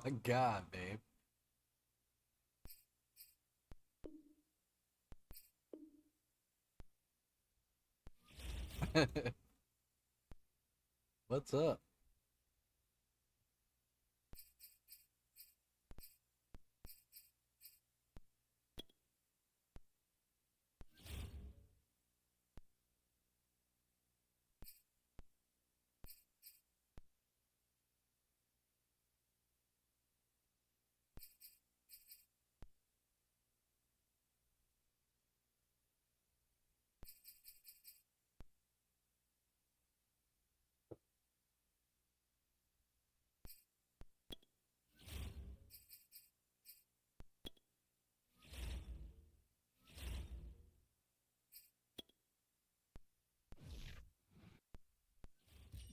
my god, babe. What's up?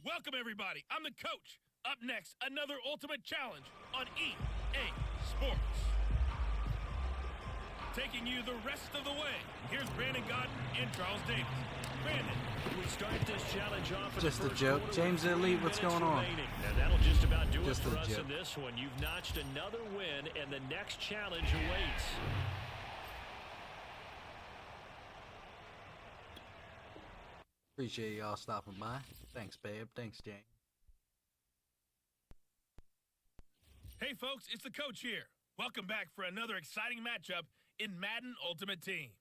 Welcome, everybody. I'm the coach. Up next, another Ultimate Challenge on EA Sports. Taking you the rest of the way, here's Brandon Godden and Charles Davis. Brandon. We start this challenge off with just a joke. James Elite, what's going on? Now that'll just about do just it for us joke. in this one. You've notched another win, and the next challenge awaits. Appreciate y'all stopping by. Thanks, babe. Thanks, Jane. Hey, folks, it's the coach here. Welcome back for another exciting matchup in Madden Ultimate Team.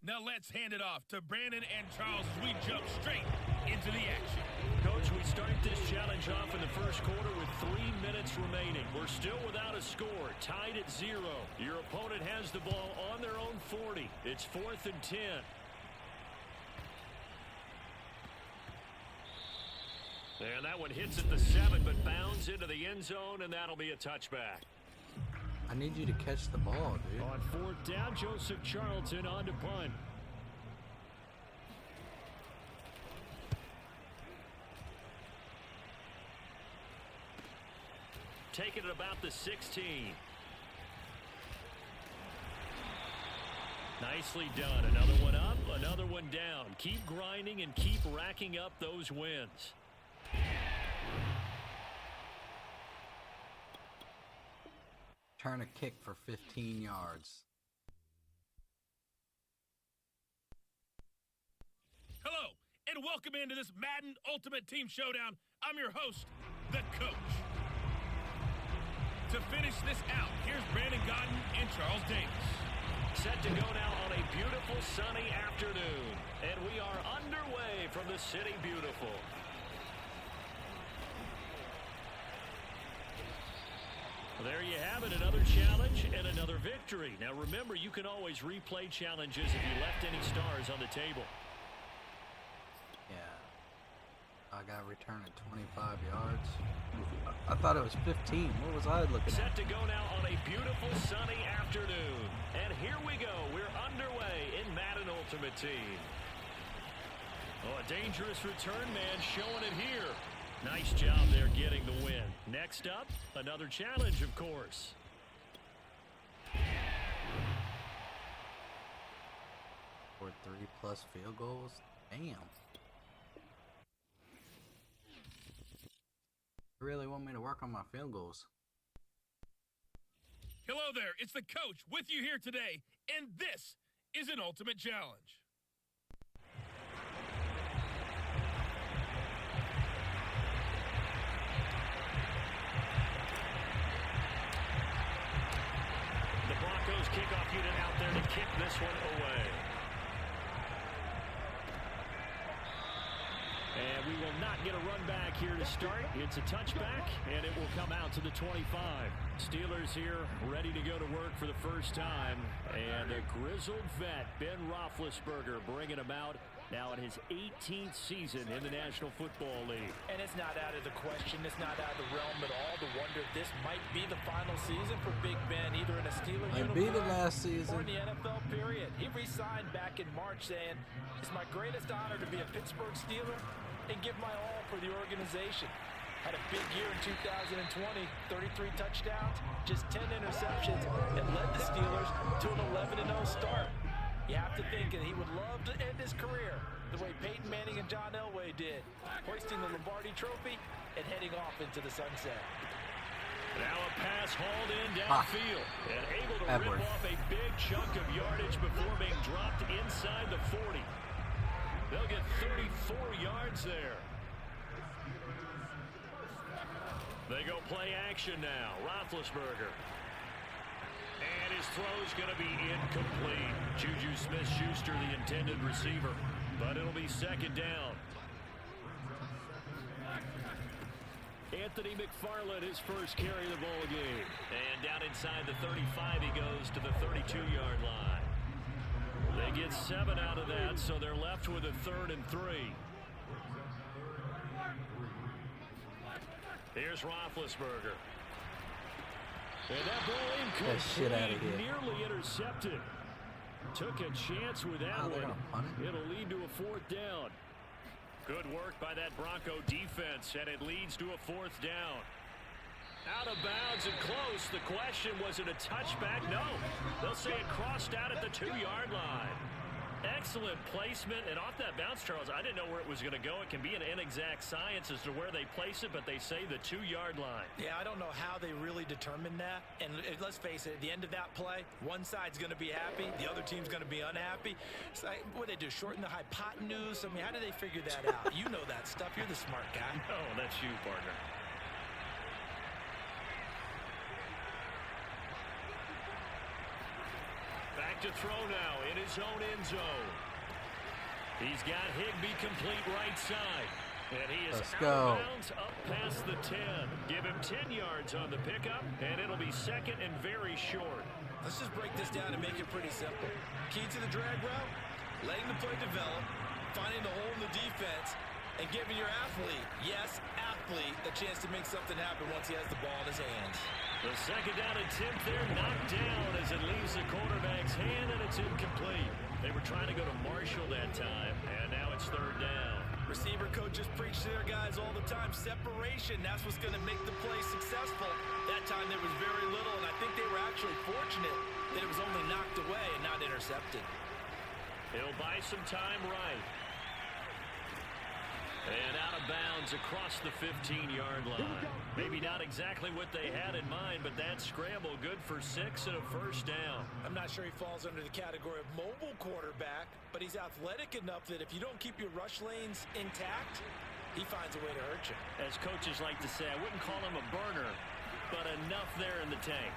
Now let's hand it off to Brandon and Charles as we jump straight into the action. Coach, we start this challenge off in the first quarter with 3 minutes remaining. We're still without a score, tied at 0. Your opponent has the ball on their own 40. It's 4th and 10. And that one hits at the 7, but bounds into the end zone, and that'll be a touchback. I need you to catch the ball, dude. On 4th down, Joseph Charlton on to punt. Taking it about the 16. Nicely done. Another one up, another one down. Keep grinding and keep racking up those wins. Turn a kick for 15 yards. Hello, and welcome into this Madden Ultimate Team Showdown. I'm your host, the coach. To finish this out, here's Brandon Godden and Charles Davis. Set to go now on a beautiful sunny afternoon. And we are underway from the City Beautiful. There you have it, another challenge and another victory. Now remember, you can always replay challenges if you left any stars on the table. Yeah. I got returned at 25 yards. I thought it was 15. What was I looking Set at? to go now on a beautiful sunny afternoon. And here we go. We're underway in Madden Ultimate Team. Oh, a dangerous return man showing it here. Nice job there getting the win. Next up, another challenge, of course. For 3+ field goals? Damn. You really want me to work on my field goals? Hello there, it's the coach with you here today, and this is an Ultimate Challenge. Kickoff unit out there to kick this one away. And we will not get a run back here to start. It's a touchback, and it will come out to the 25. Steelers here ready to go to work for the first time. And a grizzled vet, Ben Roethlisberger, bringing him out now in his 18th season in the National Football League. And it's not out of the question. It's not out of the realm at all to wonder if this might be the final season for Big Ben, either in a Steelers Might uniform be the last season. or in the NFL period. He re-signed back in March saying, it's my greatest honor to be a Pittsburgh Steeler and give my all for the organization. Had a big year in 2020, 33 touchdowns, just 10 interceptions, and led the Steelers to an 11-0 start. You have to think that he would love to end his career the way Peyton Manning and John Elway did, hoisting the Lombardi Trophy and heading off into the sunset. Now a pass hauled in downfield and able to Edward. rip off a big chunk of yardage before being dropped inside the 40. They'll get 34 yards there. They go play action now. Roethlisberger. And his throw's going to be incomplete. Juju Smith-Schuster, the intended receiver. But it'll be second down. Anthony McFarland, his first carry of the ball game. And down inside the 35, he goes to the 32-yard line. They get 7 out of that, so they're left with a 3rd and 3. Here's Roethlisberger. And that ball incomplete, nearly intercepted. Took a chance with that one. It'll lead to a 4th down. Good work by that Bronco defense, and it leads to a 4th down. Out of bounds and close. The question, was it a touchback? No. They'll say it crossed out at the 2-yard line. Excellent placement, and off that bounce, Charles, I didn't know where it was going to go. It can be an inexact science as to where they place it, but they say the 2-yard line. Yeah, I don't know how they really determined that. And let's face it, at the end of that play, one side's going to be happy, the other team's going to be unhappy. It's like, what they do, shorten the hypotenuse? I mean, how do they figure that out? You know that stuff. You're the smart guy. Oh, that's you, partner. Back to throw now in his own end zone. He's got Higbee complete right side. And he is out of bounds up past the 10. Give him 10 yards on the pickup, and it'll be second and very short. Let's just break this down and make it pretty simple. Key to the drag route, letting the play develop, finding the hole in the defense, and giving your athlete, yes, athlete, a chance to make something happen once he has the ball in his hands. The second down attempt there knocked down as it leaves the quarterback's hand, and it's incomplete. They were trying to go to Marshall that time, and now it's 3rd down. Receiver coaches preach to their guys all the time. Separation, that's what's going to make the play successful. That time there was very little, and I think they were actually fortunate that it was only knocked away and not intercepted. He'll buy some time right. And out of bounds across the 15-yard line. Maybe not exactly what they had in mind, but that scramble good for 6 and a 1st down. I'm not sure he falls under the category of mobile quarterback, but he's athletic enough that if you don't keep your rush lanes intact, he finds a way to hurt you. As coaches like to say, I wouldn't call him a burner, but enough there in the tank.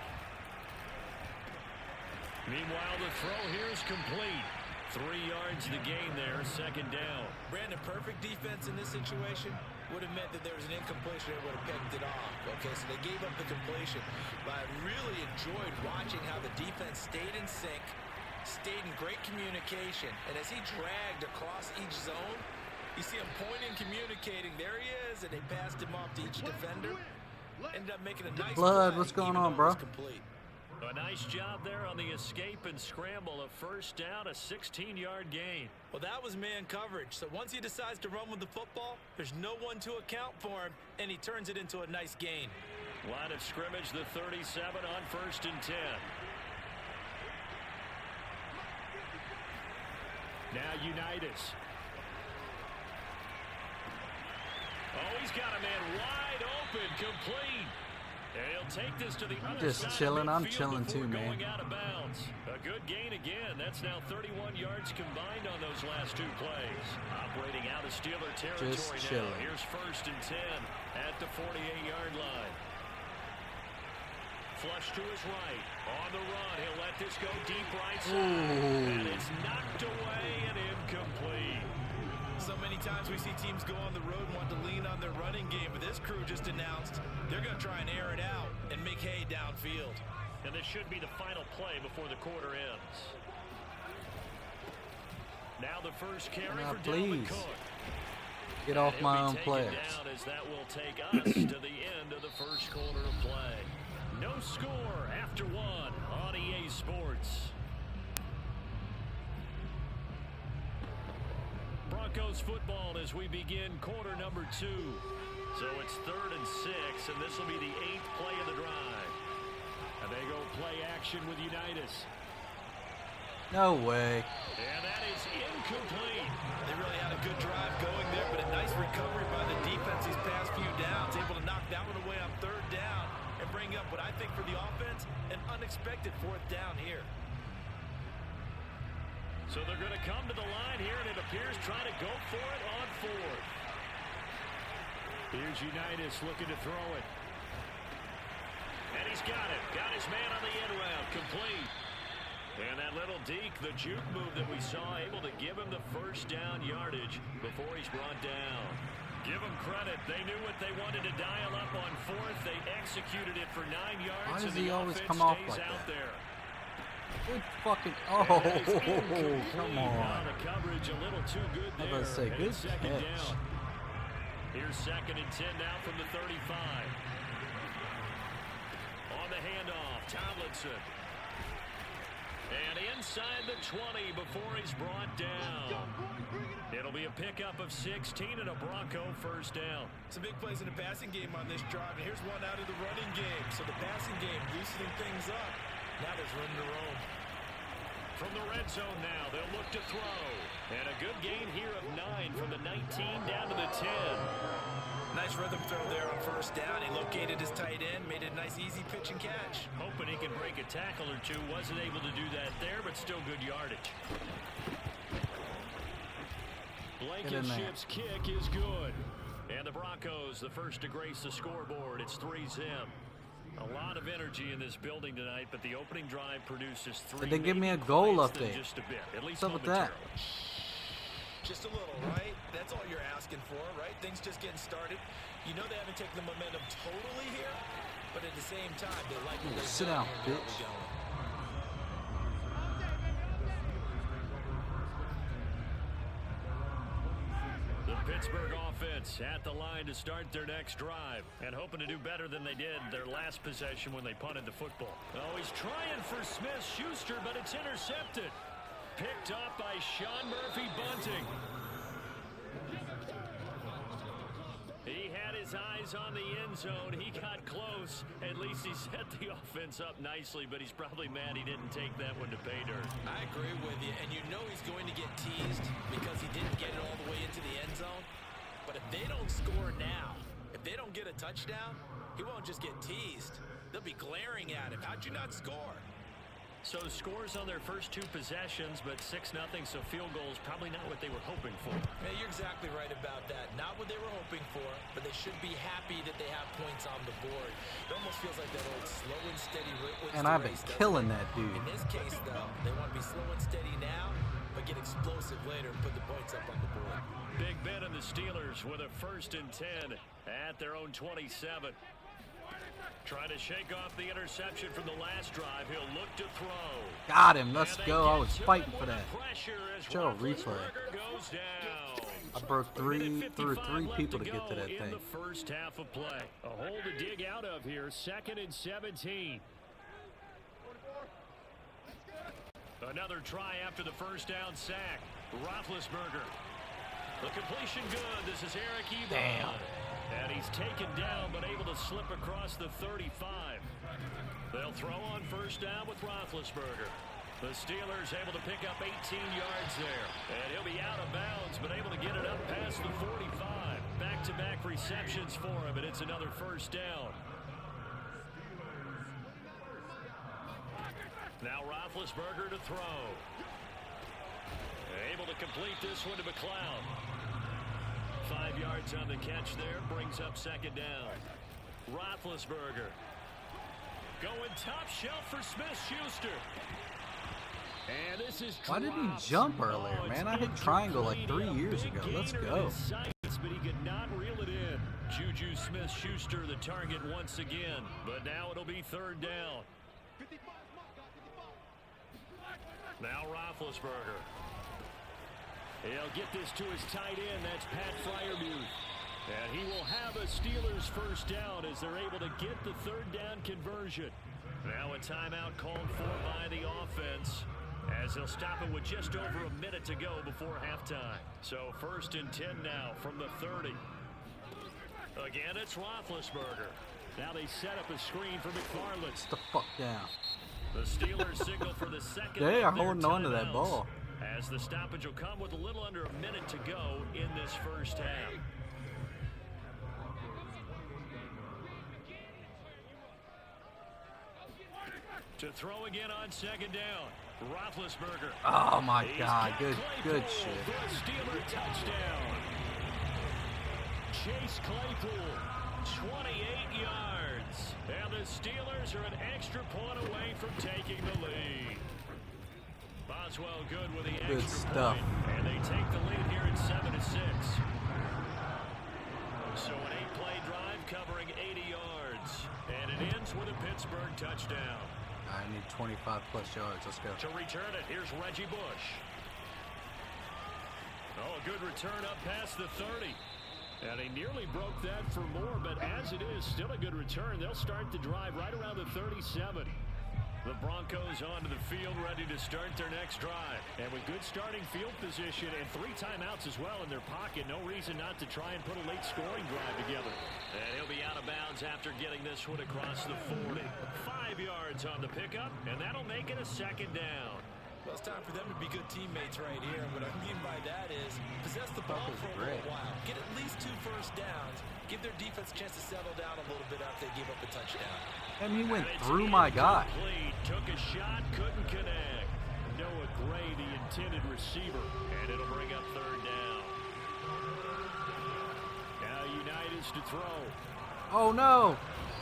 Meanwhile, the throw here is complete. 3 yards the gain there, 2nd down. Brandon, perfect defense in this situation would have meant that there was an incompletion. They would have picked it off. Okay, so they gave up the completion. But I really enjoyed watching how the defense stayed in sync, stayed in great communication. And as he dragged across each zone, you see him pointing, communicating. There he is, and they passed him off to each defender. Ended up making a nice Blood, play, what's going even on, though it bro? was complete. A nice job there on the escape and scramble. A 1st down, a 16-yard gain. Well, that was man coverage. So once he decides to run with the football, there's no one to account for him, and he turns it into a nice gain. Line of scrimmage, the 37 on 1st and 10. Now Unitas. Oh, he's got a man wide open, complete. And he'll take this to the other Just side chilling. of I'm chilling too, man. going out of bounds. A good gain again. That's now 31 yards combined on those last 2 plays. Operating out of Steeler territory Just now. chilling. Here's 1st and 10 at the 48-yard line. Flush to his right. On the run. He'll let this go deep right side. Ooh. And it's knocked away and incomplete. So many times we see teams go on the road and want to lean on their running game, but this crew just announced they're going to try and air it out and make hay downfield. And this should be the final play before the quarter ends. Now the first carry Now, for Dalvin please. Cook. Get off And my he'll own be players. taken down as that will take us to the end of the first quarter of play. No score after 1 on EA Sports. Broncos football as we begin quarter number 2. So it's 3rd and 6, and this will be the 8th play of the drive. And they go play action with Unitas. No way. And that is incomplete. They really had a good drive going there, but a nice recovery by the defense these past few downs. Able to knock that one away on 3rd down and bring bring up what I think for the offense, an unexpected fourth down here. So they're going to come to the line here, and it appears trying to go for it on fourth. Here's Unitas looking to throw it. And he's got it. Got his man on the end route. Complete. And that little deke, the juke move that we saw, able to give him the first down yardage before he's brought down. Give them credit. They knew what they wanted to dial up on fourth. They executed it for 9 yards. Why does and he the always offense come off stays like out that? there. Good fucking. Oh, come on. The coverage a little too good there. I was about to say, And good it's second catch. down. Here's 2nd and 10 now from the 35. On the handoff, Tomlinson. And inside the 20 before he's brought down. It'll be a pickup of 16 and a Bronco first down. Some big plays in the passing game on this drive, and here's one out of the running game. So the passing game loosening things up. Now there's room to roam. From the red zone now, they'll look to throw. And a good gain here of 9 from the 19 down to the 10. Nice rhythm throw there on first down. He located his tight end, made it a nice easy pitch and catch. Hoping he can break a tackle or two. Wasn't able to do that there, but still good yardage. Blankenship's kick is good. And the Broncos, the first to grace the scoreboard. It's 3-zip. A lot of energy in this building tonight, but the opening drive produces 3. Did they give me a goal update? Just a bit, at least what's up with that? Just a little, right? That's all you're asking for, right? Things just getting started. You know they haven't taken the momentum totally here, but at the same time, they like to sit down, bitch. The Pittsburgh offense at the line to start their next drive and hoping to do better than they did their last possession when they punted the football. Oh, he's trying for Smith-Schuster, but it's intercepted. Picked up by Sean Murphy-Bunting. He had his eyes on the end zone. He got close. At least he set the offense up nicely, but he's probably mad he didn't take that one to pay dirt. I agree with you, and you know he's going to get teased because he didn't get it all the way into the end zone. But if they don't score now, if they don't get a touchdown, he won't just get teased. They'll be glaring at him. How'd you not score? So scores on their first 2 possessions, but 6-0, so field goals probably not what they were hoping for. Yeah, you're exactly right about that. Not what they were hoping for, but they should be happy that they have points on the board. It almost feels like that old slow and steady race. And I've been killing that dude. In this case, though, they want to be slow and steady now, but get explosive later and put the points up on the board. Big Ben and the Steelers with a 1st and 10 at their own 27. Trying to shake off the interception from the last drive. He'll look to throw. Got him. Let's go. I was fighting for that. Show a replay. I broke through 3 people to get to that thing. The first half of play. A hole to dig out of here. 2nd and 17. Another try after the first down sack. Roethlisberger. The completion good. This is Eric Ebron. Damn. And he's taken down, but able to slip across the 35. They'll throw on first down with Roethlisberger. The Steelers able to pick up 18 yards there. And he'll be out of bounds, but able to get it up past the 45. Back-to-back receptions for him, and it's another first down. Now Roethlisberger to throw. Able to complete this one to McLeod. 5 yards on the catch there, brings up 2nd down. Roethlisberger going top shelf for Smith-Schuster. And this is Why did he jump earlier, man? I hit triangle like 3 years ago. Let's go. But he could not reel it in. Juju Smith-Schuster the target once again, but now it'll be 3rd down. Now Roethlisberger. He'll get this to his tight end. That's Pat Freiermuth. And he will have a Steelers first down as they're able to get the 3rd down conversion. Now a timeout called for by the offense as they'll stop it with just over a minute to go before halftime. So 1st and 10 now from the 30. Again, it's Roethlisberger. Now they set up a screen for McFarland. Sit the fuck down. The Steelers signal for the 2nd. They are holding on to that ball. As the stoppage will come with a little under a minute to go in this first half. To throw again on second down. Roethlisberger. Oh my God, good shit. For a Steeler touchdown. Chase Claypool, 28 yards. And the Steelers are an extra point away from taking the lead. Boswell good with the Good extra stuff. point. And they take the lead here at 7-6. So an 8-play drive covering 80 yards. And it ends with a Pittsburgh touchdown. I need 25 plus yards. Let's go. To return it, here's Reggie Bush. Oh, a good return up past the 30. And he nearly broke that for more, but as it is, still a good return. They'll start the drive right around the 37. The Broncos onto the field, ready to start their next drive. And with good starting field position and 3 timeouts as well in their pocket, no reason not to try and put a late scoring drive together. And he'll be out of bounds after getting this one across the 40. 5 yards on the pickup, and that'll make it a second down. Well, it's time for them to be good teammates right here. What I mean by that is possess the ball for a little while. Get at least 2 first downs. Give their defense a chance to settle down a little bit after they give up a touchdown. I mean, he went through my guy. Took a shot, couldn't connect. Noah Gray, the intended receiver, and it'll bring up third down. Now Unitas to throw. Oh no!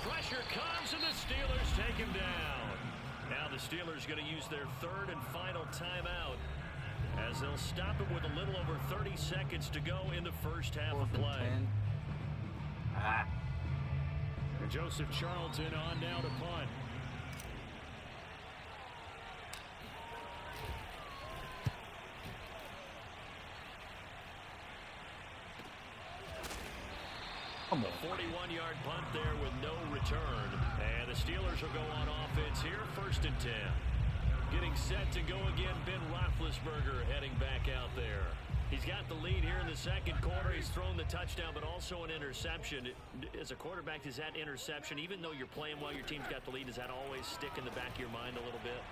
Pressure comes and the Steelers take him down. Now the Steelers going to use their third and final timeout as they'll stop it with a little over 30 seconds to go in the first half of play. And Joseph Charlton on now to punt. Come on. A 41-yard punt there with no return. And the Steelers will go on offense here, 1st and 10. Getting set to go again, Ben Roethlisberger heading back out there. He's got the lead here in the second quarter. He's thrown the touchdown, but also an interception. As a quarterback, does that interception, even though you're playing while your team's got the lead, does that always stick in the back of your mind a little bit?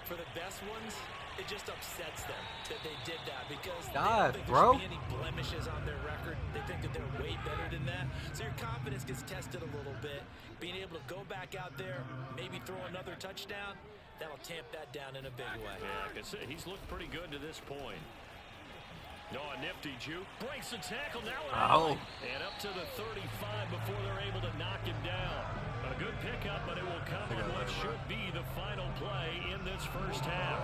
For the best ones, it just upsets them that they did that because they God, don't think bro. there should be any blemishes on their record. They think that they're way better than that. So your confidence gets tested a little bit. Being able to go back out there, maybe throw another touchdown, that'll tamp that down in a big way. Yeah, like I said, he's looked pretty good to this point. No, a nifty juke. Breaks the tackle now. And up to the 35 before they're able to knock him down. A good pickup, but it will come on what should be the final play in this first half.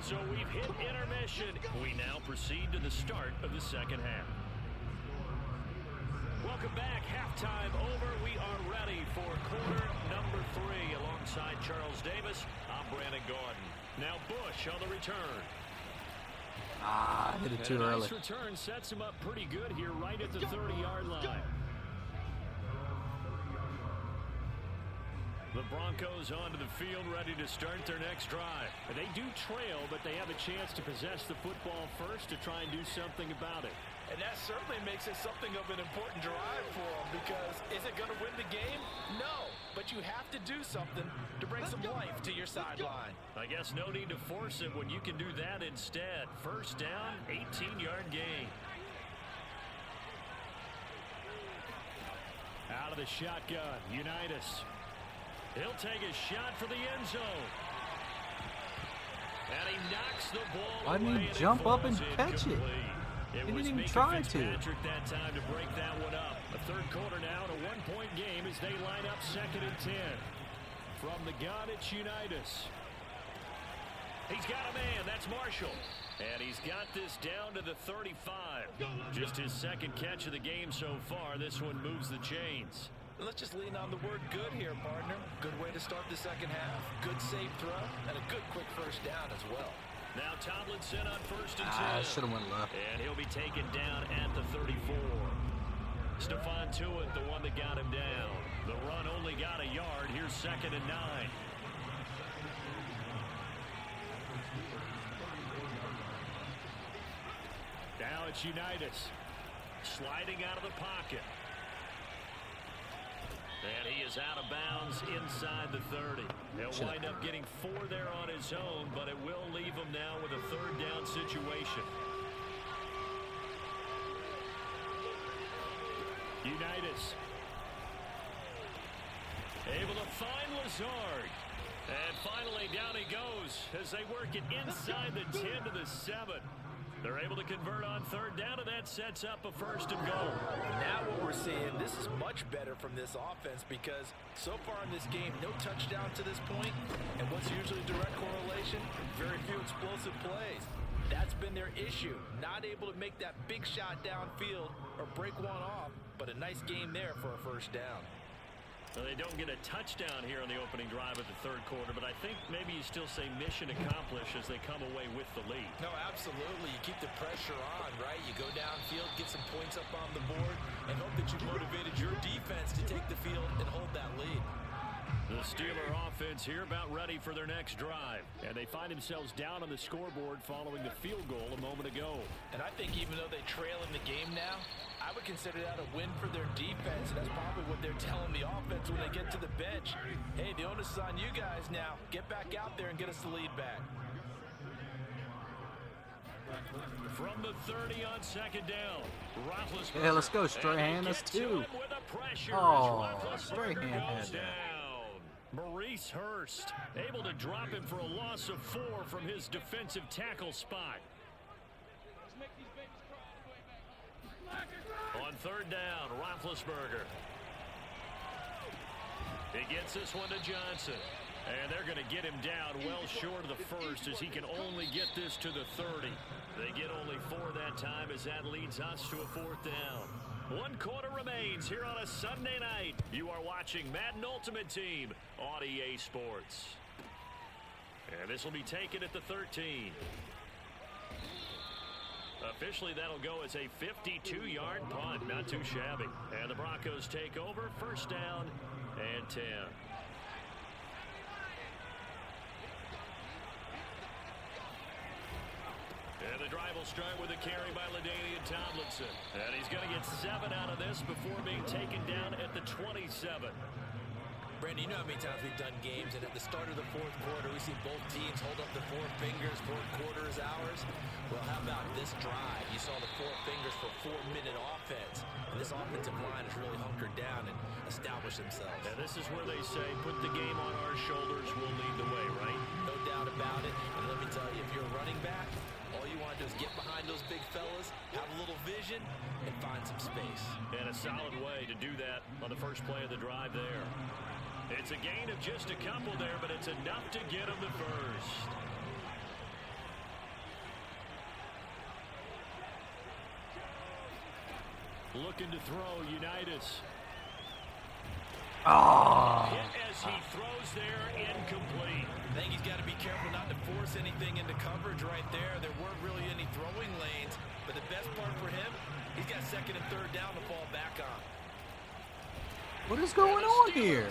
So we've hit intermission. We now proceed to the start of the second half. Welcome back. Halftime over. We are ready for quarter number 3. Alongside Charles Davis, I'm Brandon Gordon. Now Bush on the return. I hit it too early. Nice return sets him up pretty good here right at the 30-yard line. The Broncos onto the field ready to start their next drive. They do trail, but they have a chance to possess the football first to try and do something about it. And that certainly makes it something of an important drive for them because is it going to win the game? No, but you have to do something to bring some life to your sideline. I guess no need to force it when you can do that instead. First down, 18-yard gain. Out of the shotgun, Unitas. He'll take a shot for the end zone. And he knocks the ball Why didn't away he jump up and falls catch it? incomplete. It He was didn't even Minka try to. Fitzpatrick that time to break that one up. A third quarter now, and a one-point game as they line up 2nd and 10. From the gun, it's Unitas. He's got a man. That's Marshall. And he's got this down to the 35. Just his second catch of the game so far. This one moves the chains. Let's just lean on the word good here, partner. Good way to start the second half. Good safe throw, and a good quick first down as well. Now Tomlinson on 1st and 10. I should have went left. And he'll be taken down at the 34. Stephon Tuitt, the one that got him down. The run only got a yard. Here's 2nd and 9. Now it's Unitas. Sliding out of the pocket. And he is out of bounds inside the 30. He'll wind up getting 4 there on his own, but it will leave him now with a third down situation. Unitas. Able to find Lazard. And finally down he goes as they work it inside the 10 to the 7. They're able to convert on third down, and that sets up a first and goal. Now what we're seeing, this is much better from this offense because so far in this game, no touchdown to this point. And what's usually direct correlation? Very few explosive plays. That's been their issue. Not able to make that big shot downfield or break one off, but a nice game there for a first down. Well, they don't get a touchdown here on the opening drive of the third quarter, but I think maybe you still say mission accomplished as they come away with the lead. No, absolutely. You keep the pressure on, right? You go downfield, get some points up on the board, and hope that you motivated your defense to take the field and hold that lead. The Steeler offense here about ready for their next drive. And they find themselves down on the scoreboard following the field goal a moment ago. And I think even though they trail in the game now, I would consider that a win for their defense. And that's probably what they're telling the offense when they get to the bench. Hey, the onus is on you guys now. Get back out there and get us the lead back. From the 30 on second down. Yeah, let's go, Strahan. That's two. Oh, Strahan had that. Maurice Hurst able to drop him for a loss of 4 from his defensive tackle spot. On third down, Roethlisberger. He gets this one to Johnson. And they're going to get him down well short of the first as he can only get this to the 30. They get only 4 that time as that leads us to a fourth down. 1 quarter remains here on a Sunday night. You are watching Madden Ultimate Team on EA Sports. And this will be taken at the 13. Officially, that'll go as a 52-yard punt. Not too shabby. And the Broncos take over. First down and 10. And the drive will start with a carry by LaDainian Tomlinson. And he's going to get 7 out of this before being taken down at the 27. Brandon, you know how many times we've done games, and at the start of the fourth quarter, we see both teams hold up the 4 fingers, fourth quarter is ours. Well, how about this drive? You saw the 4 fingers for 4-minute offense. And this offensive line has really hunkered down and established themselves. And this is where they say, put the game on our shoulders, we'll lead the way, right? No doubt about it. And let me tell you, if you're a running back, all you want to do is get behind those big fellas, have a little vision, and find some space. And a solid way to do that on the first play of the drive there. It's a gain of just a couple there, but it's enough to get them the first. Looking to throw, Unitas. Oh. Hit as he throws there, incomplete. I think he's got to be careful not to force anything into coverage right there. There weren't really any throwing lanes, but the best part for him, he's got second and third down to fall back on. What is going on here?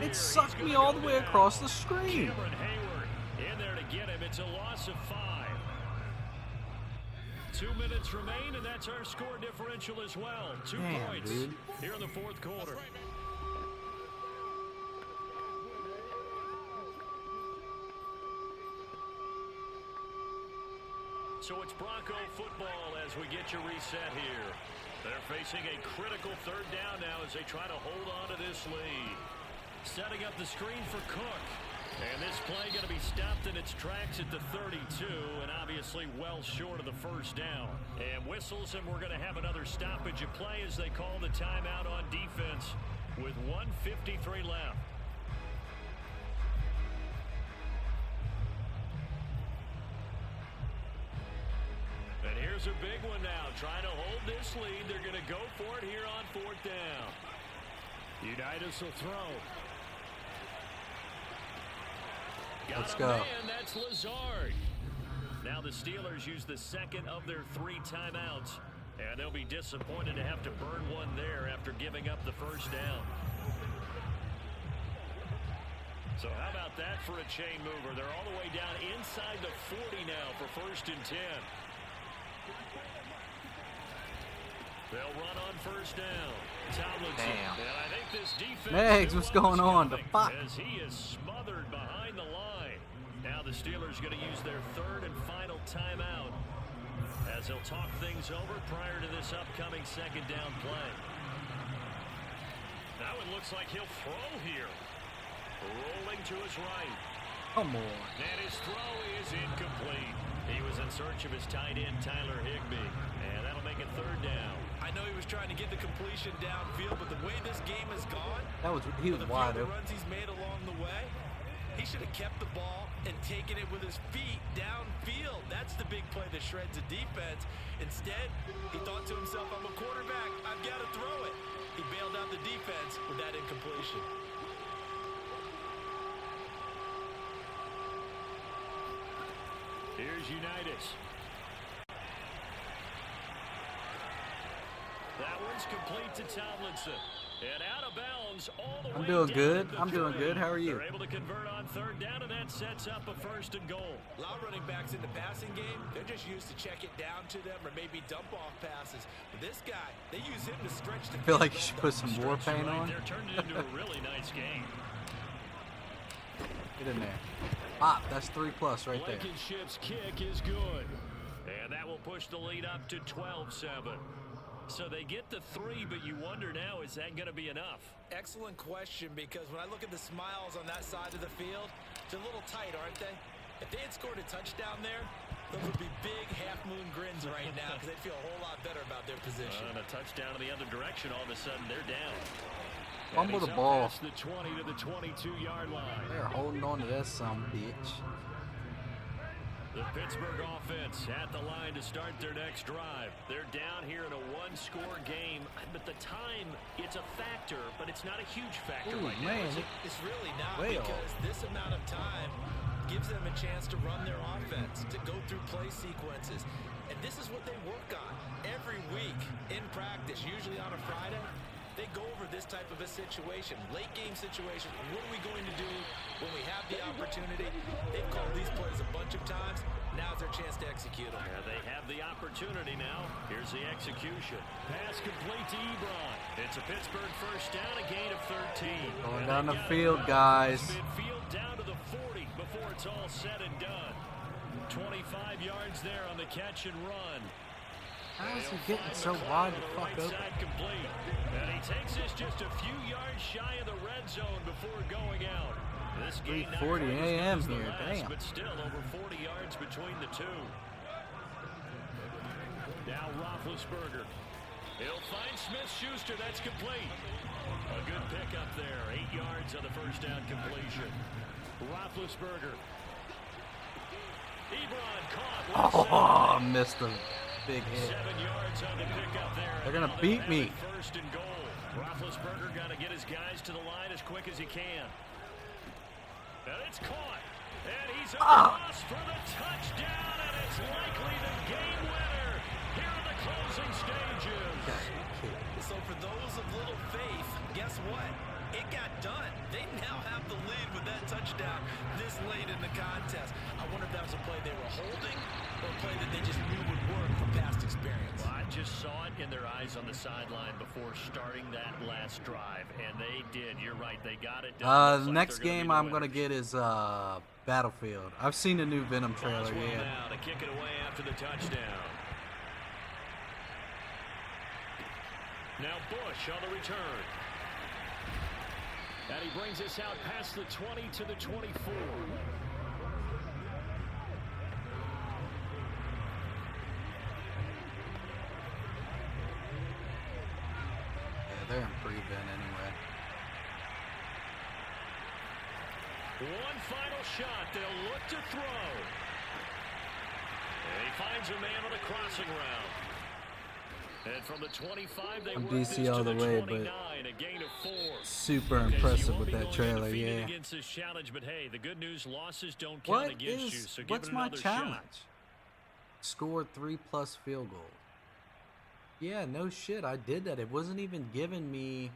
It sucked me all the way across the screen. Cameron Hayward in there to get him. It's a loss of 5. 2 minutes remain, and that's our score differential as well. 2 points here in the fourth quarter. So it's Bronco football as we get you reset here. They're facing a critical third down now as they try to hold on to this lead. Setting up the screen for Cook. And this play going to be stopped in its tracks at the 32, and obviously well short of the first down. And whistles, and we're going to have another stoppage of play as they call the timeout on defense with 1:53 left. And here's a big one now. Trying to hold this lead. They're going to go for it here on fourth down. Unitas will throw. Let's go. Man, that's Lazard. Now the Steelers use the second of their 3 timeouts. And they'll be disappointed to have to burn one there after giving up the first down. So how about that for a chain mover? They're all the way down inside the 40 now for first and 10. They'll run on first down. Tomlinson. Damn. And I think this defense Megs, what's going on? The fuck? as he is smothered behind the line. Now the Steelers going to use their third and final timeout as he'll talk things over prior to this upcoming second down play. Now it looks like he'll throw here. Rolling to his right. Come on. And his throw is incomplete. He was in search of his tight end, Tyler Higbee. And that'll make it third down. I know he was trying to get the completion downfield, but the way this game has gone, He was wide open. the runs he's made along the way, he should have kept the ball and taken it with his feet downfield. That's the big play that shreds a defense. Instead, he thought to himself, I'm a quarterback, I've got to throw it. He bailed out the defense with that incompletion. Here's Unitas. That one's complete to Tomlinson. And out of bounds all the way. I'm doing good. Down I'm doing good. How are you? They're able to convert on third down, and that sets up a first and goal. A lot of running backs in the passing game, they're just used to check it down to them or maybe dump off passes. But this guy, they use him to stretch the I feel like you should put some war paint on. They're turned it into a really nice game. Get in there. Ah, that's 3+ right there. Blankenship's kick is good. And that will push the lead up to 12-7. So they get the 3, but you wonder now, is that going to be enough? Excellent question, because when I look at the smiles on that side of the field, they're a little tight, aren't they? If they had scored a touchdown there, those would be big half-moon grins right now because they'd feel a whole lot better about their position. And a touchdown in the other direction, all of a sudden they're down. Fumble the ball. The 20 to the 22-yard line. They're holding on to that some bitch. The Pittsburgh offense at the line to start their next drive. They're down here in a one-score game, but the time, it's a factor, but it's not a huge factor right now. It's really not, because this amount of time gives them a chance to run their offense, to go through play sequences. And this is what they work on every week in practice, usually on a Friday. They go over this type of a situation, late game situation. What are we going to do when we have the opportunity? They've called these plays a bunch of times. Now's their chance to execute them. Yeah, they have the opportunity now. Here's the execution. Pass complete to Ebron. It's a Pittsburgh first down, a gain of 13. Going down the field, guys. Midfield down to the 40 before it's all said and done. 25 yards there on the catch and run. How is he getting so wide the fuck open? Complete. And he takes this just a few yards shy of the red zone before going out. This game 3:40 a.m. here, damn. But still over 40 yards between the two. Now Roethlisberger. He'll find Smith-Schuster. That's complete. A good pickup there. 8 yards on the first down completion. Roethlisberger. Ebron caught. Oh, missed him. Big hit. 7 yards on the pickup there. They're gonna beat me. First and goal. Roethlisberger got to get his guys to the line as quick as he can. And it's caught. And he's across for the touchdown, and it's likely the game winner here in the closing stages. So for those of little faith, guess what? It got done. They now have the lead with that touchdown this late in the contest. I wonder if that was a play they were holding or a play that they just knew would work from past experience. Well, I just saw it in their eyes on the sideline before starting that last drive, and they did. You're right. They got it done. The next game I'm going to get is Battlefield. I've seen the new Venom trailer, yeah. Now to kick it away after the touchdown. Now Bush on the return. And he brings us out past the 20 to the 24. Yeah, they're improving anyway. One final shot. They'll look to throw. And he finds a man on the crossing route. And from the 25, they I'm work this DC all to the way, 29, but a gain of 4. super impressive with that trailer, yeah. Against this challenge, but hey, the good news, losses don't count against you, so give what's it my another challenge? shot. Score 3+ field goals. Yeah, no shit, I did that. It wasn't even giving me.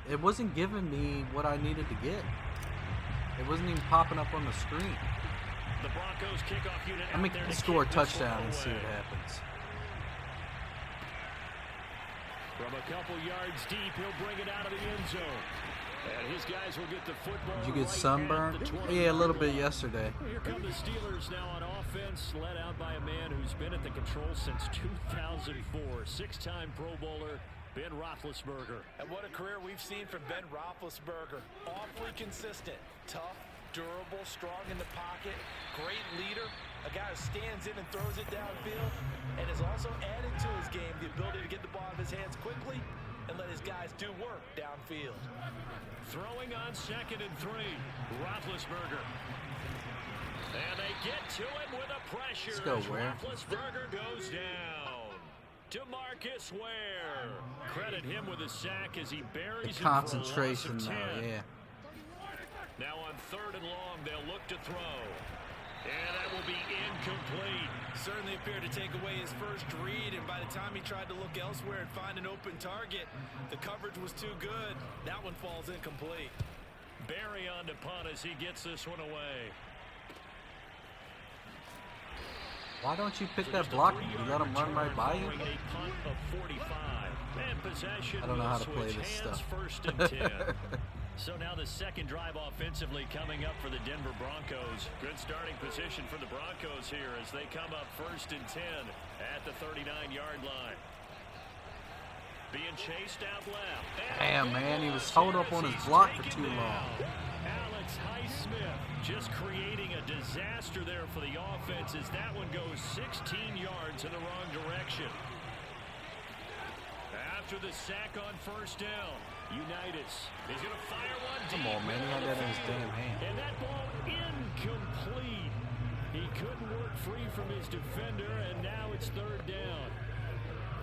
It wasn't giving me what I needed to get. It wasn't even popping up on the screen. The Broncos kickoff unit Let me out there to score a kick this touchdown one and see away. what happens. From a couple yards deep, he'll bring it out of the end zone. And his guys will get the football. Did you get right sunburned? Yeah, a little bit yesterday. Here come the Steelers now on offense, led out by a man who's been at the control since 2004. Six-time Pro Bowler, Ben Roethlisberger. And what a career we've seen from Ben Roethlisberger. Awfully consistent, tough, durable, strong in the pocket, great leader, a guy who stands in and throws it downfield, and has also added to his game the ability to get the ball out of his hands quickly and let his guys do work downfield. Throwing on 2nd and 3, Roethlisberger. And they get to him with a pressure. Let's go, Ware. Roethlisberger goes down. DeMarcus Ware. Credit him with a sack as he buries The concentration, though, yeah. Now on 3rd and long, they'll look to throw. And that will be incomplete. Certainly appeared to take away his first read, and by the time he tried to look elsewhere and find an open target, the coverage was too good. That one falls incomplete. Barry on to punt as he gets this one away. Why don't you pick that block? You let him run right by you? A punt of 45. And possession I don't know how to play switch this hands, stuff. 1st and 10. So now the second drive offensively coming up for the Denver Broncos. Good starting position for the Broncos here as they come up 1st and 10 at the 39-yard line. Being chased out left. Damn, man, he was hold up on his block for too long. Alex Highsmith just creating a disaster there for the offense as that one goes 16 yards in the wrong direction. After the sack on 1st down, Unitas is going to fire one deep. Come on, man, he had that in his damn hand. And that ball incomplete. He couldn't work free from his defender, and now it's 3rd down.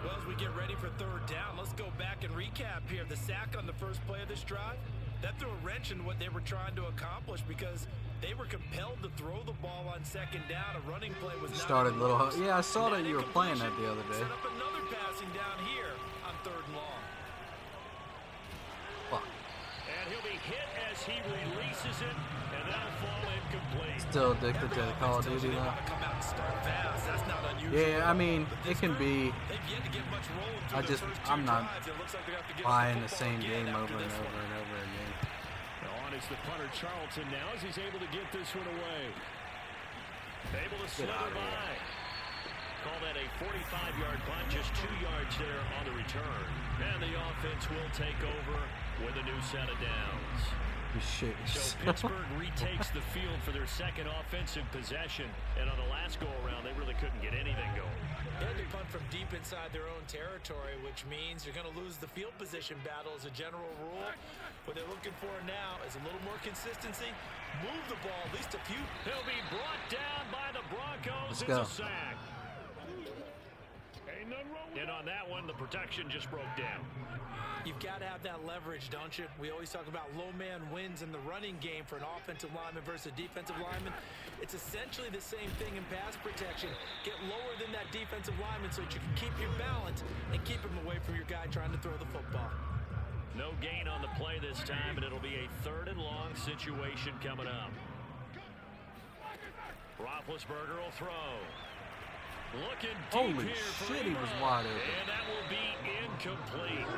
Well, as we get ready for 3rd down, let's go back and recap here. The sack on the first play of this drive, that threw a wrench in what they were trying to accomplish because they were compelled to throw the ball on 2nd down. A running play was not Started a little. Yeah, I saw that you were playing that the other day. Set up another passing down here on 3rd and long. Fuck. And he'll be hit as he releases it, and that'll fall incomplete. Still addicted to Call of Duty now. Come out and start fast. That's not unusual. Yeah, I mean, it can be. They've yet to get much rolling through I'm not drives. It looks like they have to get buying the football same again game after over and this over one. and over again. On is the punter Charlton now as he's able to get this one away. Able to slither out of here. by. Call that a 45-yard punt, just 2 yards there on the return. And the offense will take over with a new set of downs. You shit. So Pittsburgh retakes the field for their second offensive possession. And on the last go-around, they really couldn't get anything going. They had to punt from deep inside their own territory, which means you're going to lose the field position battle as a general rule. What they're looking for now is a little more consistency. Move the ball at least a few. He'll be brought down by the Broncos. Let's It's go. a sack. And on that one, the protection just broke down. You've got to have that leverage, don't you? We always talk about low man wins in the running game for an offensive lineman versus a defensive lineman. It's essentially the same thing in pass protection. Get lower than that defensive lineman so that you can keep your balance and keep him away from your guy trying to throw the football. No gain on the play this time, and it'll be a 3rd and long situation coming up. Roethlisberger will throw. Looking deep Holy here for shit, he was Ebron. wide open. And that will be incomplete.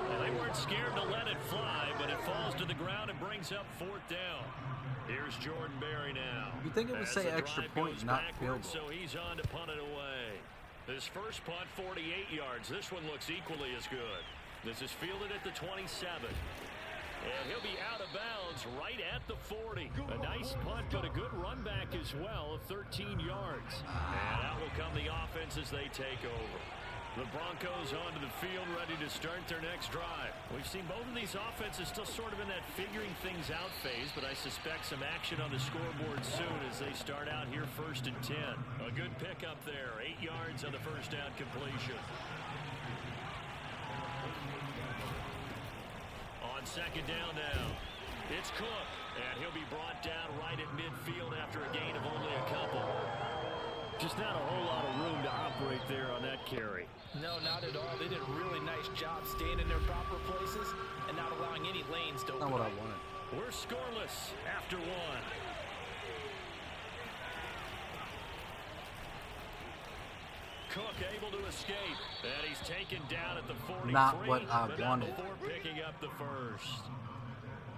Well, they weren't scared to let it fly, but it falls to the ground and brings up 4th down. Here's Jordan Berry now. You think it would As say the extra drive point, goes not field backwards, goal? So he's on to punt it away. His first punt, 48 yards. This one looks equally as good. This is fielded at the 27. And he'll be out of bounds right at the 40. A nice punt, but a good run back as well of 13 yards. And out will come the offense as they take over. The Broncos onto the field, ready to start their next drive. We've seen both of these offenses still sort of in that figuring things out phase, but I suspect some action on the scoreboard soon as they start out here 1st and 10. A good pickup there, 8 yards on the first down completion. On 2nd down now, it's Cook, and he'll be brought down right at midfield after a gain of only a couple. Just not a whole lot of room to operate there on that carry. No, not at all. They did a really nice job staying in their proper places and not allowing any lanes to open Not what I up. wanted. We're scoreless after one. Cook able to escape. And he's taken down at the 43. Not what I but wanted. Not before picking up the first.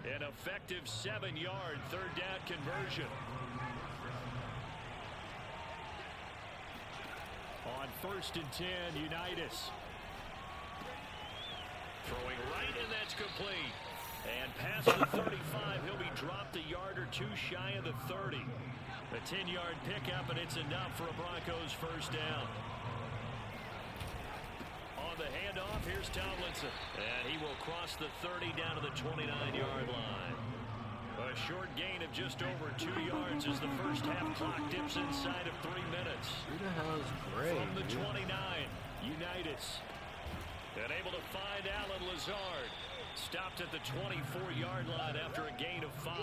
An effective 7-yard third down conversion. On 1st and 10, Unitas. Throwing right, and that's complete. And past the 35, he'll be dropped a yard or two shy of the 30. A 10-yard pickup, and it's enough for a Broncos first down. On the handoff, here's Tomlinson. And he will cross the 30 down to the 29-yard line. A short gain of just over 2 yards as the first half clock dips inside of 3 minutes. Who the hell is Gray? From the 29, Unitas. And able to find Alan Lazard. Stopped at the 24-yard line after a gain of 5.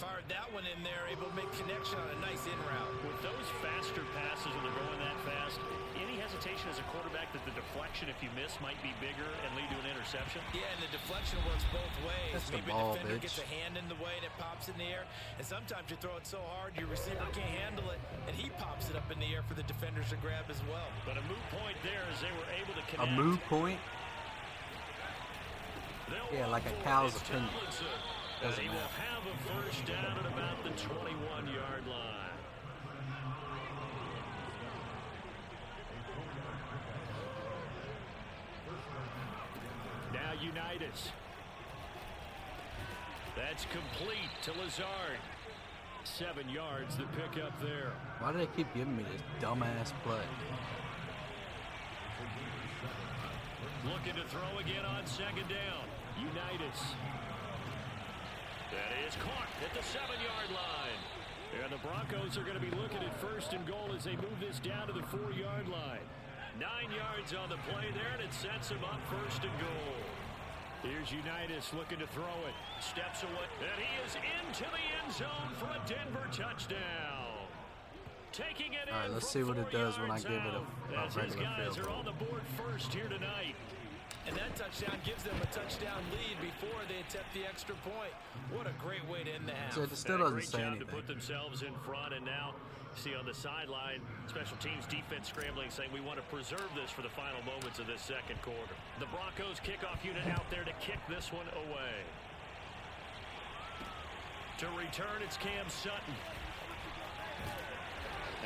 Fired that one in there, able to make connection on a nice in route. With those faster passes when they're going that fast, any hesitation as a quarterback that the deflection, if you miss, might be bigger and lead to an interception? Yeah, and the deflection works both ways. That's the Maybe ball, a defender bitch. gets a hand in the way and it pops in the air. And sometimes you throw it so hard your receiver can't handle it, and he pops it up in the air for the defenders to grab as well. But a moot point there as they were able to A connect. moo point? Yeah, like a cow's opinion. Doesn't He will matter. have a first down at about the 21-yard line. Now Unitas. That's complete to Lazard. 7 yards the pickup there. Why do they keep giving me this dumbass play? Looking to throw again on 2nd down. Unitas. That is caught at the 7-yard line. And the Broncos are going to be looking at 1st and goal as they move this down to the 4-yard line. 9 yards on the play there, and it sets them up 1st and goal. Here's Unitas looking to throw it. Steps away, and he is into the end zone for a Denver touchdown. Taking it in. All right, let's from see what it 4 does when I yards give it out, a as his regular guys field are on goal. the board first here tonight. And that touchdown gives them a touchdown lead before they attempt the extra point. What a great way to end the half. So it still And a doesn't great say job to anything. put themselves in front, and now see on the sideline, special teams defense scrambling, saying we want to preserve this for the final moments of this 2nd quarter. The Broncos kickoff unit out there to kick this one away. To return, it's Cam Sutton.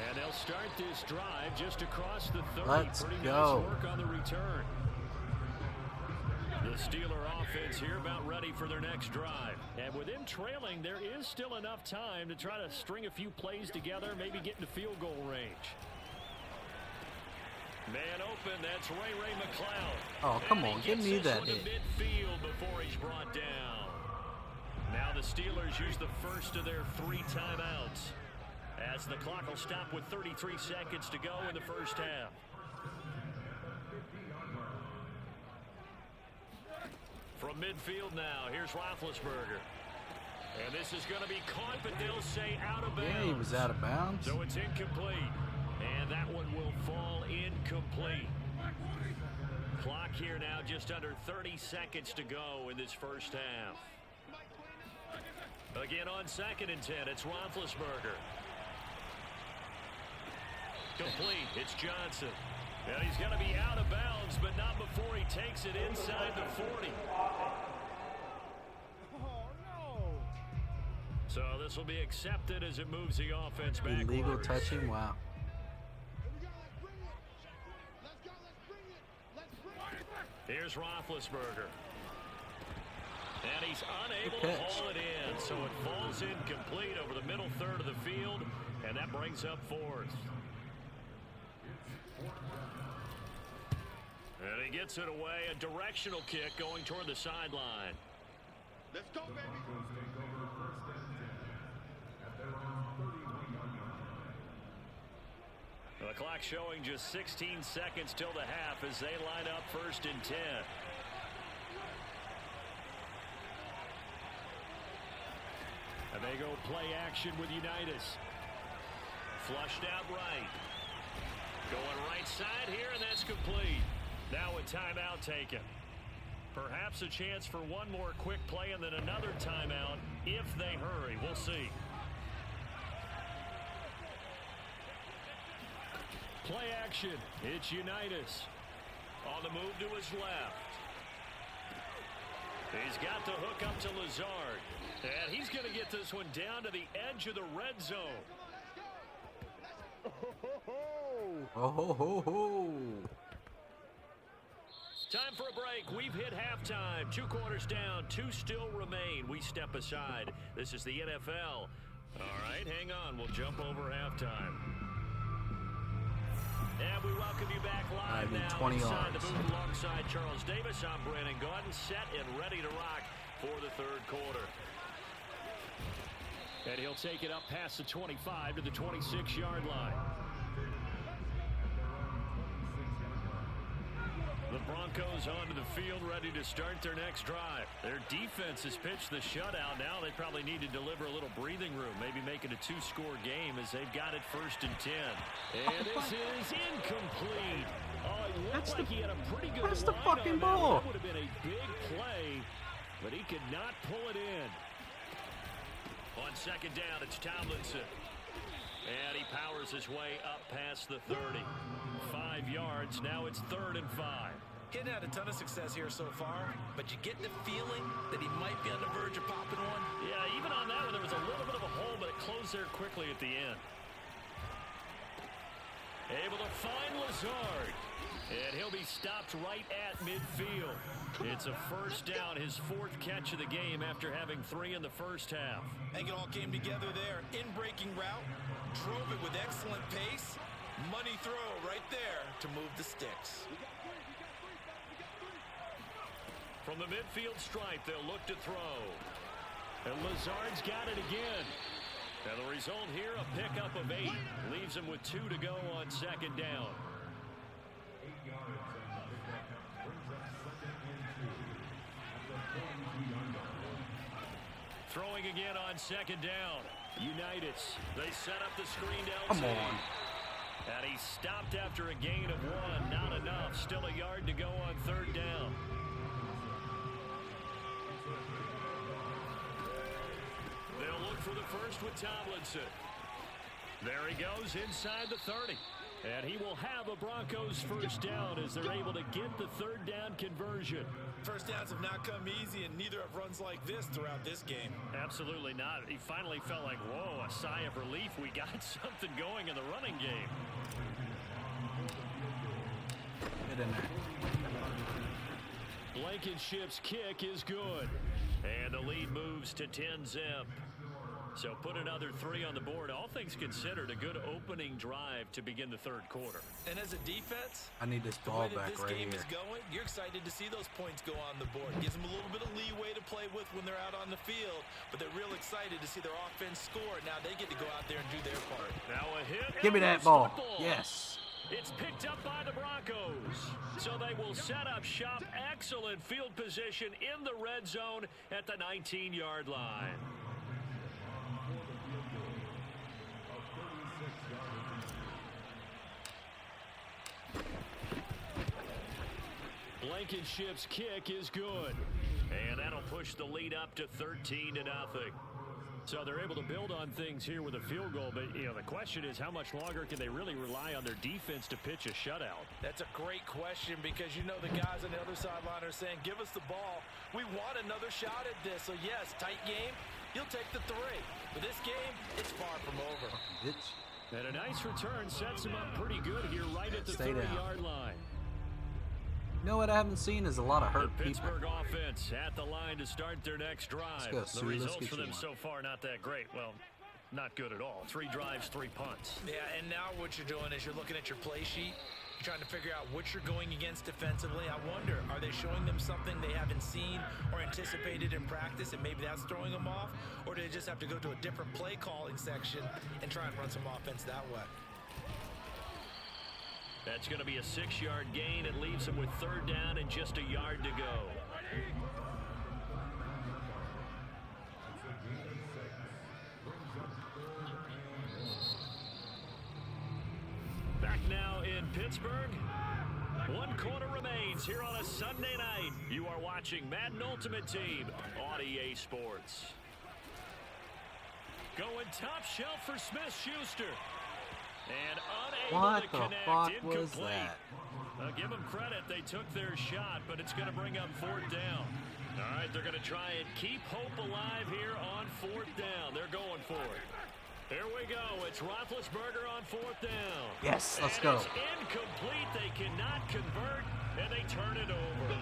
And they'll start this drive just across the 30. Let's Pretty go. nice work on the return. The Steeler offense here about ready for their next drive. And with them trailing, there is still enough time to try to string a few plays together, maybe get into field goal range. Man open, that's Ray McLeod. Oh, come And on, he give gets me this that one to hit. midfield before he's brought down. Now the Steelers use the first of their 3 timeouts, as the clock will stop with 33 seconds to go in the first half. From midfield now, here's Roethlisberger. And this is going to be caught, but they'll say out of bounds. Yeah, he was out of bounds. So it's incomplete. And that one will fall incomplete. Clock here now just under 30 seconds to go in this first half. Again on 2nd and 10, it's Roethlisberger. Complete, it's Johnson. And he's going to be out of bounds, but not before he takes it inside the 40. So this will be accepted as it moves the offense backwards. Illegal touching? Wow. Here's Roethlisberger. And he's unable Good to catch. haul it in, so it falls incomplete over the middle third of the field, and that brings up 4th. And he gets it away, a directional kick going toward the sideline. Let's go, baby. The clock showing just 16 seconds till the half as they line up 1st and 10. And they go play action with Unitas. Flushed out right. Going right side here, and that's complete. Now a timeout taken. Perhaps a chance for one more quick play and then another timeout if they hurry. We'll see. Play action. It's Unitas. On the move to his left. He's got the hook up to Lazard. And he's going to get this one down to the edge of the red zone. Oh, ho, ho, ho. Time for a break. We've hit halftime. 2 quarters down. 2 still remain. We step aside. This is the NFL. All right, hang on. We'll jump over halftime. And we welcome you back live now 20 inside yards. the booth alongside Charles Davis. I'm Brandon Gaudin, set and ready to rock for the third quarter. And he'll take it up past the 25 to the 26-yard line. The Broncos onto the field, ready to start their next drive. Their defense has pitched the shutout. Now they probably need to deliver a little breathing room, maybe make it a 2-score game as they've got it 1st and 10. And this is incomplete. Oh, it looked like he had a pretty good That's the line fucking on that. ball. That would have been a big play, but he could not pull it in. On 2nd down, it's Tomlinson. And he powers his way up past the 30. 5 yards. Now it's 3rd and 5. He hadn't had a ton of success here so far, but you get the feeling that he might be on the verge of popping one. Yeah, even on that one, there was a little bit of a hole, but it closed there quickly at the end. Able to find Lazard. And he'll be stopped right at midfield. It's a 1st down, his 4th catch of the game after having 3 in the first half. I think it all came together there. In-breaking route, drove it with excellent pace. Money throw right there to move the sticks. From the midfield stripe, they'll look to throw. And Lazard's got it again. And the result here, a pickup of 8. Leaves him with 2 to go on 2nd down. Throwing again on 2nd down. Unitas. They set up the screen down. Come on. And he stopped after a gain of 1. Not enough. Still a yard to go on 3rd down. They'll look for the first with Tomlinson. There he goes inside the 30. And he will have a Broncos 1st down as they're able to get the 3rd down conversion. First downs have not come easy, and neither have runs like this throughout this game. Absolutely not. He finally felt like, whoa, a sigh of relief. We got something going in the running game. Get in there. Blankenship's kick is good. And the lead moves to 10-zip. So put another 3 on the board. All things considered, a good opening drive to begin the 3rd quarter. And as a defense, I need this the ball way that back this right game here. is going, you're excited to see those points go on the board. Gives them a little bit of leeway to play with when they're out on the field, but they're real excited to see their offense score. Now they get to go out there and do their part. Now a hit. Give me that ball. Yes. It's picked up by the Broncos. So they will set up shop. Excellent field position in the red zone at the 19-yard line. Blankenship's kick is good. And that'll push the lead up to 13-0. So they're able to build on things here with a field goal. But, you know, the question is how much longer can they really rely on their defense to pitch a shutout? That's a great question because, you know, the guys on the other sideline are saying, give us the ball. We want another shot at this. So, yes, tight game. You'll take the 3. But this game, it's far from over. Bitch. And a nice return sets him up pretty good here right at the Stay down. 30-yard line. You know what I haven't seen is a lot of hurt The people. Pittsburgh offense at the line to start their next drive. Let's go, The Sue. Let's results get for you them one. so far not that great. Well, not good at all. 3 drives, 3 punts. Yeah, and now what you're doing is you're looking at your play sheet. You're trying to figure out what you're going against defensively. I wonder, are they showing them something they haven't seen or anticipated in practice, and maybe that's throwing them off? Or do they just have to go to a different play calling section and try and run some offense that way? That's going to be a 6-yard gain. It leaves him with 3rd down and just a yard to go. Back now in Pittsburgh. 1 quarter remains here on a Sunday night. You are watching Madden Ultimate Team on EA Sports. Going top shelf for Smith-Schuster. And unable What to the connect. fuck Incomplete. was that? Give them credit. They took their shot, but it's going to bring up 4th down. All right, they're going to try and keep hope alive here on 4th down. They're going for it. Here we go. It's Roethlisberger on 4th down. Yes, let's And go. It's incomplete. They cannot convert, and they turn it over.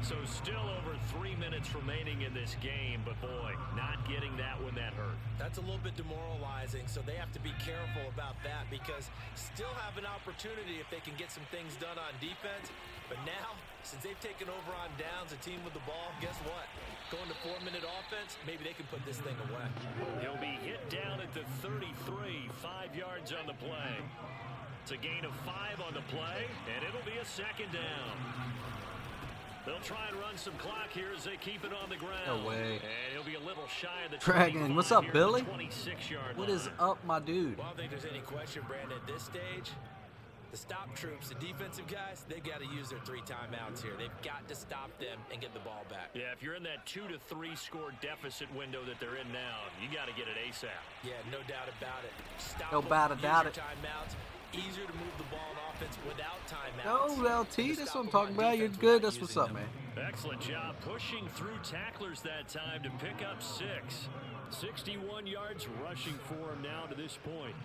So still over 3 minutes remaining in this game, but boy, not getting that one that hurt. That's a little bit demoralizing, so they have to be careful about that because still have an opportunity if they can get some things done on defense. But now, since they've taken over on downs, a team with the ball, guess what? Going to 4-minute offense, maybe they can put this thing away. He'll be hit down at the 33, 5 yards on the play. It's a gain of 5 on the play, and it'll be a 2nd down. They'll try and run some clock here as they keep it on the ground. No way. And he'll be a little shy of the Kraken, what's up, Billy? 26-yard What is line. up, my dude? Well, I don't think there's any question, Brandon, at this stage, the stop troops, the defensive guys, they've got to use their 3 timeouts here. They've got to stop them and get the ball back. Yeah, if you're in that 2 to 3 score deficit window that they're in now, you got to get it ASAP. Yeah, no doubt about it. Stop No them, doubt use about your it. timeouts. Easier to move the ball on offense without timeouts. No, LT, that's what I'm talking about. You're good. That's what's up, man. Excellent job pushing through tacklers that time to pick up 6. 61 yards rushing for him now to this point.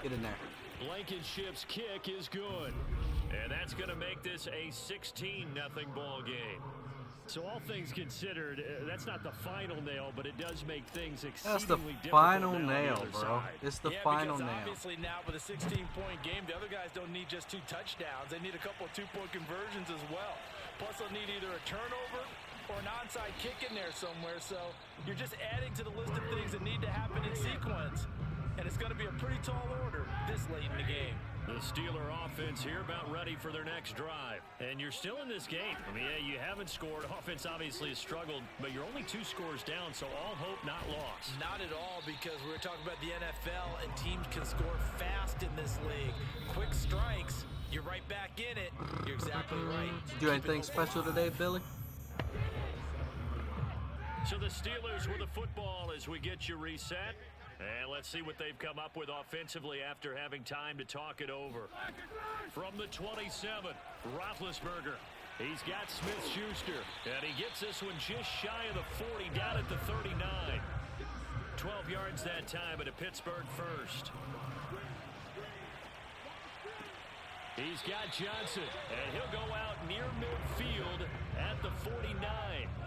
Get in there. Blankenship's kick is good. And that's going to make this a 16-0 ball game. So all things considered, that's not the final nail, but it does make things That's the exceedingly difficult final now on the nail, other bro. side. It's the Yeah, final because nail. obviously now with a 16-point game, the other guys don't need just 2 touchdowns. They need a couple of 2-point conversions as well. Plus, they'll need either a turnover or an onside kick in there somewhere. So you're just adding to the list of things that need to happen in sequence. And it's going to be a pretty tall order this late in the game. The Steeler offense here about ready for their next drive. And you're still in this game. I mean, yeah, you haven't scored. Offense obviously has struggled, but you're only 2 scores down, so all hope not lost. Not at all, because we were talking about the NFL, and teams can score fast in this league. Quick strikes, you're right back in it. You're exactly right. Do anything special today, Billy? So the Steelers with the football as we get you reset. And let's see what they've come up with offensively after having time to talk it over. From the 27, Roethlisberger. He's got Smith-Schuster, and he gets this one just shy of the 40, down at the 39. 12 yards that time at a Pittsburgh first. He's got Johnson, and he'll go out near midfield at the 49.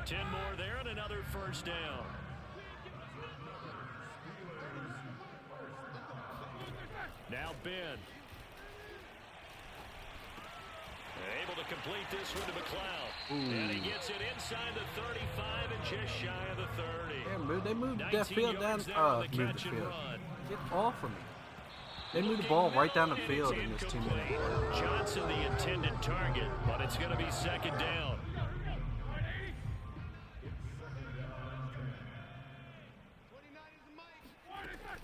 10 more there and another first down. Now Ben. Able to complete this one to McLeod. And he gets it inside the 35 and just shy of the 30. Yeah, they moved that 19 field down. yards there on the Move the catch and field. run. Get off of me. They moved the ball right down the And field it's in this 2 incomplete. minutes. Johnson the intended target, but it's going to be 2nd down.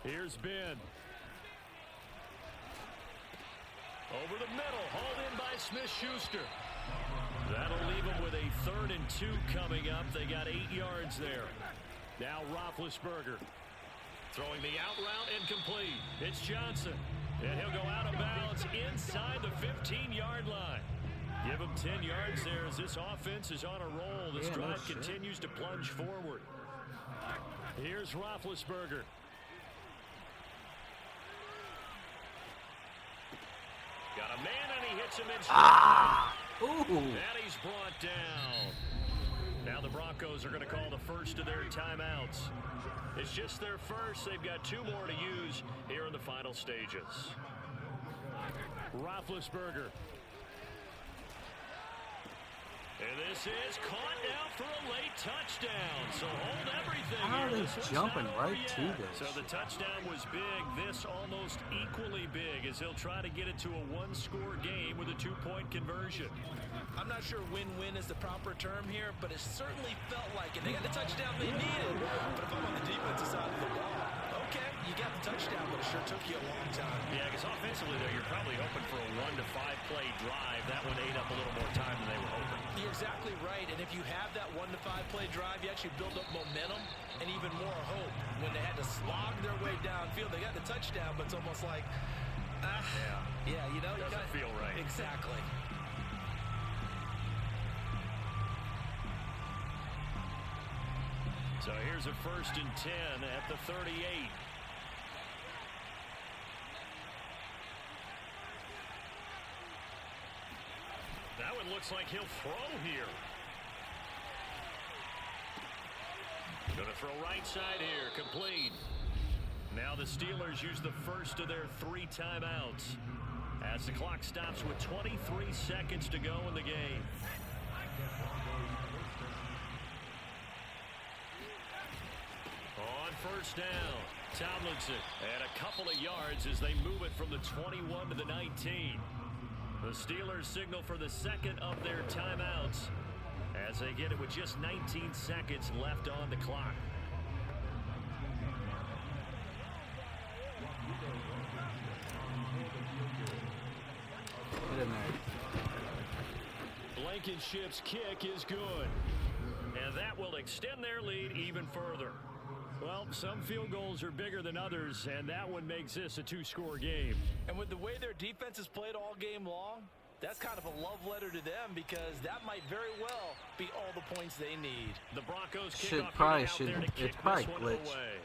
Here's Ben. Over the middle, hauled in by Smith-Schuster. That'll leave them with a 3rd and 2 coming up. They got 8 yards there. Now Roethlisberger throwing the out route incomplete. It's Johnson, and he'll go out of bounds inside the 15-yard line. Give him 10 yards there as this offense is on a roll. This drive continues to plunge forward. Here's Roethlisberger. Got a man, and he hits him in. Ooh. And he's brought down. Now the Broncos are going to call the first of their timeouts. It's just their first. They've got 2 more to use here in the final stages. Roethlisberger. And this is caught now for a late touchdown. So hold everything. How are here. they This one's jumping not over right yet. to this? So the touchdown was big. This almost equally big as he'll try to get it to a 1-score game with a 2-point conversion. I'm not sure win-win is the proper term here, but it certainly felt like it. They got the touchdown they needed. But if I'm on the defensive side of the ball, okay, you got the touchdown, but it sure took you a long time. Yeah, because offensively, though, you're probably hoping for a 1 to 5 play drive. That one ate up a little more time than they were hoping. You're exactly right, and if you have that 1 to 5 play drive, you actually build up momentum and even more hope. When they had to slog their way downfield, they got the touchdown, but it's almost like, yeah, you know, doesn't feel right. Exactly. So here's a 1st and 10 at the 38. That one looks like he'll throw here. Going to throw right side here, complete. Now the Steelers use the first of their 3 timeouts as the clock stops with 23 seconds to go in the game. On 1st down, Tomlinson and a couple of yards as they move it from the 21 to the 19. The Steelers signal for the second of their timeouts as they get it with just 19 seconds left on the clock. Get in there. Blankenship's kick is good. And that will extend their lead even further. Well, some field goals are bigger than others, and that one makes this a 2-score game. And with the way their defense has played all game long, that's kind of a love letter to them because that might very well be all the points they need. The Broncos kick Should off probably out there to kick it's probably this one glitch. away.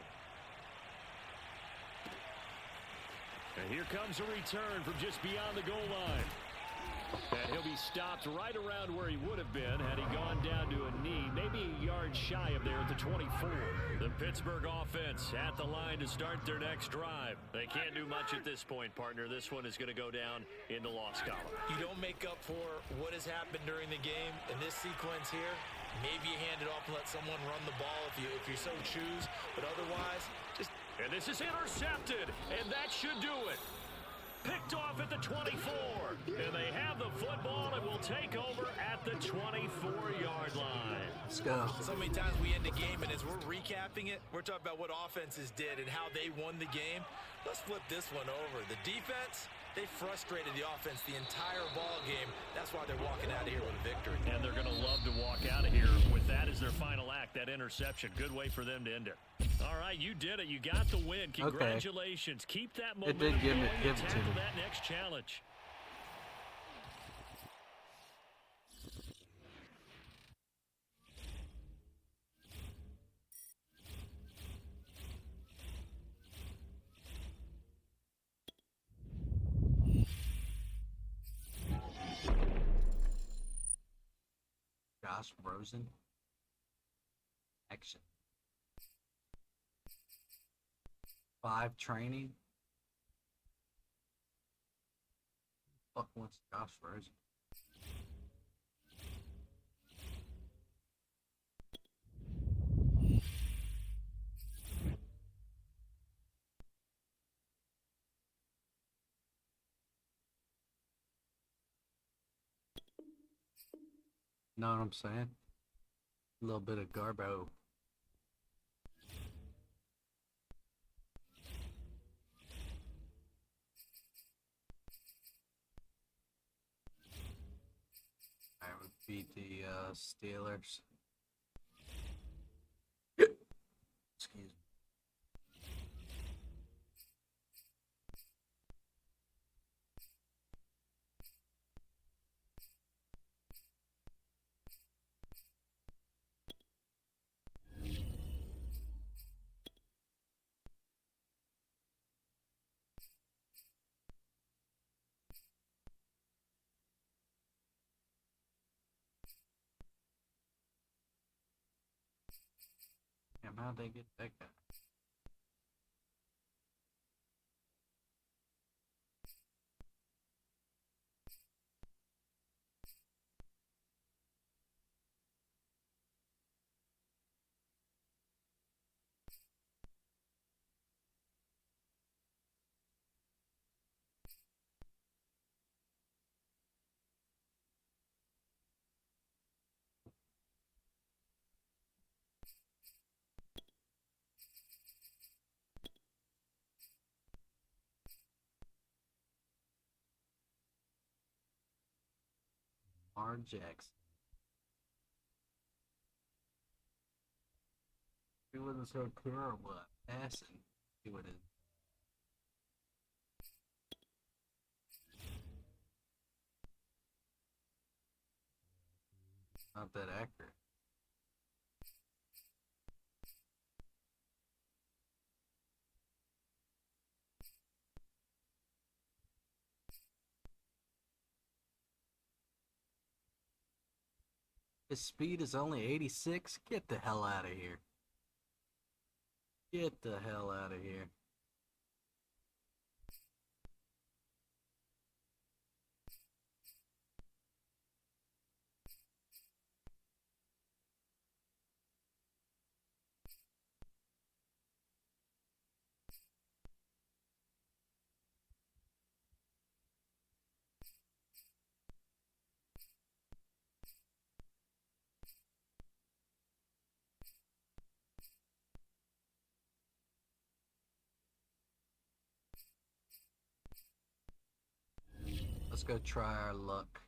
And here comes a return from just beyond the goal line. And he'll be stopped right around where he would have been had he gone down to a knee, maybe a yard shy of there at the 24. The Pittsburgh offense at the line to start their next drive. They can't do much at this point, partner. This one is going to go down in the loss column. You don't make up for what has happened during the game in this sequence here. Maybe you hand it off and let someone run the ball if you so choose, but otherwise, just... And this is intercepted, and that should do it. Picked off at the 24, and they have the football and will take over at the 24-yard line. Let's go. So many times we end the game, and as we're recapping it, we're talking about what offenses did and how they won the game. Let's flip this one over. The defense, they frustrated the offense the entire ball game. That's why they're walking out of here with a victory. And they're going to love to walk out of here with that as their final act, that interception. Good way for them to end it. All right, you did it. You got the win. Congratulations. Okay. Keep that It momentum did give me going and pivot to tackle me. that next challenge. Josh Rosen. Action. 5 training. Fuck wants Josh Rosen. Know what I'm saying? A little bit of Garbo. I would beat the Steelers. Excuse me. Damn, how'd they get that guy? Lamar Jackson. He wasn't so terrible at passing. He would have. Not that accurate. His speed is only 86? Get the hell out of here. Get the hell out of here. Let's go try our luck.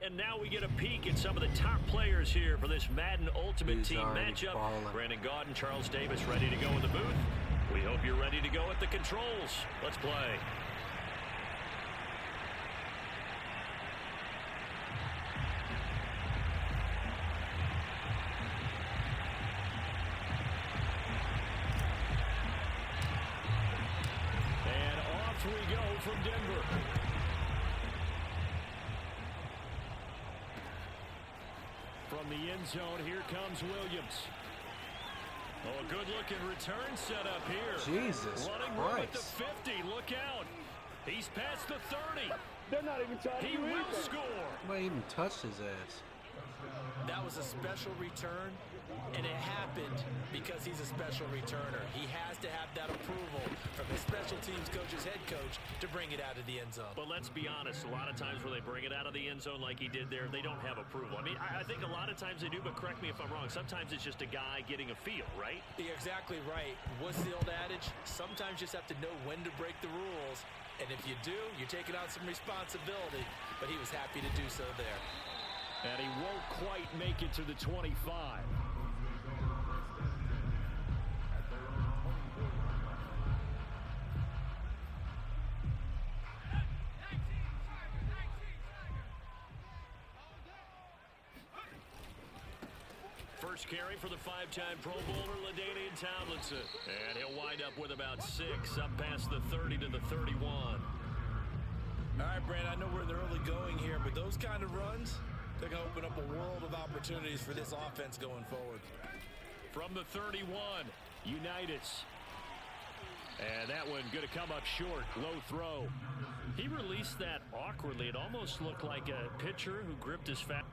And now we get a peek at some of the top players here for this Madden Ultimate Team matchup. Falling. Brandon Gaud and Charles Davis ready to go in the booth. We hope you're ready to go at the controls. Let's play. And off we go from Denver. From the end zone, here comes Williams. Oh, a good-looking return set up here. Jesus Running room at the Christ. 50. Look out. He's past the 30. They're not even trying He will score. Nobody even touched his ass. That was a special return, and it happened because he's a special returner. He has to have that approval from his special teams coach's head coach to bring it out of the end zone. But let's be honest, a lot of times when they bring it out of the end zone like he did there, they don't have approval. I mean, I think a lot of times they do, but correct me if I'm wrong. Sometimes it's just a guy getting a feel, right? You're exactly right. What's the old adage? Sometimes you just have to know when to break the rules, and if you do, you're taking out some responsibility. But he was happy to do so there. And he won't quite make it to the 25. First carry for the five-time Pro Bowler, LaDainian Tomlinson. And he'll wind up with about 6, up past the 30 to the 31. All right, Brand, I know we're in the early going here, but those kind of runs, they're going to open up a world of opportunities for this offense going forward. From the 31, Unitas. And that one going to come up short, low throw. He released that awkwardly. It almost looked like a pitcher who gripped his fat.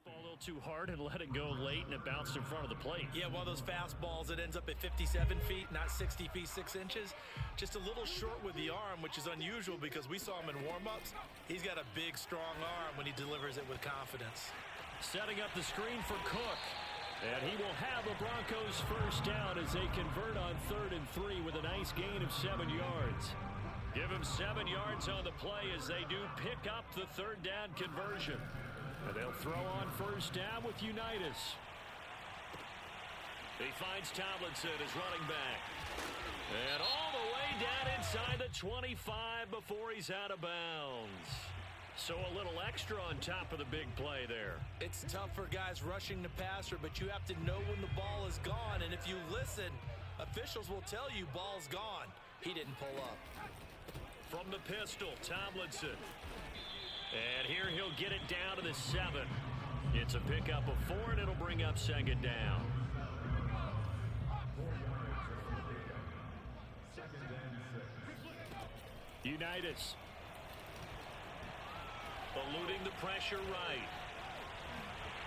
Ball a little too hard and let it go late, and it bounced in front of the plate. Yeah, one of those fastballs that ends up at 57 feet, not 60 feet 6 inches. Just a little short with the arm, which is unusual because we saw him in warm-ups. He's got a big, strong arm when he delivers it with confidence. Setting up the screen for Cook. And he will have the Broncos first down as they convert on 3rd and 3 with a nice gain of 7 yards. Give him 7 yards on the play as they do pick up the 3rd down conversion. And they'll throw on first down with Unitas. He finds Tomlinson as running back. And all the way down inside the 25 before he's out of bounds. So a little extra on top of the big play there. It's tough for guys rushing the passer, but you have to know when the ball is gone. And if you listen, officials will tell you ball's gone. He didn't pull up. From the pistol, Tomlinson. And here he'll get it down to the 7. It's a pickup of 4, and it'll bring up second down. Unitas. Eluding the pressure right.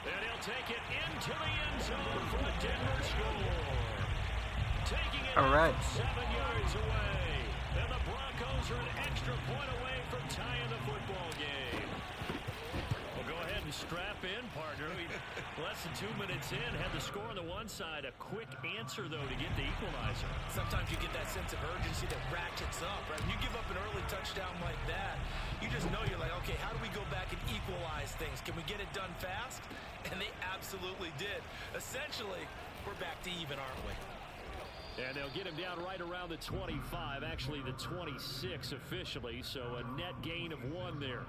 And he'll take it into the end zone for a Denver score. Taking it All right. 7 yards away. And the Broncos are an extra point away from tying the football game. Well, go ahead and strap in, partner. Less than 2 minutes in, had the score on the one side. A quick answer, though, to get the equalizer. Sometimes you get that sense of urgency that ratchets up, right? When you give up an early touchdown like that, you just know you're like, okay, how do we go back and equalize things? Can we get it done fast? And they absolutely did. Essentially, we're back to even, aren't we? And they'll get him down right around the 25, actually the 26 officially, so a net gain of 1 there.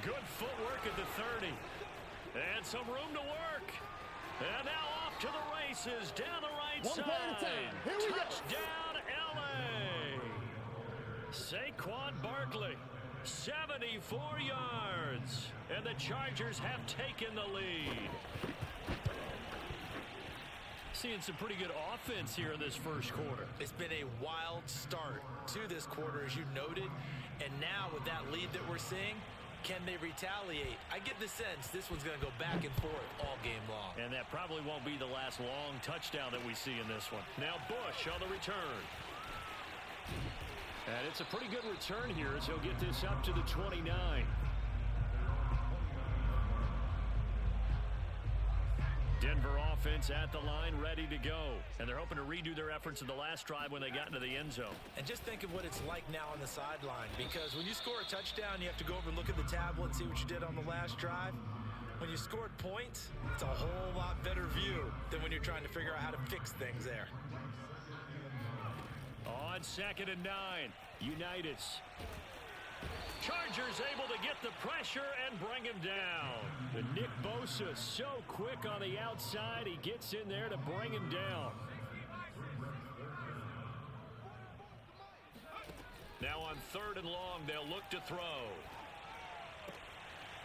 Good footwork at the 30. And some room to work. And now off to the races down the right side. Touchdown, LA. Saquon Barkley, 74 yards. And the Chargers have taken the lead. Seeing some pretty good offense here in this first quarter. It's been a wild start to this quarter, as you noted. And now with that lead that we're seeing, can they retaliate? I get the sense this one's going to go back and forth all game long. And that probably won't be the last long touchdown that we see in this one. Now Bush on the return. And it's a pretty good return here as he'll get this up to the 29. Denver offense at the line, ready to go. And they're hoping to redo their efforts in the last drive when they got into the end zone. And just think of what it's like now on the sideline, because when you score a touchdown, you have to go over and look at the tablet and see what you did on the last drive. When you scored points, it's a whole lot better view than when you're trying to figure out how to fix things there. On 2nd and 9, Unitas. Chargers able to get the pressure and bring him down. But Nick Bosa so quick on the outside, he gets in there to bring him down. Now on 3rd and long, they'll look to throw.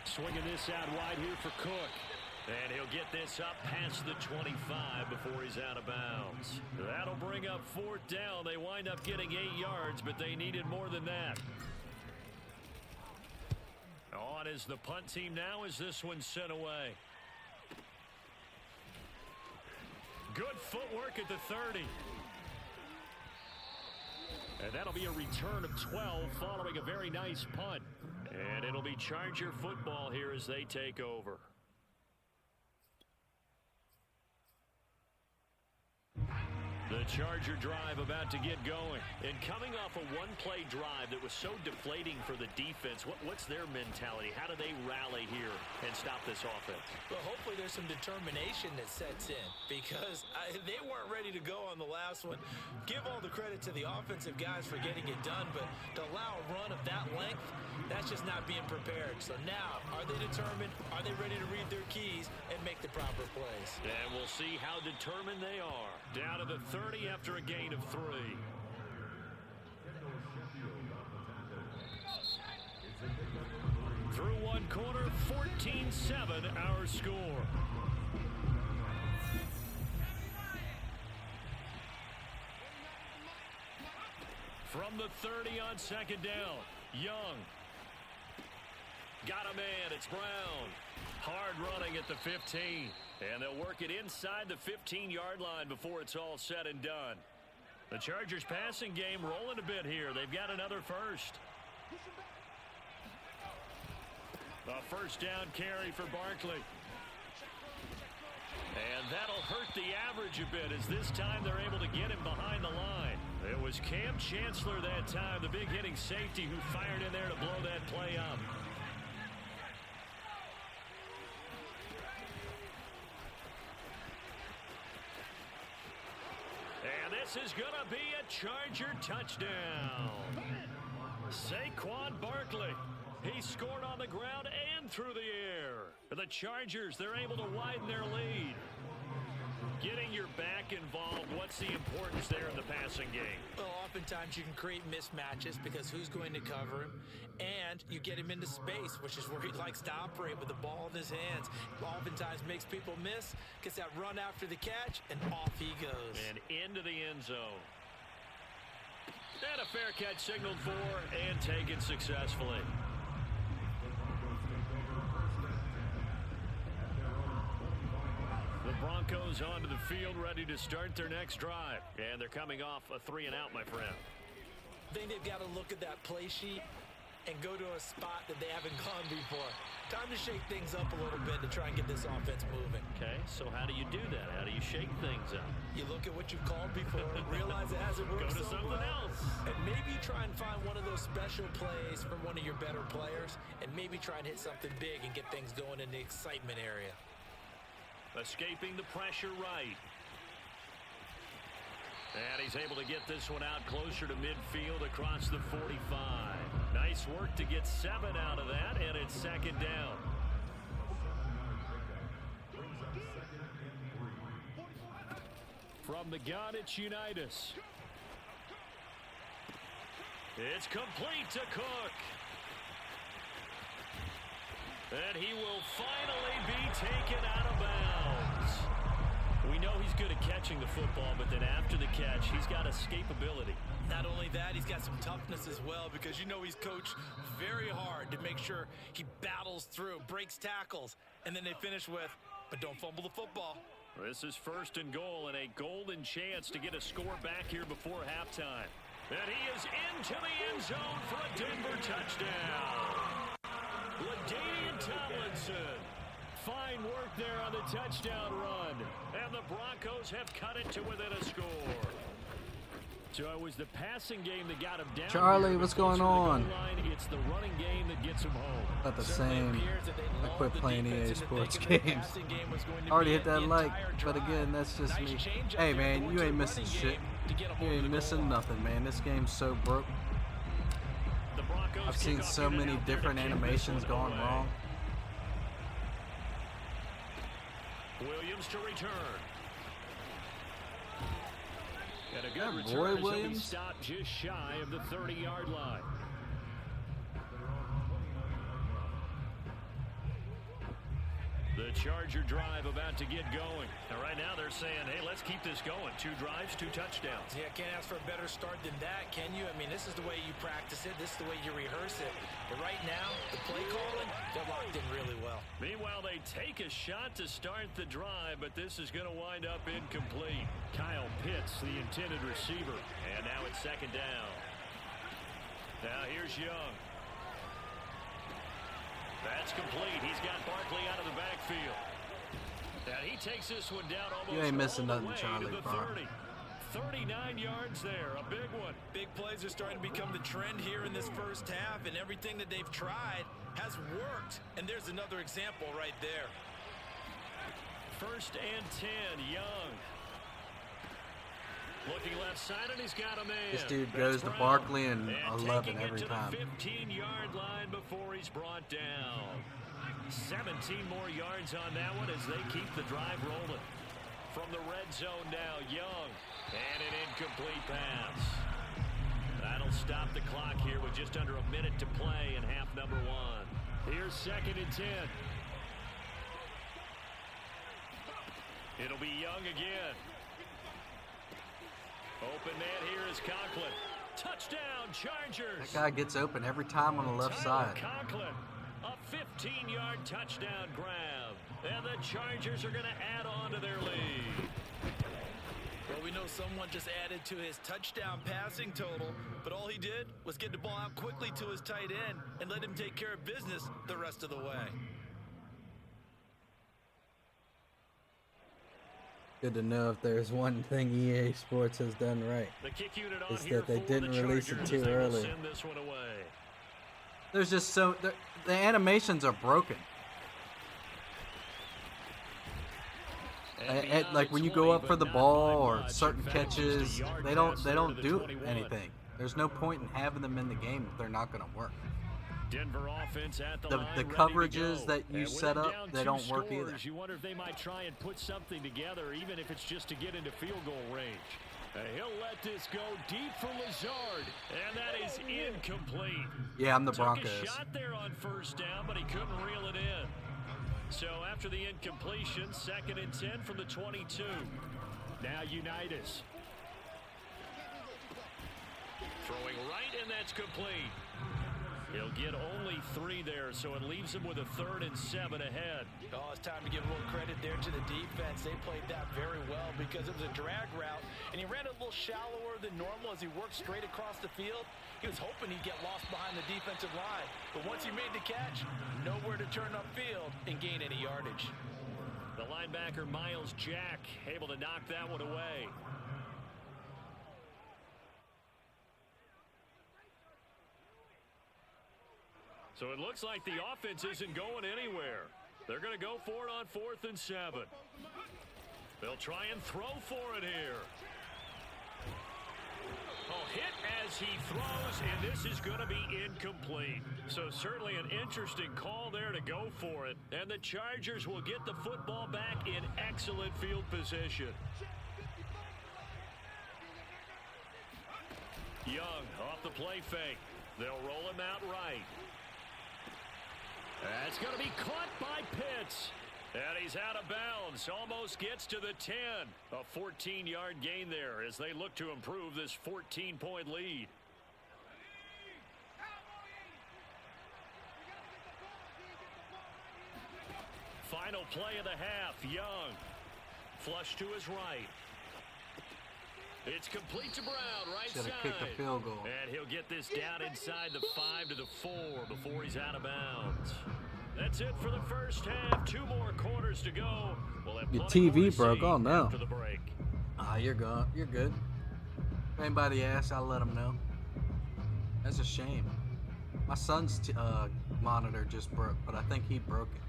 Swinging this out wide here for Cook. And he'll get this up past the 25 before he's out of bounds. That'll bring up 4th down. They wind up getting 8 yards, but they needed more than that. On is the punt team now as this one's sent away. Good footwork at the 30. And that'll be a return of 12 following a very nice punt. And it'll be Charger football here as they take over. The Charger drive about to get going. And coming off a one-play drive that was so deflating for the defense, what's their mentality? How do they rally here and stop this offense? Well, hopefully there's some determination that sets in, because they weren't ready to go on the last one. Give all the credit to the offensive guys for getting it done, but to allow a run of that length, that's just not being prepared. So now, are they determined? Are they ready to read their keys and make the proper plays? And we'll see how determined they are. Down to the 30 after a gain of 3. Through one quarter, 14-7 our score. From the 30 on 2nd down, Young. Got a man, it's Brown. Hard running at the 15. And they'll work it inside the 15-yard line before it's all said and done. The Chargers passing game rolling a bit here. They've got another first. A first down carry for Barkley. And that'll hurt the average a bit as this time they're able to get him behind the line. It was Cam Chancellor that time, the big hitting safety, who fired in there to blow that play up. And this is going to be a Charger touchdown. Saquon Barkley He scored on the ground and through the air. The Chargers, they're able to widen their lead. Getting your back involved, what's the importance there in the passing game? Well, oftentimes you can create mismatches because who's going to cover him, and you get him into space, which is where he likes to operate with the ball in his hands. Oftentimes makes people miss, gets that run after the catch, and off he goes. And into the end zone. And a fair catch signaled for and taken successfully. The Broncos onto the field, ready to start their next drive. And they're coming off a 3-and-out, my friend. I think they've got to look at that play sheet and go to a spot that they haven't gone before. Time to shake things up a little bit to try and get this offense moving. Okay, so how do you do that? How do you shake things up? You look at what you've called before, realize it hasn't worked. Go to so something well, else. and maybe try and find one of those special plays from one of your better players, and maybe try and hit something big and get things going in the excitement area. Escaping the pressure right. And he's able to get this one out closer to midfield across the 45. Nice work to get 7 out of that, and it's second down. From the gun, it's Unitas. It's complete to Cook. And he will finally be taken out of bounds. We know he's good at catching the football, but then after the catch, he's got escapability. Not only that, he's got some toughness as well, because you know he's coached very hard to make sure he battles through, breaks tackles, and then they finish with, but don't fumble the football. This is 1st and goal, and a golden chance to get a score back here before halftime. And he is into the end zone for a Denver touchdown. LaDainian Tomlinson. Fine work there on the touchdown run. And the Broncos have cut it to within a score. So it was the passing game that got him down. Charlie, what's going on? It's the running game that gets him home. About the same. I quit playing EA Sports games. Already hit that like, but again, that's just me. Hey man, you ain't missing shit. You ain't missing nothing, man. This game's so broke. I've seen so many different animations going wrong. Williams to return. And a good That return Roy as he'll be Williams? stopped just shy of the 30-yard line. The Charger drive about to get going. And right now they're saying, hey, let's keep this going. 2 drives, 2 touchdowns. Yeah, can't ask for a better start than that, can you? I mean, this is the way you practice it. This is the way you rehearse it. But right now, the play calling, they're locked in really well. Meanwhile, they take a shot to start the drive, but this is going to wind up incomplete. Kyle Pitts, the intended receiver. And now it's 2nd down. Now here's Young. That's complete. He's got Barkley out of the backfield. And he takes this one down almost You ain't missing all the nothing, way Charlie, to the bro. 30. 39 yards there, a big one. Big plays are starting to become the trend here in this first half, and everything that they've tried has worked. And there's another example right there. 1st and 10, Young. Looking left side, and he's got a man. This dude That's goes to Brown. Barkley and 11 taking it every to time. the 15-yard line before he's brought down. 17 more yards on that one as they keep the drive rolling. From the red zone now, Young. And an incomplete pass. That'll stop the clock here with just under a minute to play in half number 1. Here's 2nd and 10. It'll be Young again. Open man here is Conklin. Touchdown, Chargers. That guy gets open every time on the left Tyler side. Conklin, a 15-yard touchdown grab. And the Chargers are going to add on to their lead. Well, we know someone just added to his touchdown passing total, but all he did was get the ball out quickly to his tight end and let him take care of business the rest of the way. Good to know if there's one thing EA Sports has done right. The kick unit on Is here that they for didn't the release it Chargers too as they will early. send this one away. There's just so the animations are broken. Like when you go up for the ball or certain catches, they don't do anything. There's no point in having them in the game if they're not going to work. Denver offense at the The line, ready to coverages go. that you And with set them up, down they 2 don't work either. scores, you wonder if they might try and put something together, even if it's just to get into field goal range. He'll let this go deep for Lazard, and that is incomplete. Yeah, I'm the Took Broncos. a shot there on first down, but he couldn't reel it in. So after the incompletion, 2nd and 10 from the 22. Now Unitas. Throwing right, and that's complete. He'll get only 3 there, so it leaves him with a 3rd and 7 ahead. Oh, it's time to give a little credit there to the defense. They played that very well because it was a drag route, and he ran a little shallower than normal as he worked straight across the field. He was hoping he'd get lost behind the defensive line, but once he made the catch, nowhere to turn upfield and gain any yardage. The linebacker, Miles Jack, able to knock that one away. So it looks like the offense isn't going anywhere. They're going to go for it on 4th and 7. They'll try and throw for it here. Oh, hit as he throws, and this is going to be incomplete. So certainly an interesting call there to go for it. And the Chargers will get the football back in excellent field position. Young off the play fake. They'll roll him out right. That's going to be caught by Pitts. And he's out of bounds. Almost gets to the 10. A 14-yard gain there as they look to improve this 14-point lead. Final play of the half. Young. Flush to his right. It's complete to Brown, right Should side. have kicked a field goal. And he'll get this down inside the 5 to the 4 before he's out of bounds. That's it for the first half. 2 more quarters to go. We'll have Your plenty more TV to broke. see Oh no. after the break. Ah, you're good. You're good. If anybody asks, I'll let them know. That's a shame. My son's monitor just broke, but I think he broke it.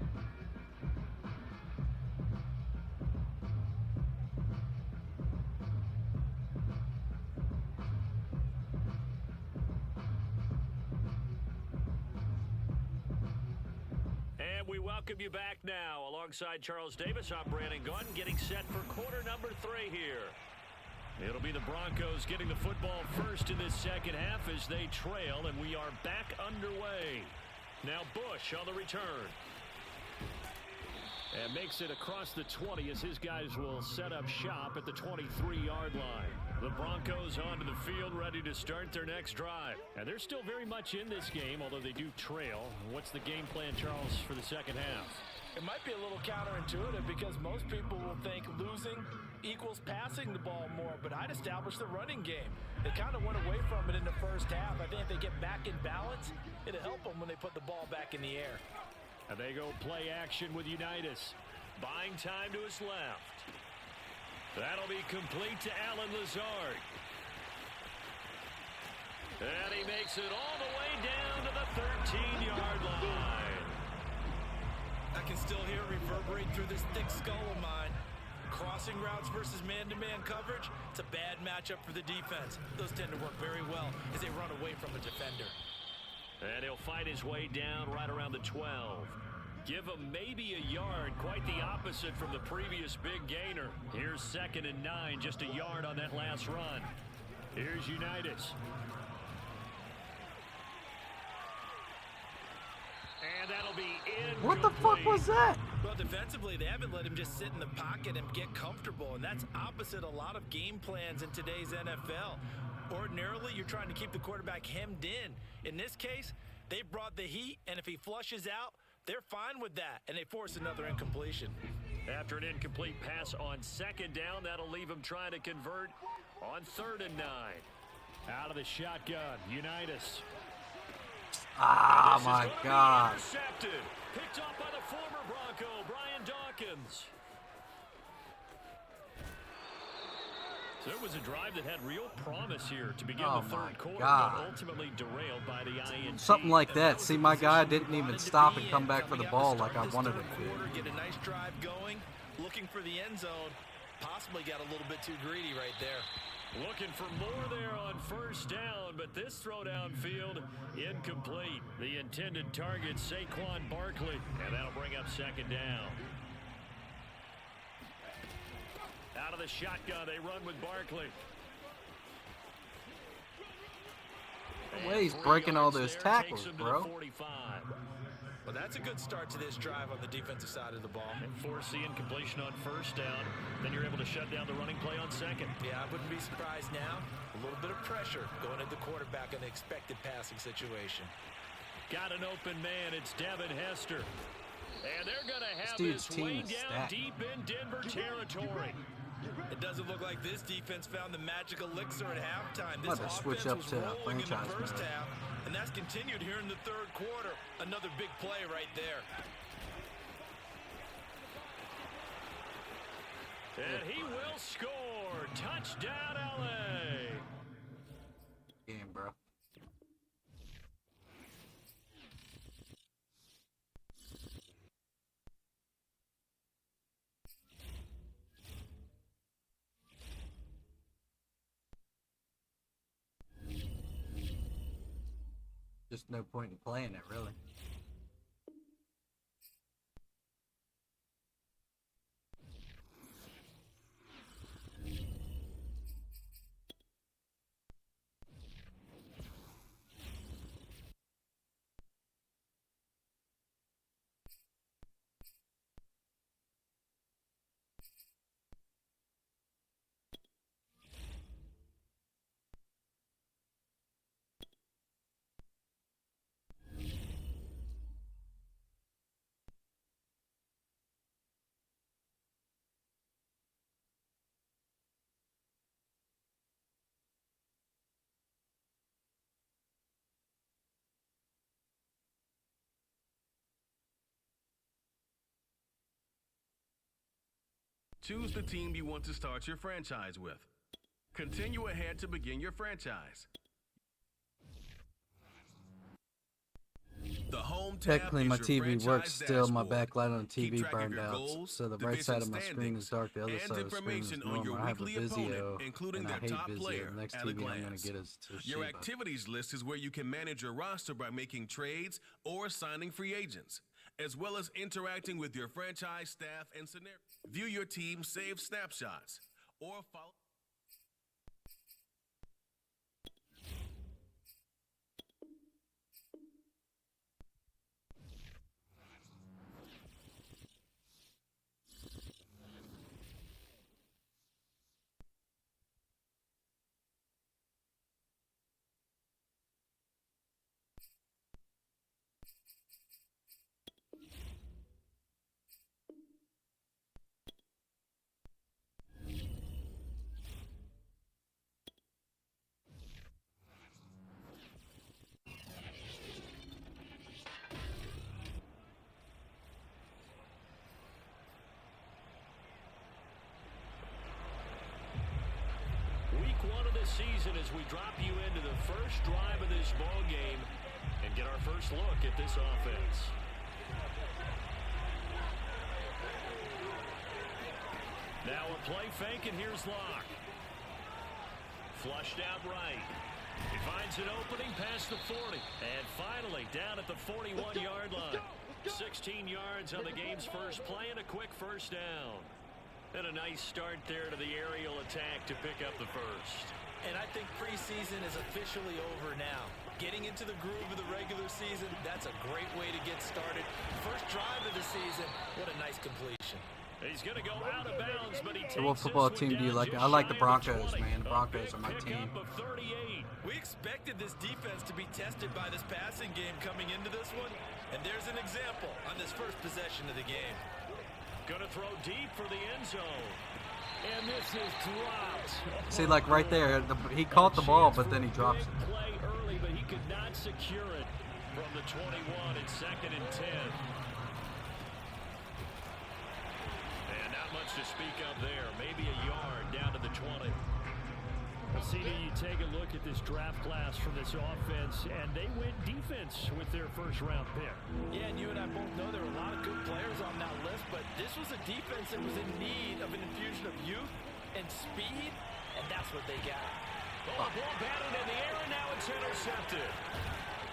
We welcome you back now. Alongside Charles Davis, I'm Brandon Gunn, getting set for quarter number 3 here. It'll be the Broncos getting the football first in this second half as they trail, and we are back underway. Now Bush on the return. And makes it across the 20 as his guys will set up shop at the 23-yard line. The Broncos onto the field ready to start their next drive. And they're still very much in this game, although they do trail. What's the game plan, Charles, for the second half? It might be a little counterintuitive because most people will think losing equals passing the ball more, but I'd establish the running game. They kind of went away from it in the first half. I think if they get back in balance, it'll help them when they put the ball back in the air. And they go play action with Unitas. Buying time to his left. That'll be complete to Alan Lazard. And he makes it all the way down to the 13-yard line. I can still hear it reverberate through this thick skull of mine. Crossing routes versus man-to-man coverage, it's a bad matchup for the defense. Those tend to work very well as they run away from a defender. And he'll fight his way down right around the 12. Give him maybe a yard, quite the opposite from the previous big gainer. Here's 2nd and 9, just a yard on that last run. Here's Unitas. And that'll be incomplete. What the fuck was that? Well, defensively, they haven't let him just sit in the pocket and get comfortable, and that's opposite a lot of game plans in today's NFL. Ordinarily, you're trying to keep the quarterback hemmed in. In this case, they brought the heat, and if he flushes out, they're fine with that, and they force another incompletion. After an incomplete pass on 2nd down, that'll leave him trying to convert on 3rd and 9. Out of the shotgun, Unitas. Ah, my God. Intercepted. Picked off by the former Bronco, Brian Dawkins. So it was a drive that had real promise here to begin the third quarter, but ultimately derailed by the INT. Something like that. See, my guy didn't even stop and come back for the ball like I wanted him to. Get a nice drive going, looking for the end zone. Possibly got a little bit too greedy right there. Looking for more there on first down, but this throw downfield incomplete. The intended target, Saquon Barkley, and that'll bring up second down. Out of the shotgun, they run with Barkley. The way he's breaking all those tackles, bro. Well, that's a good start to this drive on the defensive side of the ball. And force the incompletion on first down. Then you're able to shut down the running play on second. Yeah, I wouldn't be surprised now. A little bit of pressure going at the quarterback in the expected passing situation. Got an open man. It's Devin Hester. And they're going to have this this way down deep in Denver territory. It doesn't look like this defense found the magic elixir at halftime. This offense switch up to rolling in the franchise first mode. half, and that's continued here in the third quarter. Another big play right there. And he will score. Touchdown, LA. Game, bro. Just no point in playing it, really. Choose the team you want to start your franchise with. Continue ahead to begin your franchise. The home tab Technically, is my your TV franchise works still. My dashboard. backlight on the Keep TV track of burned your out, goals, so the right side of my screen is dark. The other and side of the screen is information on your normal. I have a weekly opponent, Vizio, including and I their hate top Vizio. player The next at a TV I'm going glance. to get is Your Toshiba. activities list is where you can manage your roster by making trades or signing free agents, as well as interacting with your franchise staff and scenarios. View your team saved snapshots or follow. Season as we drop you into the first drive of this ball game and get our first look at this offense. Now a play fake, and here's Locke. Flushed out right. He finds an opening past the 40. And finally down at the 41-yard line. 16 yards on the game's first play and a quick first down. And a nice start there to the aerial attack to pick up the first. And I think preseason is officially over now. Getting into the groove of the regular season, that's a great way to get started. First drive of the season, what a nice completion. He's going to go out of bounds, but he takes So what football this one team do you down like? just I like shy the of Broncos, 20. man. The Broncos are my Big team. pickup of 38. We expected this defense to be tested by this passing game coming into this one, and there's an example on this first possession of the game. Going to throw deep for the end zone. And this is dropped. See, like right there, he caught the ball, but then he drops it. Play early, but he could not secure it from the 21 and 2nd and 10. And not much to speak of there. Maybe a yard down to the 20. Well, CD, you take a look at this draft class from this offense, and they went defense with their first-round pick. Yeah, and you and I both know there were a lot of good players on that list, but this was a defense that was in need of an infusion of youth and speed and that's what they got. Oh, the ball batted in the air, and now it's intercepted.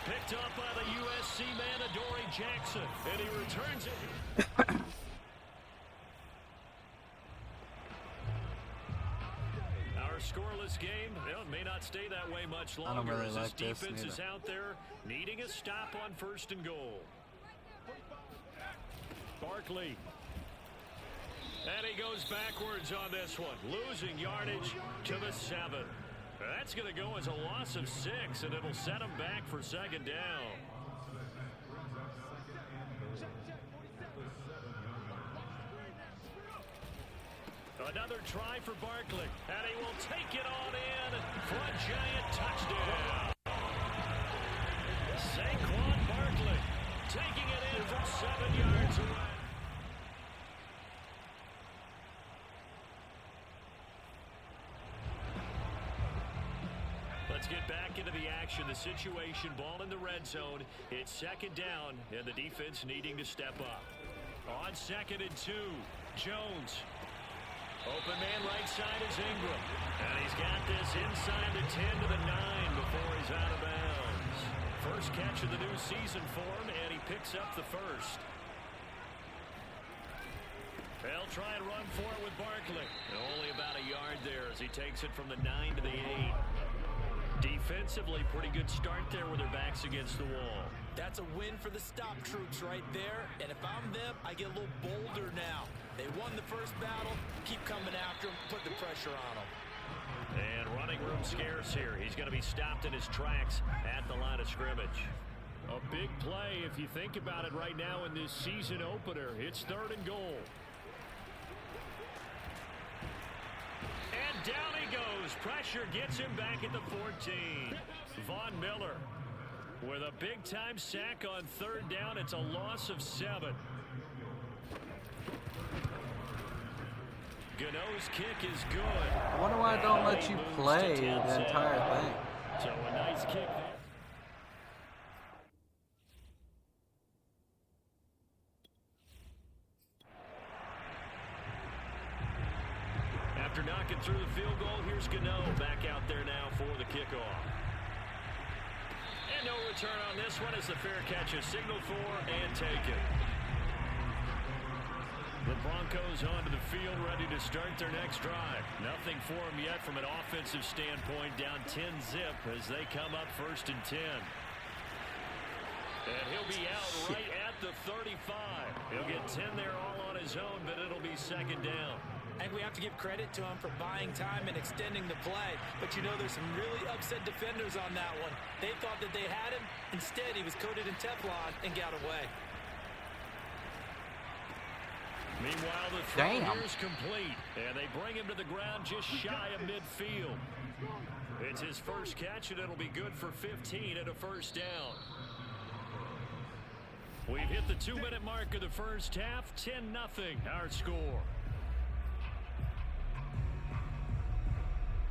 Picked up by the USC man, Adoree Jackson, and he returns it. Scoreless game. Well, it may not stay that way much longer. I don't really as like this this defense neither. is out there needing a stop on 1st and goal. Barkley. And he goes backwards on this one, losing yardage to the 7. That's going to go as a loss of 6, and it'll set him back for 2nd down. Another try for Barkley, and he will take it on in for a giant touchdown. Saquon Barkley taking it in from 7 yards away. Let's get back into the action. The situation, ball in the red zone. It's 2nd down, and the defense needing to step up. On 2nd and 2, Jones. Open man right side is Ingram. And he's got this inside the 10 to the 9 before he's out of bounds. First catch of the new season for him, and he picks up the first. They'll try and run for it with Barkley. Only about a yard there as he takes it from the 9 to the 8. Defensively, pretty good start there with their backs against the wall. That's a win for the stop troops right there. And if I'm them, I get a little bolder now. They won the first battle. Keep coming after them. Put the pressure on them. And running room scarce here. He's going to be stopped in his tracks at the line of scrimmage. A big play if you think about it right now in this season opener. It's 3rd and goal. And down he goes. Pressure gets him back at the 14. Von Miller with a big-time sack on 3rd down. It's a loss of 7. Gano's kick is good. I wonder why I don't let you play the entire thing. So a nice kick there. After knocking through the field goal, here's Gano back out there now for the kickoff. And no return on this one as the fair catch is signaled for and taken. The Broncos onto the field, ready to start their next drive. Nothing for them yet from an offensive standpoint, down 10-zip as they come up 1st and 10. And he'll be out right at the 35. He'll get 10 there all on his own, but it'll be 2nd down. I think we have to give credit to him for buying time and extending the play. But you know, there's some really upset defenders on that one. They thought that they had him. Instead, he was coated in Teflon and got away. Meanwhile, the throw here is complete, and they bring him to the ground just shy of midfield. It's his first catch, and it'll be good for 15 and a 1st down. We've hit the 2-minute mark of the first half, 10-0 our score.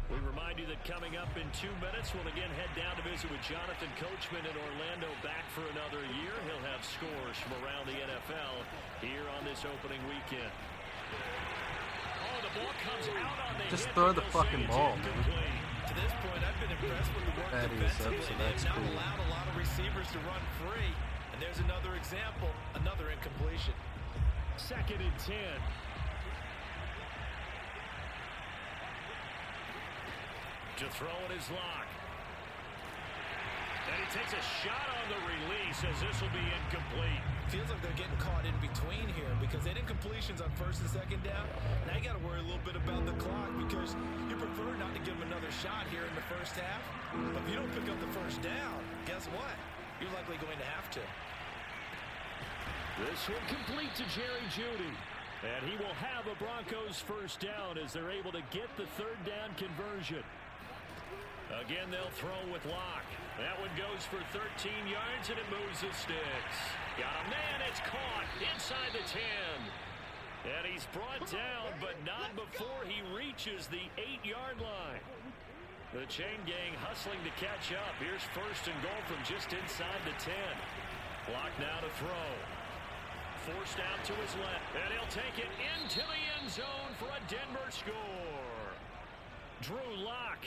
We remind you that coming up in 2 minutes, we'll again head down to visit with Jonathan Coachman in Orlando, back for another year. He'll have scores from around the NFL here on this opening weekend. Oh, the ball comes out on the Just hit, throw the they'll fucking say it's ball, man. incomplete. To this point, I've been impressed with the work That is defensively. up, so They've that's not cool. allowed a lot of receivers to run free. And there's another example, another incompletion. 2nd and 10. To throw in his lock. And he takes a shot on the release as this will be incomplete. Feels like they're getting caught in between here because they did completions on 1st and 2nd down. Now you got to worry a little bit about the clock because you prefer not to give them another shot here in the first half. But if you don't pick up the 1st down, guess what? You're likely going to have to. This one complete to Jerry Jeudy. And he will have a Broncos 1st down as they're able to get the 3rd down conversion. Again, they'll throw with Locke. That one goes for 13 yards, and it moves the sticks. Got a man, it's caught inside the 10. And he's brought down, but not before he reaches the 8-yard line. The chain gang hustling to catch up. Here's 1st and goal from just inside the 10. Locke now to throw. Forced out to his left, and he'll take it into the end zone for a Denver score. Drew Lock,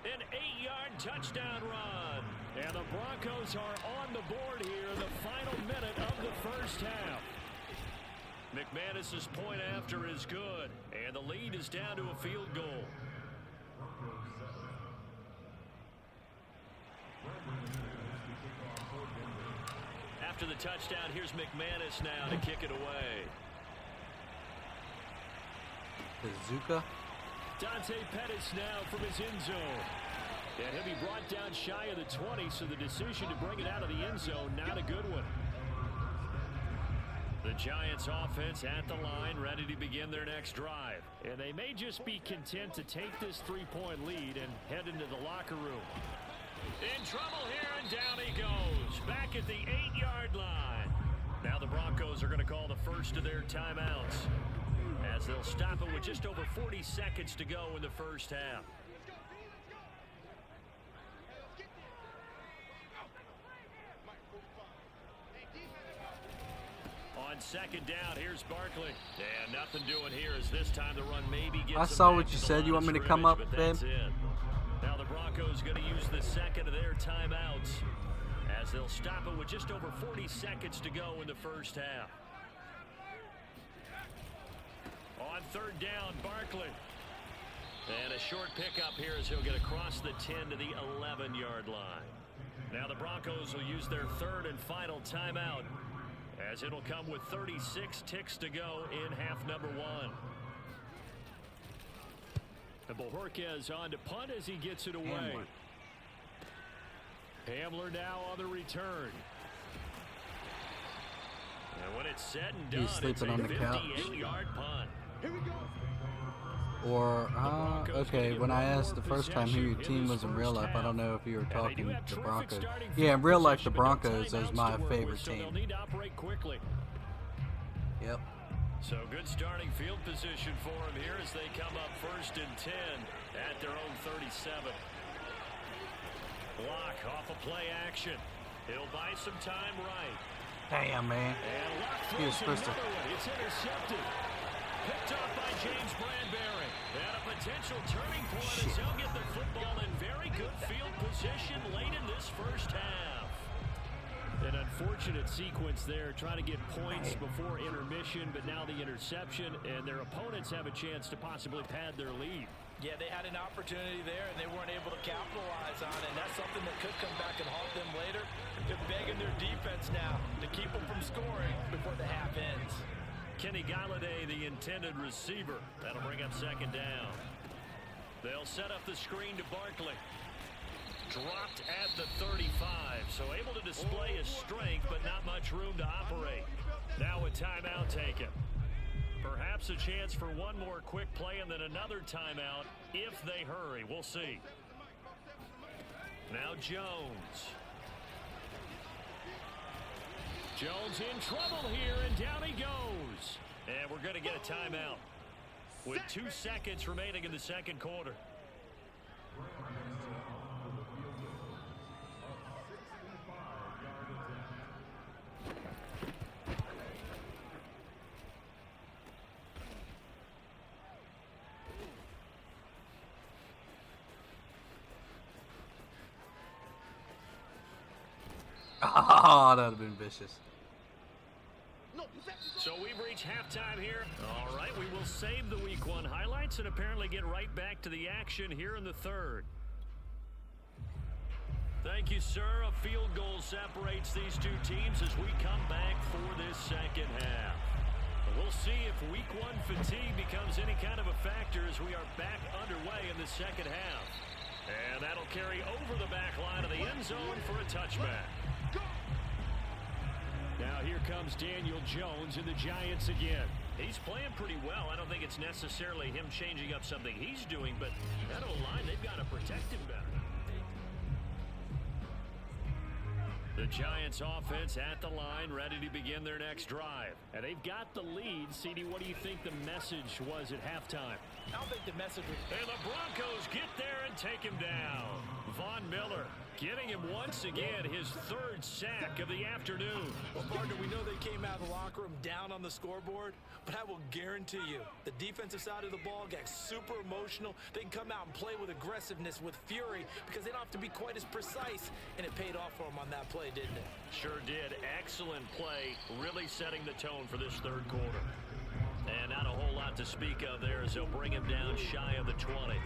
an 8-yard touchdown run. And the Broncos are on the board here in the final minute of the first half. McManus's point after is good, and the lead is down to a field goal. After the touchdown, here's McManus now to kick it away. Bazooka. Dante Pettis now from his end zone. And he'll be brought down shy of the 20, so the decision to bring it out of the end zone, not a good one. The Giants offense at the line, ready to begin their next drive. And they may just be content to take this 3-point lead and head into the locker room. In trouble here, and down he goes. Back at the 8-yard line. Now the Broncos are going to call the first of their timeouts, as they'll stop it with just over 40 seconds to go in the first half. On second down, here's Barkley. And nothing doing here as this time the run maybe gets. I saw what you said. You want me to come up, babe? Now the Broncos going to use the second of their timeouts, as they'll stop it with just over 40 seconds to go in the first half. On third down, Barkley. And a short pickup here as he'll get across the 10 to the 11-yard line. Now the Broncos will use their third and final timeout, as it'll come with 36 ticks to go in half number 1. And Bojorquez on to punt as he gets it away. Hamler now on the return. And when it's said and done, he's sleeping on the couch. 58-yard punt. Here we go. Or, okay, when I asked the first time who your team was in real life, I don't know if you were talking the Broncos. Yeah, in real life, the Broncos is my favorite team. Yep. So good starting field position for him here as they come up 1st and 10 at their own 37. Block off a play action. He'll buy some time right. Damn, man. He was supposed to. It's intercepted. Picked up by James Bradbury. And a potential turning point as he'll get the football in very good field position late in this first half. An unfortunate sequence there, trying to get points before intermission, but now the interception, and their opponents have a chance to possibly pad their lead. Yeah, they had an opportunity there, and they weren't able to capitalize on it, and that's something that could come back and haunt them later. They're begging their defense now to keep them from scoring before the half ends. Kenny Galladay, the intended receiver. That'll bring up second down. They'll set up the screen to Barkley. Dropped at the 35, so able to display his strength, but not much room to operate. Now a timeout taken. Perhaps a chance for one more quick play and then another timeout if they hurry. We'll see. Now Jones. Jones in trouble here, and down he goes. And we're going to get a timeout with 2 seconds remaining in the second quarter. Oh, that would have been vicious. So we've reached halftime here. All right, we will save the Week 1 highlights and apparently get right back to the action here in the third. Thank you, sir. A field goal separates these two teams as we come back for this second half. We'll see if Week 1 fatigue becomes any kind of a factor as we are back underway in the second half. And that'll carry over the back line of the end zone for a touchback. Now here comes Daniel Jones and the Giants again. He's playing pretty well. I don't think it's necessarily him changing up something he's doing, but that O-line, they've got to protect him better. The Giants offense at the line, ready to begin their next drive. And they've got the lead. CD, what do you think the message was at halftime? I don't think the message was... And the Broncos get there and take him down. Von Miller Getting him once again, his third sack of the afternoon. Well, partner, we know they came out of the locker room down on the scoreboard, but I will guarantee you, the defensive side of the ball gets super emotional. They can come out and play with aggressiveness, with fury, because they don't have to be quite as precise, and it paid off for them on that play, didn't it? Sure did. Excellent play, really setting the tone for this third quarter. And not a whole lot to speak of there as they'll bring him down shy of the 20.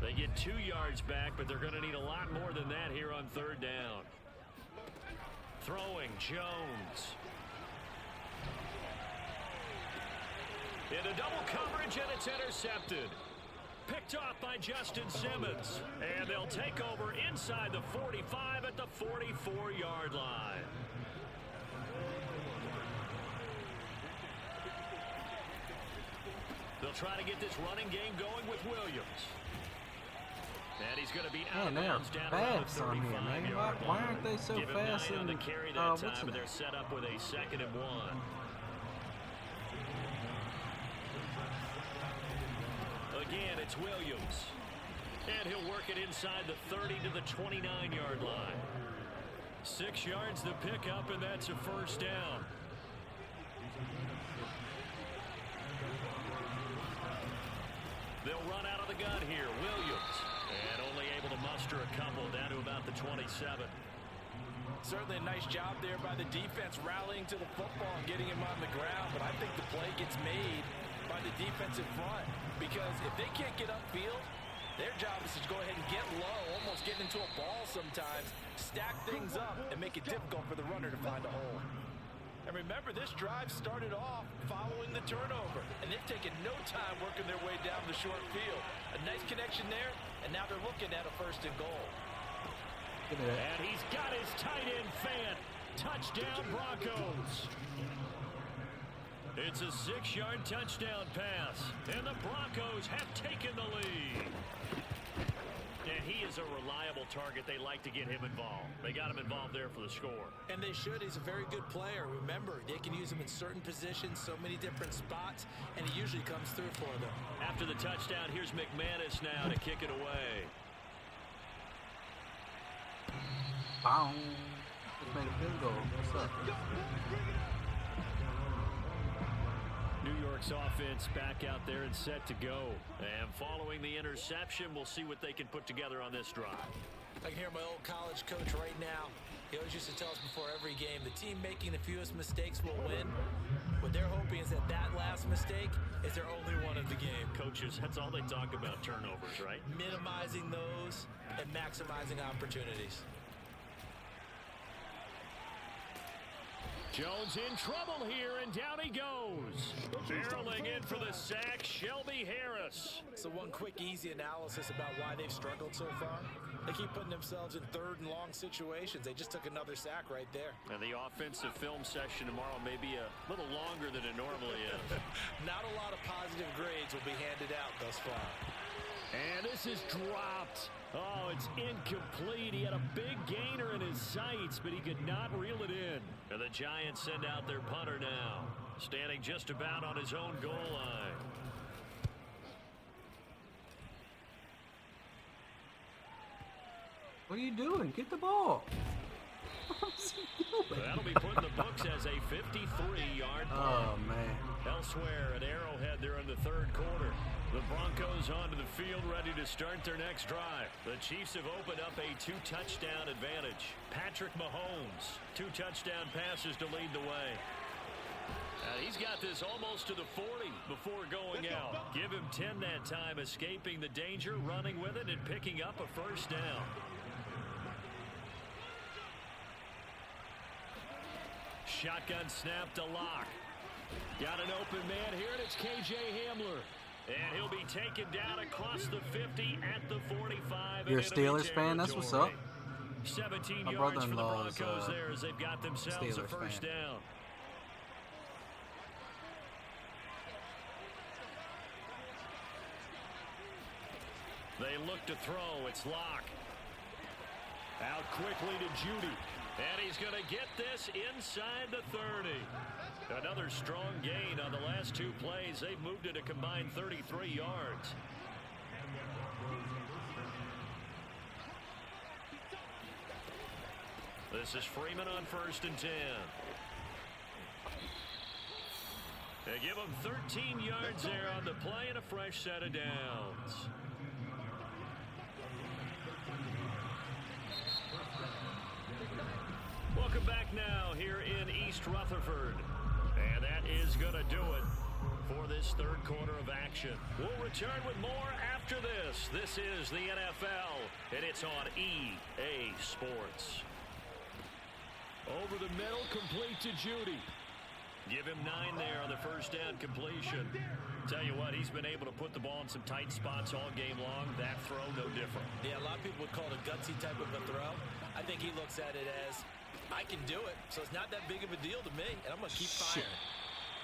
They get 2 yards back, but they're going to need a lot more than that here on third down. Throwing, Jones. Into double coverage, and it's intercepted. Picked off by Justin Simmons. And they'll take over inside the 45 at the 44-yard line. They'll try to get this running game going with Williams. And he's going to be out of bounds down around the 35-yard line. Why aren't they so fast? Give him 9 on the carry that time, but they're set up with a 2nd and 1. Again, it's Williams. And he'll work it inside the 30 to the 29-yard line. 6 yards to pick up, and that's a first down. They'll run out of the gun here. Williams. And only able to muster a couple down to about the 27. Certainly a nice job there by the defense rallying to the football and getting him on the ground. But I think the play gets made by the defensive front. Because if they can't get upfield, their job is to go ahead and get low, almost get into a ball sometimes, stack things up, and make it difficult for the runner to find a hole. And remember, this drive started off following the turnover, and they've taken no time working their way down the short field. A nice connection there, and now they're looking at a 1st and goal. And he's got his tight end fan. Touchdown, Broncos. It's a 6-yard touchdown pass, and the Broncos have taken the lead. And he is a reliable target. They like to get him involved. They got him involved there for the score. And they should. He's a very good player. Remember, they can use him in certain positions, so many different spots, and he usually comes through for them. After the touchdown, here's McManus now to kick it away. Boom. Just made a field goal. What's up? New York's offense back out there and set to go. And following the interception, we'll see what they can put together on this drive. I can hear my old college coach right now. He always used to tell us before every game, the team making the fewest mistakes will win. What they're hoping is that that last mistake is their only one of the game. Coaches, that's all they talk about, turnovers, right? Minimizing those and maximizing opportunities. Jones in trouble here, and down he goes. Barreling in for the sack, Shelby Harris. So one quick, easy analysis about why they've struggled so far. They keep putting themselves in 3rd and long situations. They just took another sack right there. And the offensive film session tomorrow may be a little longer than it normally is. Not a lot of positive grades will be handed out thus far. And this is dropped. Oh, it's incomplete. He had a big gainer in his sights, but he could not reel it in. And the Giants send out their punter now, standing just about on his own goal line. What are you doing? Get the ball. That'll be put in the books as a 53-yard punt. Oh, man. Elsewhere at Arrowhead there in the 3rd quarter. The Broncos onto the field ready to start their next drive. The Chiefs have opened up a 2-touchdown advantage. Patrick Mahomes, 2 touchdown passes to lead the way. He's got this almost to the 40 before going out. Give him 10 that time, escaping the danger, running with it, and picking up a 1st down. Shotgun snap to Locke. Got an open man here, and it's K.J. Hamler. And he'll be taken down across the 50 at the 45. You're a Steelers fan? That's what's up. 17 My yards for the brother-in-law's Broncos there as they've got themselves a Steelers 1st fan. down. They look to throw. It's Locke. Out quickly to Judy. And he's going to get this inside the 30. Another strong gain on the last 2 plays. They've moved it a combined 33 yards. This is Freeman on 1st and 10. They give him 13 yards there on the play and a fresh set of downs. Welcome back now here in East Rutherford. And that is going to do it for this third quarter of action. We'll return with more after this. This is the NFL, and it's on EA Sports. Over the middle, complete to Judy. Give him 9 there on the first down completion. Tell you what, he's been able to put the ball in some tight spots all game long. That throw, no different. Yeah, a lot of people would call it a gutsy type of a throw. I think he looks at it as, I can do it, so it's not that big of a deal to me, and I'm going to keep firing.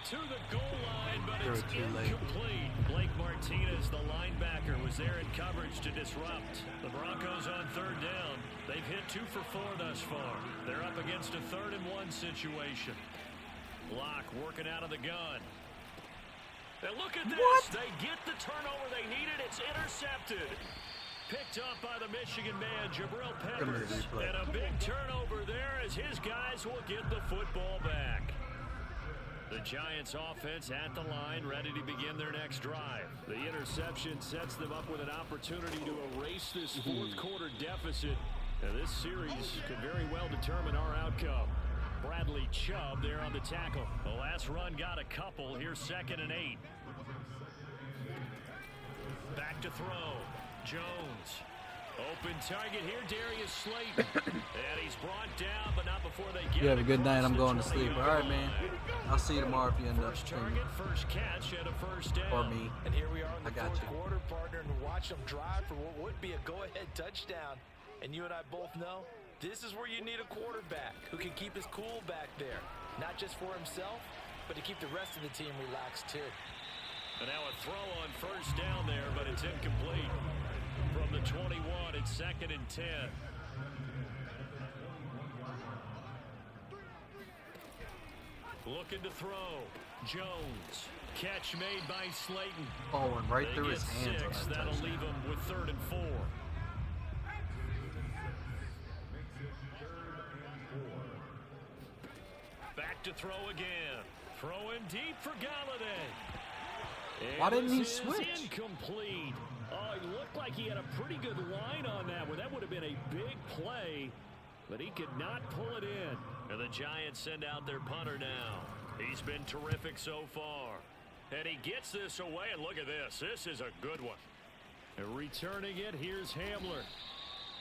To the goal line, but it's incomplete. Blake Martinez, the linebacker, was there in coverage to disrupt. The Broncos on 3rd down. They've hit 2 for 4 thus far. They're up against a 3rd and 1 situation. Block working out of the gun. And look at this. What? They get the turnover they needed. It's intercepted. Picked up by the Michigan man, Jabril Peppers. And a big turnover there as his guys will get the football back. The Giants offense at the line, ready to begin their next drive. The interception sets them up with an opportunity to erase this 4th quarter deficit. And this series could very well determine our outcome. Bradley Chubb there on the tackle. The last run got a couple. Here's 2nd and 8. Back to throw. Jones. Open target here, Darius Slayton. And he's brought down, but not before they get. You have a good night. I'm going to sleep. All right, man. I'll see you tomorrow if you end up streaming. First catch and a first down. Or me. And here we are in the I got 4th you. quarter, partner, and watch them drive for what would be a go-ahead touchdown. And you and I both know this is where you need a quarterback who can keep his cool back there. Not just for himself, but to keep the rest of the team relaxed too. And now a throw on first down there, but it's incomplete. From the 21, it's 2nd and 10. Looking to throw. Jones. Catch made by Slayton. Oh, and right They through his get hands on 6. that That'll touchdown. leave him with 3rd and 4. Back to throw again. Throwing deep for Galladay. Why didn't he This is switch? Incomplete. Oh, he looked like he had a pretty good line on that one. That would have been a big play, but he could not pull it in. And the Giants send out their punter now. He's been terrific so far. And he gets this away, and look at this. This is a good one. And returning it, here's Hamler.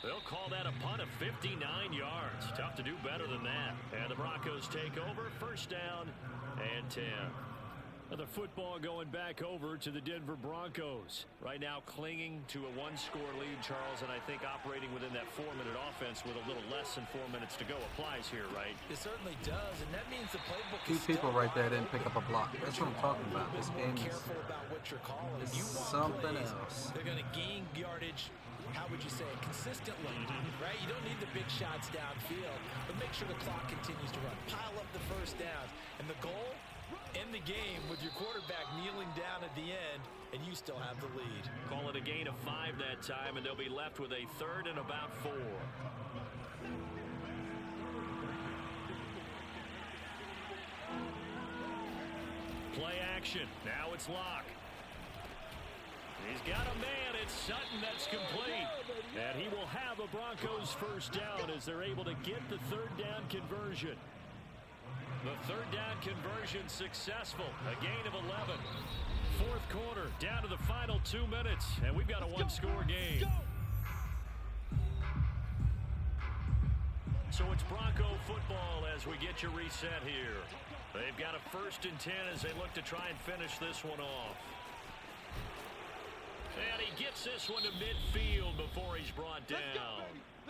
They'll call that a punt of 59 yards. Tough to do better than that. And the Broncos take over, first down and 10. The football going back over to the Denver Broncos. Right now clinging to a 1-score lead, Charles, and I think operating within that 4-minute offense with a little less than 4 minutes to go applies here, right? It certainly does, and that means the playbook 2 is people still right there running. didn't pick up a block. That's what I'm talking about. This game is Careful about what you're calling. is You want something plays, else. They're going to gain yardage, how would you say, consistently, right? You don't need the big shots downfield, but make sure the clock continues to run. Pile up the first downs, and the goal, end the game with your quarterback kneeling down at the end, and you still have the lead. Call it a gain of 5 that time, and they'll be left with a 3rd and about 4. Play action. Now it's Locke. He's got a man. It's Sutton that's complete. And he will have a Broncos first down as they're able to get the 3rd down conversion. The 3rd down conversion successful. A gain of 11. 4th quarter, down to the final 2 minutes. And we've got a 1-score game. So it's Bronco football as we get you reset here. They've got a 1st and 10 as they look to try and finish this one off. And he gets this one to midfield before he's brought down.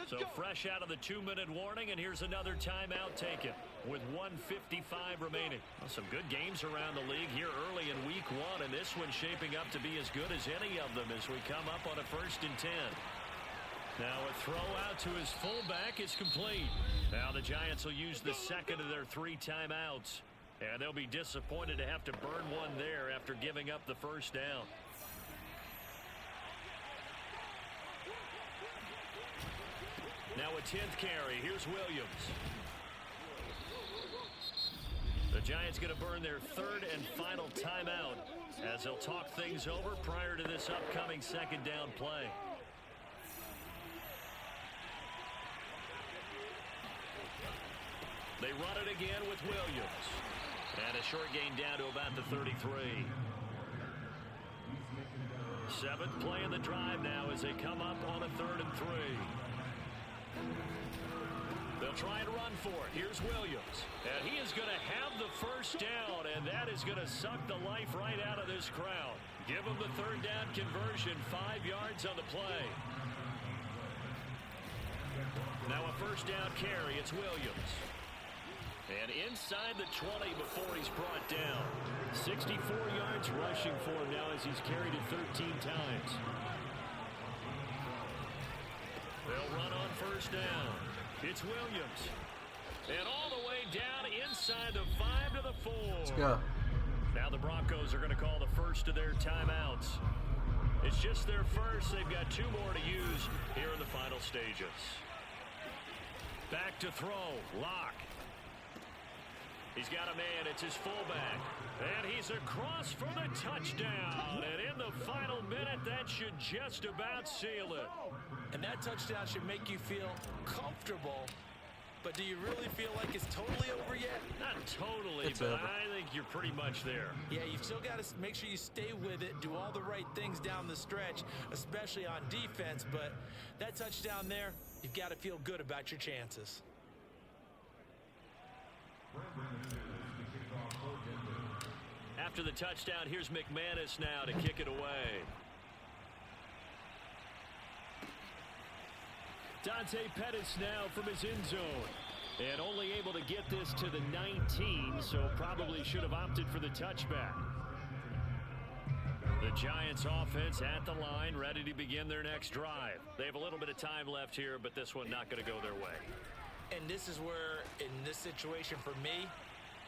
So fresh out of the 2-minute warning, and here's another timeout taken with 1:55 remaining. Well, some good games around the league here early in week 1, and this one's shaping up to be as good as any of them as we come up on a 1st and 10. Now a throw out to his fullback is complete. Now the Giants will use the 2nd of their 3 timeouts, and they'll be disappointed to have to burn one there after giving up the 1st down. Now a 10th carry. Here's Williams. The Giants going to burn their third and final timeout as they'll talk things over prior to this upcoming second down play. They run it again with Williams. And a short gain down to about the 33. Seventh play in the drive now as they come up on a 3rd and 3. They'll try and run for it. Here's Williams. And he is going to have the first down, and that is going to suck the life right out of this crowd. Give them the 3rd down conversion, 5 yards on the play. Now a first down carry. It's Williams. And inside the 20 before he's brought down. 64 yards rushing for him now as he's carried it 13 times. They'll run on first down. It's Williams. And all the way down inside the 5 to the 4. Let's go. Now the Broncos are going to call the first of their timeouts. It's just their first. They've got 2 more to use here in the final stages. Back to throw. Lock. He's got a man. It's his fullback. And he's across for the touchdown. And in the final minute, that should just about seal it. And that touchdown should make you feel comfortable. But do you really feel like it's totally over yet? Not totally, It's but over. I think you're pretty much there. Yeah, you've still got to make sure you stay with it, do all the right things down the stretch, especially on defense. But that touchdown there, you've got to feel good about your chances. After the touchdown, here's McManus now to kick it away. Dante Pettis now from his end zone. And only able to get this to the 19, so probably should have opted for the touchback. The Giants offense at the line, ready to begin their next drive. They have a little bit of time left here, but this one not going to go their way. And this is where, in this situation for me,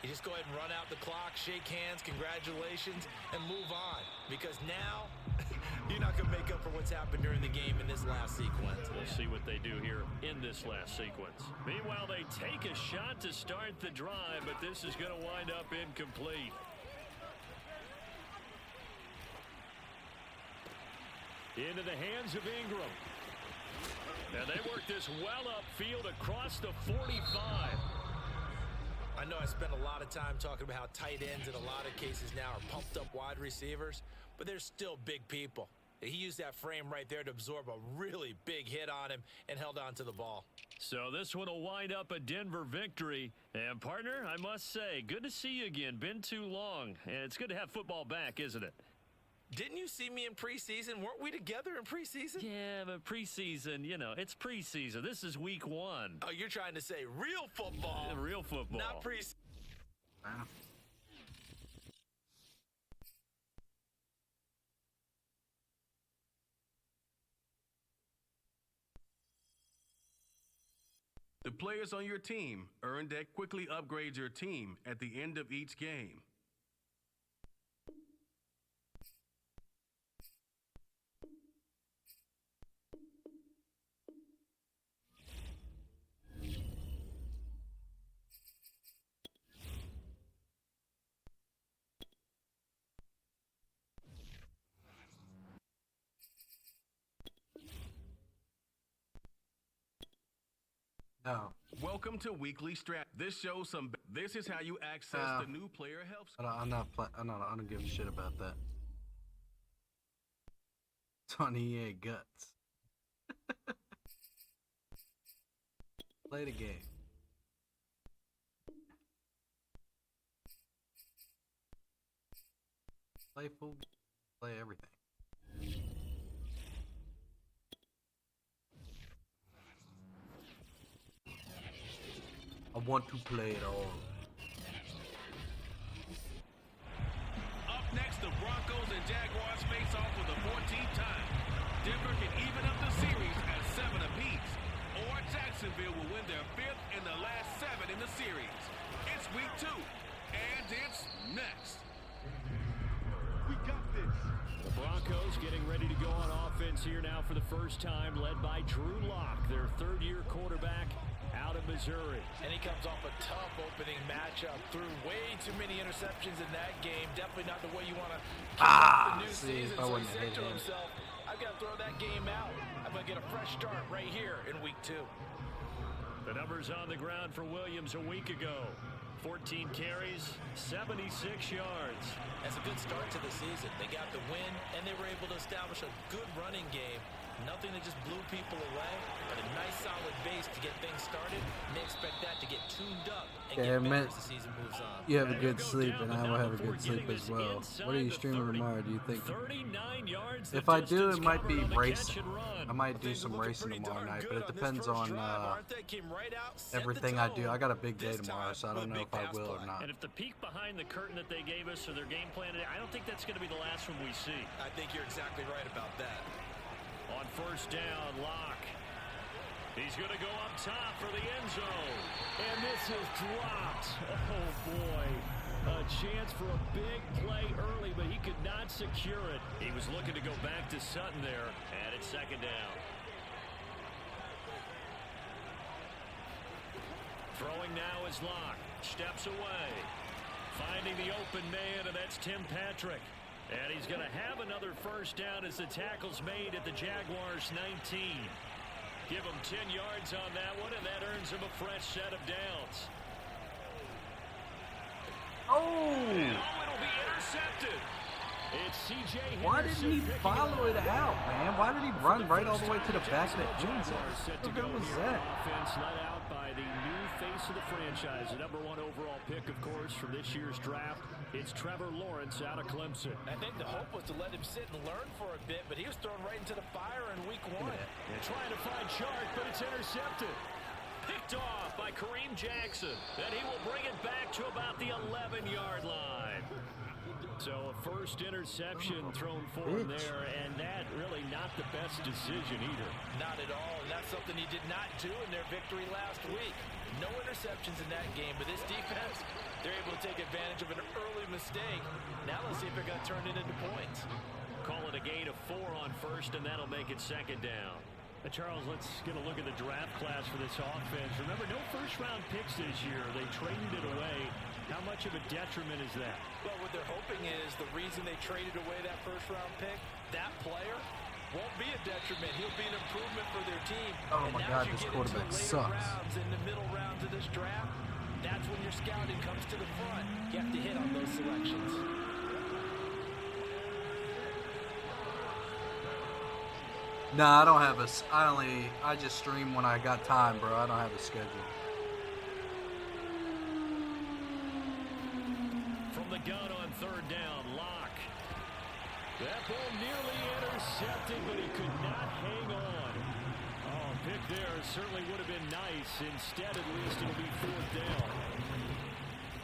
you just go ahead and run out the clock, shake hands, congratulations, and move on. Because now, you're not going to make up for what's happened during the game in this last sequence. We'll see what they do here in this last sequence. Meanwhile, they take a shot to start the drive, but this is going to wind up incomplete. Into the hands of Ingram. Now they work this well upfield across the 45. I know I spent a lot of time talking about how tight ends in a lot of cases now are pumped up wide receivers, but they're still big people. He used that frame right there to absorb a really big hit on him and held on to the ball. So this one will wind up a Denver victory. And partner, I must say, good to see you again. Been too long. And it's good to have football back, isn't it? Didn't you see me in preseason? Weren't we together in preseason? Yeah, but preseason, you know, it's preseason. This is week 1. Oh, you're trying to say real football. Real football. Not preseason. Wow. The players on your team earn that quickly upgrades your team at the end of each game. No. Welcome to Weekly Strat. This shows some. This is how you access the new player help. I don't give a shit about that. It's on EA Guts. Play the game. Play full. Play everything. I want to play it all. Up next, the Broncos and Jaguars face off for the 14th time. Denver can even up the series at 7 apiece, or Jacksonville will win their 5th and the last 7 in the series. It's week 2, and it's next. We got this. The Broncos getting ready to go on offense here now for the first time, led by Drew Lock, their third-year quarterback out of Missouri. And he comes off a tough opening matchup. Threw way too many interceptions in that game. Definitely not the way you want to kick off the new season. So he said to himself, I've got to throw that game out. I'm going to get a fresh start right here in week 2. The numbers on the ground for Williams a week ago. 14 carries, 76 yards. That's a good start to the season. They got the win, and they were able to establish a good running game. Nothing that just blew people away, but a nice solid base to get things started. And they expect that to get tuned up and get better as the season moves on. You have a good sleep, and I will have a good sleep as well. What are you streaming tomorrow, do you think? If I do, it might be racing. I might do some racing tomorrow night, but it depends on everything I do. I got a big day tomorrow, so I don't know if I will or not. And if the peek behind the curtain that they gave us or their game plan today, I don't think that's going to be the last one we see. I think you're exactly right about that. On first down, Lock. He's going to go up top for the end zone. And this is dropped. Oh, boy. A chance for a big play early, but he could not secure it. He was looking to go back to Sutton there, and it's second down. Throwing now is Lock. Steps away. Finding the open man, and that's Tim Patrick. And he's going to have another first down as the tackle's made at the Jaguars' 19. Give him 10 yards on that one, and that earns him a fresh set of downs. Oh! And it'll be intercepted. It's C.J. Henderson. Why didn't he follow it out, man? Why did he run right all the way to the back of the end zone? What good was that? Offense led out by the new face of the franchise, the #1 overall pick, of course, from this year's draft. It's Trevor Lawrence out of Clemson. I think the hope was to let him sit and learn for a bit, but he was thrown right into the fire in week 1. And trying to find Chark, but it's intercepted. Picked off by Kareem Jackson. And he will bring it back to about the 11-yard line. So a first interception thrown for him there, and that really not the best decision either. Not at all, and that's something he did not do in their victory last week. No interceptions in that game, but this defense, they're able to take advantage of an early mistake. Now let's see if they're going to turn it into points. Call it a gain of 4 on first, and that'll make it second down. Charles, let's get a look at the draft class for this offense. Remember, no first-round picks this year. They traded it away. How much of a detriment is that? Well, what they're hoping is the reason they traded away that first-round pick, that player won't be a detriment. He'll be an improvement for their team. Oh, my God, this quarterback sucks. In the middle rounds of this draft, that's when your scouting comes to the front. You have to hit on those selections. Nah, I don't have a. I just stream when I got time, bro. I don't have a schedule. From the gun on third down, Lock. That ball nearly intercepted, but he could not hang on. Oh, pick there certainly would have been nice. Instead, at least, it'll be fourth down.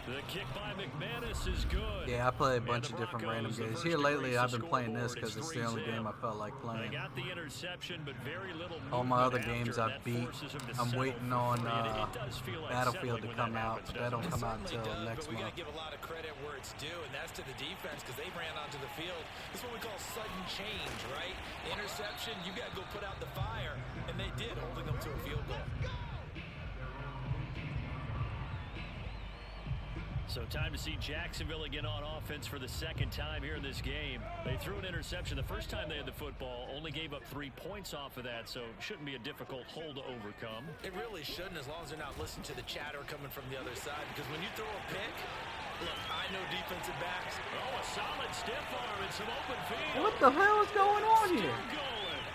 The kick by McManus is good. Yeah, I play a bunch of different random games. Here lately, I've been playing this because it's the only game I felt like playing. Got the interception, but very little. All my other games I've beat. I'm waiting on Battlefield to come out, but that don't come out until next month. We got to give a lot of credit where it's due, and that's to the defense because they ran onto the field. This is what we call sudden change, right? Interception, you got to go put out the fire, and they did, holding them to a field goal. So time to see Jacksonville again on offense for the second time here in this game. They threw an interception the first time they had the football, only gave up 3 points off of that, so it shouldn't be a difficult hole to overcome. It really shouldn't, as long as they're not listening to the chatter coming from the other side, because when you throw a pick, look, I know defensive backs. Oh, a solid stiff arm and some open field. What the hell is going on here? Going.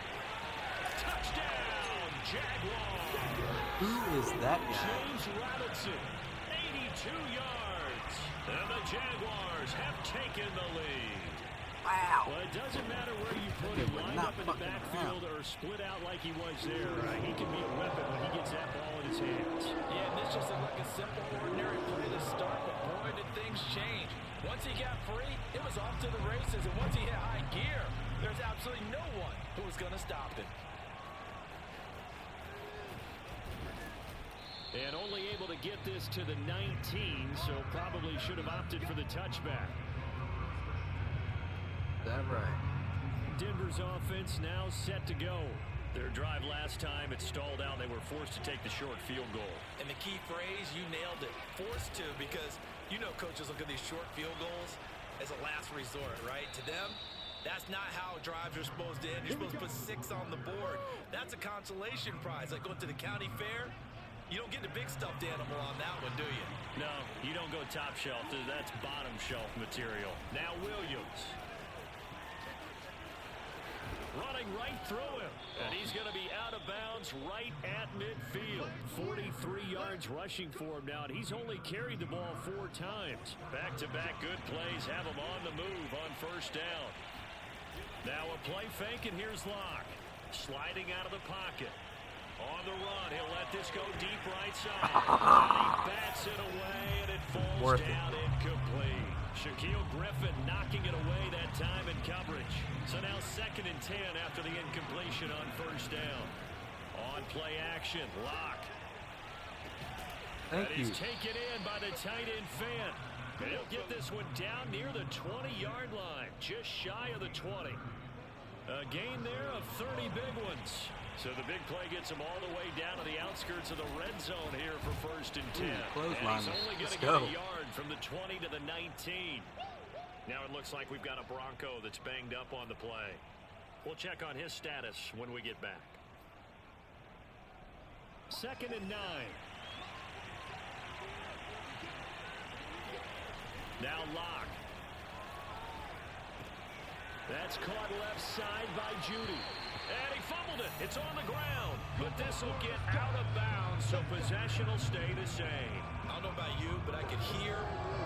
Touchdown, Jaguars. Who is that guy? James Robinson, 82 yards. And the Jaguars have taken the lead. Wow. Well, it doesn't matter where you put him, lined up in the backfield or split out like he was there. He can be a weapon when he gets that ball in his hands. Yeah, and this just looked like a simple, ordinary play to start, but boy, did things change. Once he got free, it was off to the races, and once he hit high gear, there's absolutely no one who was going to stop him. And only able to get this to the 19, so probably should have opted for the touchback. Is that right? Denver Steelers offense now set to go. Their drive last time, it stalled out. They were forced to take the short field goal. And the key phrase, you nailed it. Forced to, because you know coaches look at these short field goals as a last resort, right? To them, that's not how drives are supposed to end. You're supposed to put 6 on the board. That's a consolation prize. Like going to the county fair, you don't get the big stuffed animal on that one, do you? No, you don't go top shelf. That's bottom shelf material. Now Williams. Running right through him. And he's going to be out of bounds right at midfield. 43 yards rushing for him now. And he's only carried the ball 4 times. Back-to-back good plays have him on the move on first down. Now a play fake, and here's Locke. Sliding out of the pocket. On the run, he'll let this go deep right side. And he bats it away, and it falls down incomplete. Shaquille Griffin knocking it away that time in coverage. So now 2nd and 10 after the incompletion on first down. On play action, Locke. Thank you. He's taken in by the tight end Fant. And he'll get this one down near the 20-yard line, just shy of the 20. A gain there of 30 big ones. So the big play gets him all the way down to the outskirts of the red zone here for 1st and 10. And he's only going to get a yard from the 20 to the 19. Now it looks like we've got a Bronco that's banged up on the play. We'll check on his status when we get back. 2nd and 9. Now Locke. That's caught left side by Judy. And he fumbled it. It's on the ground. But this will get out of bounds, so possession will stay the same. I don't know about you, but I could hear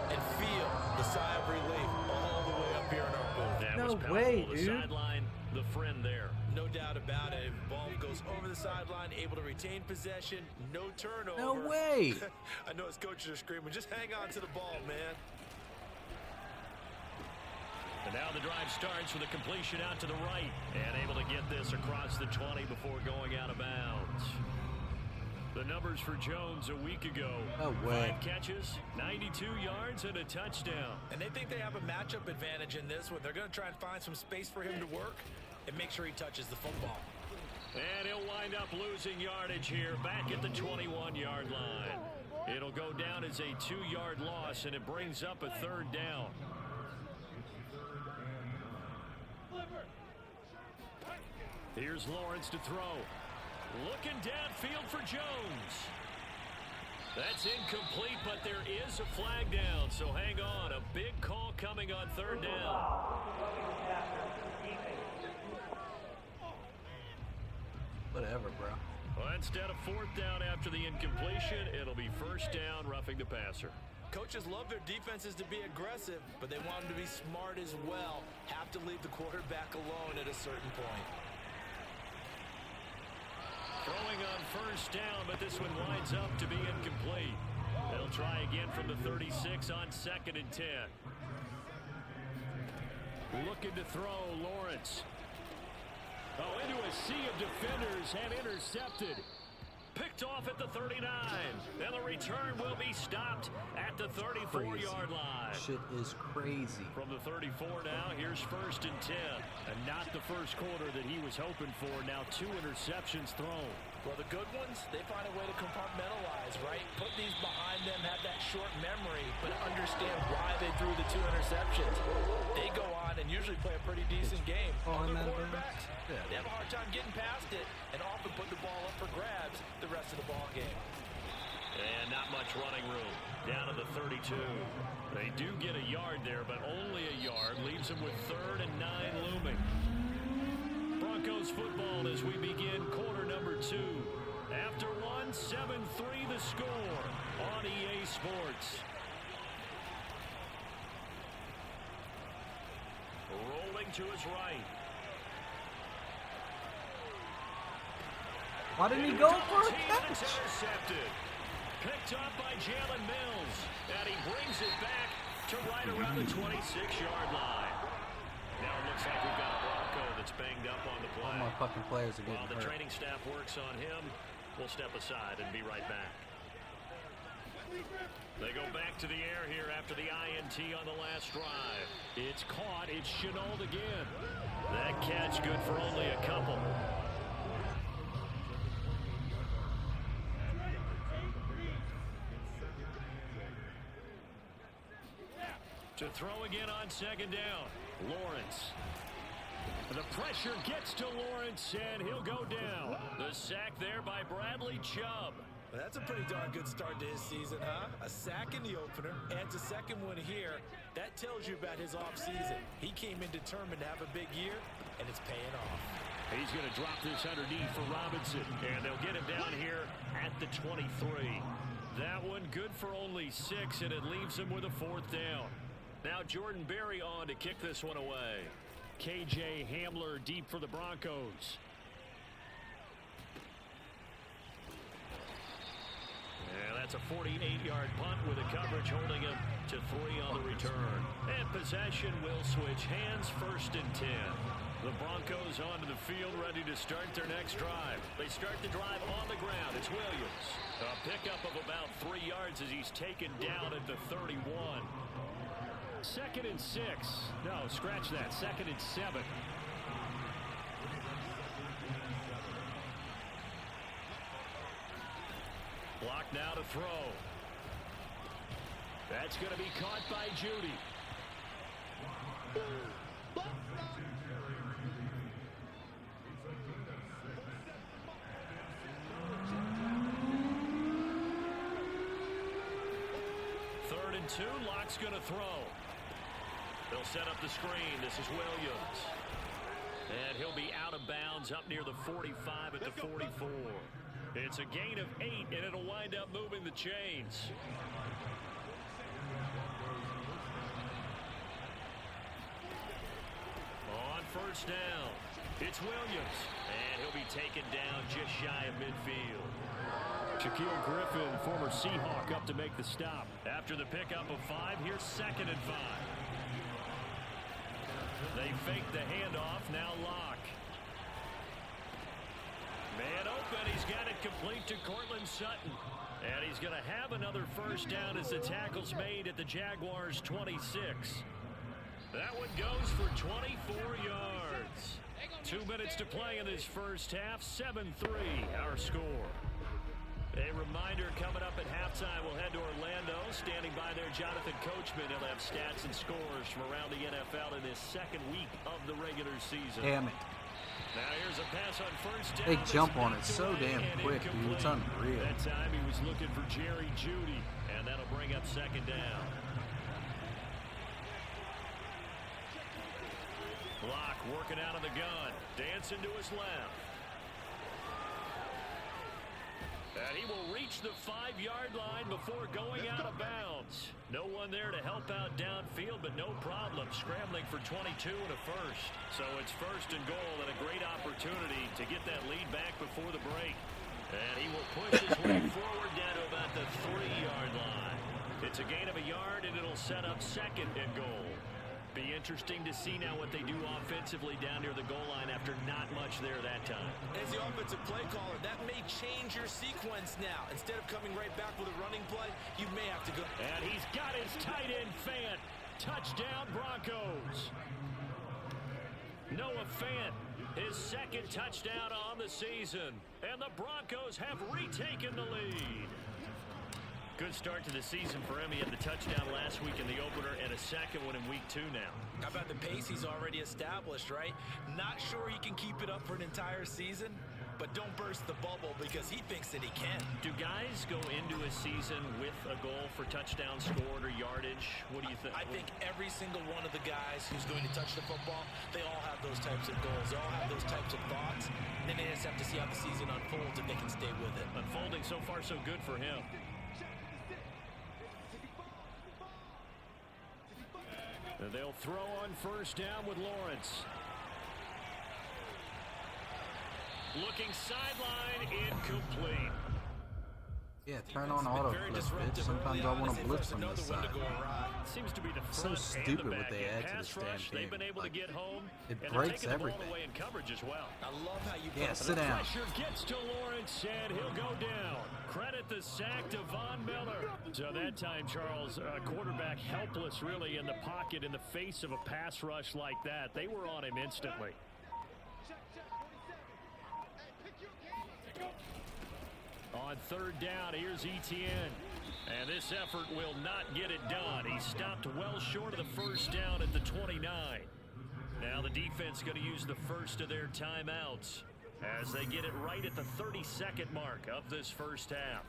and feel the sigh of relief all the way up here in our booth. That was powerful. The sideline, the friend there. No doubt about it. Ball goes over the sideline, able to retain possession, no turnover. No way. I know his coaches are screaming, just hang on to the ball, man. And now the drive starts with a completion out to the right. And able to get this across the 20 before going out of bounds. The numbers for Jones a week ago. No way. 5 catches, 92 yards, and a touchdown. And they think they have a matchup advantage in this one. They're going to try and find some space for him to work and make sure he touches the football. And he'll wind up losing yardage here back at the 21-yard line. It'll go down as a 2-yard loss, and it brings up a 3rd down. Here's Lawrence to throw. Looking downfield for Jones. That's incomplete, but there is a flag down, so hang on. A big call coming on 3rd down. Whatever, bro. Well, instead of 4th down after the incompletion, it'll be 1st down, roughing the passer. Coaches love their defenses to be aggressive, but they want them to be smart as well. Have to leave the quarterback alone at a certain point. Throwing on 1st down, but this one winds up to be incomplete. They'll try again from the 36 on 2nd and 10. Looking to throw, Lawrence. Oh, into a sea of defenders and intercepted. Picked off at the 39. And the return will be stopped at the 34-yard line. Shit is crazy. From the 34 now, here's 1st and 10. And not the first quarter that he was hoping for. Now 2 interceptions thrown. Well, the good ones, they find a way to compartmentalize, right? Put these behind them, have that short memory, but understand why they threw the 2 interceptions. They go on and usually play a pretty decent game. Other quarterbacks, they have a hard time getting past it and often put the ball up for grabs the rest of the ball game. And not much running room. Down to the 32. They do get a yard there, but only a yard. Leaves them with 3rd and 9 looming. Broncos football as we begin quarter number 2. After 1, 7-3 the score on EA Sports. Rolling to his right. Why didn't he go for a catch? Intercepted. Picked up by Jalen Mills. And he brings it back to right around the 26-yard line. Now it looks like we've got a Bronco that's banged up on the play. All my fucking players are getting While the hurt. training staff works on him, we'll step aside and be right back. They go back to the air here after the INT on the last drive. It's caught. It's Chenault again. That catch good for only a couple. To throw again on second down. Lawrence. The pressure gets to Lawrence, and he'll go down. The sack there by Bradley Chubb. Well, that's a pretty darn good start to his season, huh? A sack in the opener, adds a second one here. That tells you about his offseason. He came in determined to have a big year, and it's paying off. He's going to drop this underneath for Robinson, and they'll get him down here at the 23. That one good for only 6, and it leaves him with a 4th down. Now Jordan Berry on to kick this one away. KJ Hamler deep for the Broncos. And that's a 48-yard punt with a coverage holding him to 3 on the return. And possession will switch hands, 1st and 10. The Broncos onto the field ready to start their next drive. They start the drive on the ground. It's Williams. A pickup of about 3 yards as he's taken down at the 31. 2nd and 6. No, scratch that. 2nd and 7. Block now to throw. That's going to be caught by Judy. Third and 2. Lock's going to throw. They'll set up the screen. This is Williams. And he'll be out of bounds up near the 45 at the 44. It's a gain of 8, and it'll wind up moving the chains. On 1st down, it's Williams. And he'll be taken down just shy of midfield. Shaquille Griffin, former Seahawk, up to make the stop. After the pickup of 5, here's 2nd and 5. They fake the handoff, now Locke. Man open, he's got it complete to Cortland Sutton. And he's going to have another 1st down as the tackle's made at the Jaguars' 26. That one goes for 24 yards. 2 minutes to play in this first half, 7-3 our score. A reminder, coming up at halftime, we'll head to Orlando. Standing by there, Jonathan Coachman. He'll have stats and scores from around the NFL in this 2nd week of the regular season. Damn it. Now here's a pass on 1st down. They jump on it so damn quick, dude. It's unreal. That time he was looking for Jerry Jeudy, and that'll bring up 2nd down. Locke working out of the gun. Dancing to his left. And he will reach the 5-yard line before going out of bounds. No one there to help out downfield, but no problem. Scrambling for 22 and a 1st. So it's 1st and goal and a great opportunity to get that lead back before the break. And he will push his way forward down to about the 3-yard line. It's a gain of a yard, and it'll set up 2nd and goal. Be interesting to see now what they do offensively down near the goal line after not much there that time. As the offensive play caller, that may change your sequence now. Instead of coming right back with a running play, you may have to go. And he's got his tight end Fant. Touchdown Broncos. Noah Fant, his 2nd touchdown on the season. And the Broncos have retaken the lead. Good start to the season for him. He had the touchdown last week in the opener and a 2nd one in week 2 now. How about the pace he's already established, right? Not sure he can keep it up for an entire season, but don't burst the bubble because he thinks that he can. Do guys go into a season with a goal for touchdown scored or yardage? What do you think? I think every single one of the guys who's going to touch the football, they all have those types of goals. They all have those types of thoughts. Then they just have to see how the season unfolds if they can stay with it. Unfolding so far so good for him. And they'll throw on 1st down with Lawrence. Looking sideline, incomplete. Yeah, turn on auto flip, bitch. Sometimes I want to blitz from this side. Seems to be the So front stupid and the what back they end. add to Pass this damn rush, they've game. been able Like, to get home. it and they're breaks taking the ball everything. away in coverage as well. I love how you Yeah, sit down. Pressure gets to Lawrence, and he'll go down. Credit the sack to Von Miller. So that time, Charles, quarterback helpless really in the pocket in the face of a pass rush like that. They were on him instantly. On third down, here's Etienne. And this effort will not get it done. He stopped well short of the first down at the 29. Now the defense going to use the first of their timeouts as they get it right at the 32nd mark of this first half.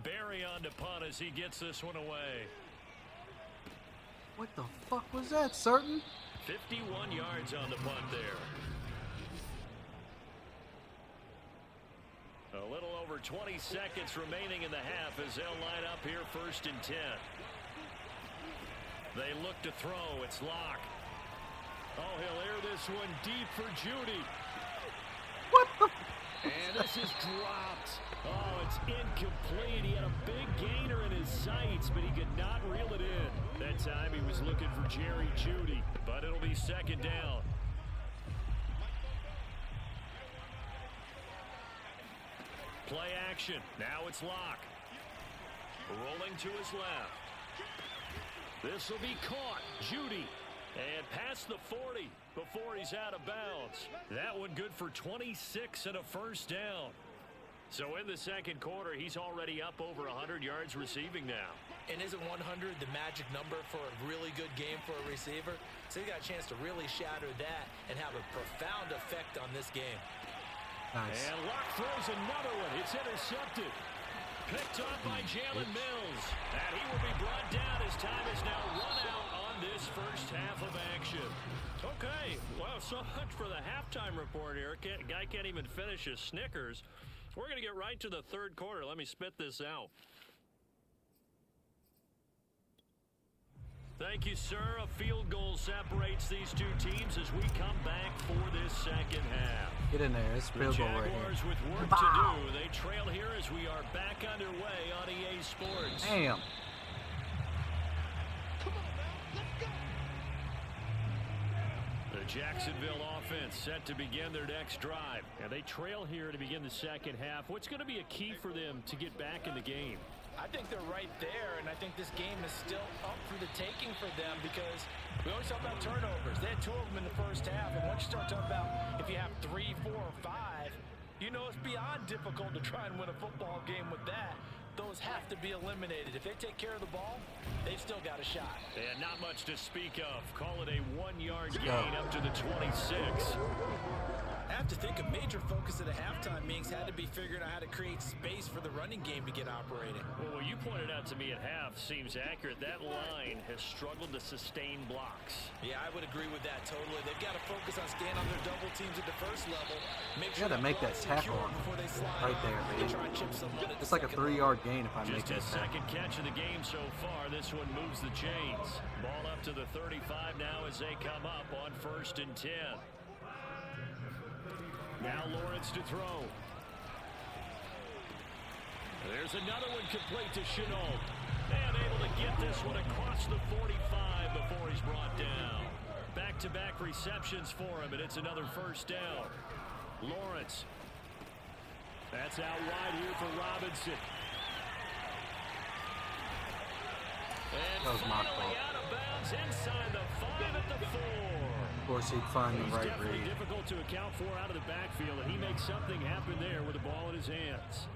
Barry on to punt as he gets this one away. What the fuck was that, Certain? 51 yards on the punt there. A little over 20 seconds remaining in the half as they'll line up here first and 10. They look to throw. It's Locke. Oh, he'll air this one deep for Judy. What the? And this is dropped. Oh, it's incomplete. He had a big gainer in his sights, but he could not reel it in. That time he was looking for Jerry Judy, but it'll be second down. Play action. Now it's Locke. Rolling to his left. This will be caught. Judy. And past the 40 before he's out of bounds. That one good for 26 and a first down. So in the second quarter, he's already up over 100 yards receiving now. And isn't 100 the magic number for a really good game for a receiver? So he got a chance to really shatter that and have a profound effect on this game. Nice. And Locke throws another one. It's intercepted. Picked up by Jalen Mills. And he will be brought down. His time is now run out on this first half of action. Okay, well, so much for the halftime report here. Guy can't even finish his Snickers. We're going to get right to the third quarter. Let me spit this out. Thank you, sir. A field goal separates these two teams as we come back for this second half. Get in there. It's field goal right here. Jaguars with work to do. They trail here as we are back underway on EA Sports. Damn. The Jacksonville offense set to begin their next drive. And they trail here to begin the second half. What's going to be a key for them to get back in the game? I think they're right there, and I think this game is still up for the taking for them because we always talk about turnovers. They had 2 of them in the first half, and once you start talking about if you have 3, 4, or 5, you know it's beyond difficult to try and win a football game with that. Those have to be eliminated. If they take care of the ball, they've still got a shot. And not much to speak of. Call it a 1-yard gain up to the 26. I have to think a major focus at the halftime meetings had to be figuring out how to create space for the running game to get operating. Well, what you pointed out to me at half seems accurate. That line has struggled to sustain blocks. Yeah, I would agree with that totally. They've got to focus on staying on their double teams at the first level. Make sure You got to make that tackle right there, man. It's like a 3-yard gain if I make that Just his second catch of the game so far. This one moves the chains. Ball up to the 35 now as they come up on first and 10. Now Lawrence to throw. There's another one complete to Chenault. And able to get this one across the 45 before he's brought down. Back-to-back receptions for him, and it's another first down. Lawrence. That's out wide here for Robinson. And That was my finally fault. out of bounds inside the 5 at the 4. Of course, he'd find the He's right definitely read. difficult to account for out of the backfield, and he makes something happen there with the ball in his hands.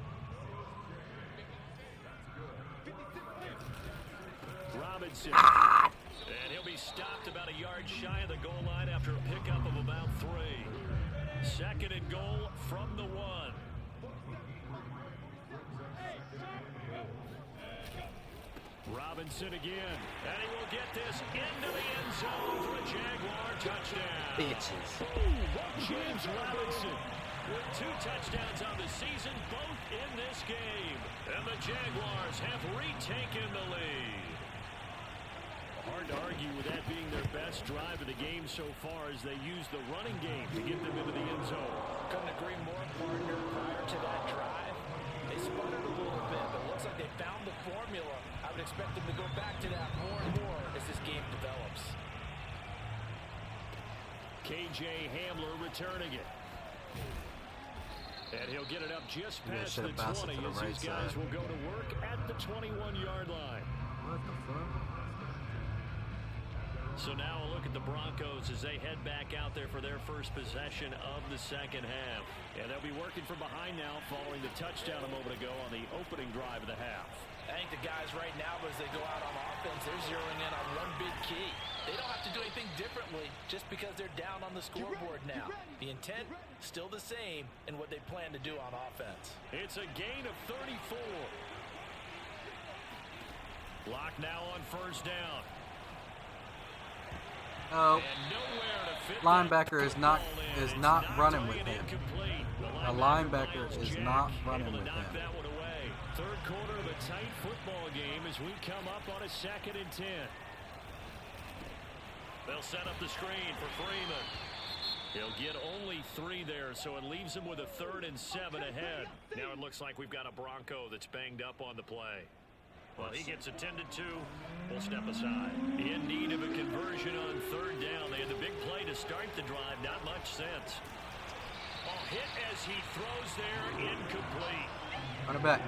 Robinson. And he'll be stopped about a yard shy of the goal line after a pickup of about 3. Second and goal from the 1. Robinson again, and he will get this into the end zone for a Jaguar touchdown. Bitches. James Robinson with 2 touchdowns on the season, both in this game. And the Jaguars have retaken the lead. Hard to argue with that being their best drive of the game so far as they use the running game to get them into the end zone. Couldn't agree more, partner. Prior to that drive, they spun would expect them to go back to that more and more as this game develops. KJ Hamler returning it. And he'll get it up just past the 20 as these guys will go to work at the 21-yard line. What the fuck? So now a look at the Broncos as they head back out there for their first possession of the second half. And they'll be working from behind now following the touchdown a moment ago on the opening drive of the half. I think the guys right now, as they go out on offense, they're zeroing in on one big key. They don't have to do anything differently just because they're down on the scoreboard now. The intent, still the same in what they plan to do on offense. It's a gain of 34. Lock now on first down. Oh, linebacker is not running with him. A linebacker is not running with him. Third quarter of a tight football game as we come up on a 2nd and 10. They'll set up the screen for Freeman. He'll get only 3 there, so it leaves him with a 3rd and 7 ahead. Now it looks like we've got a Bronco that's banged up on the play. Well, he gets attended to. We'll step aside. In need of a conversion on 3rd down. They had the big play to start the drive. Not much sense. Oh, hit as he throws there. Incomplete. Run it back.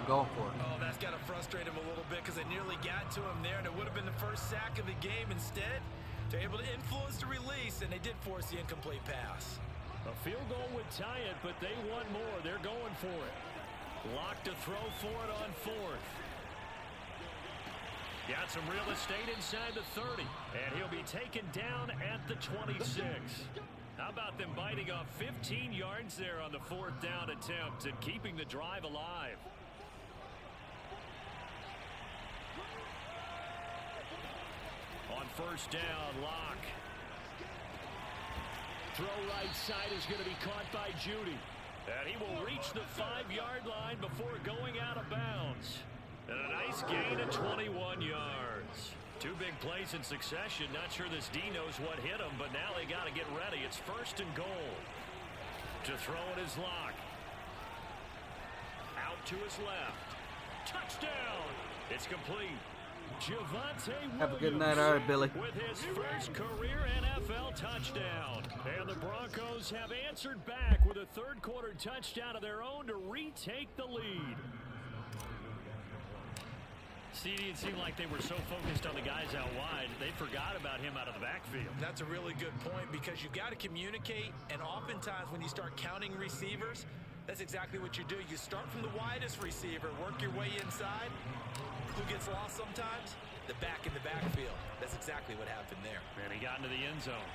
Going for it. Oh, that's got to frustrate him a little bit because they nearly got to him there, and it would have been the first sack of the game. Instead, they're able to influence the release, and they did force the incomplete pass. A field goal would tie it, but they want more. They're going for it. Lock to throw for it on 4th. Got some real estate inside the 30, and he'll be taken down at the 26. How about them biting off 15 yards there on the 4th down attempt and keeping the drive alive? On first down, Lock. Throw right side is going to be caught by Judy. And he will reach the 5-yard line before going out of bounds. And a nice gain of 21 yards. 2 big plays in succession. Not sure this D knows what hit him, but now they got to get ready. It's 1st and goal. To throw it is Lock. Out to his left. Touchdown. It's complete. Javonte Williams. Have a good night, all right, Billy. With his first career NFL touchdown. And the Broncos have answered back with a 3rd quarter touchdown of their own to retake the lead. CD, it seemed like they were so focused on the guys out wide, they forgot about him out of the backfield. That's a really good point because you've got to communicate, and oftentimes when you start counting receivers, that's exactly what you do. You start from the widest receiver, work your way inside. Who gets lost sometimes? The back in the backfield. That's exactly what happened there. And he got into the end zone.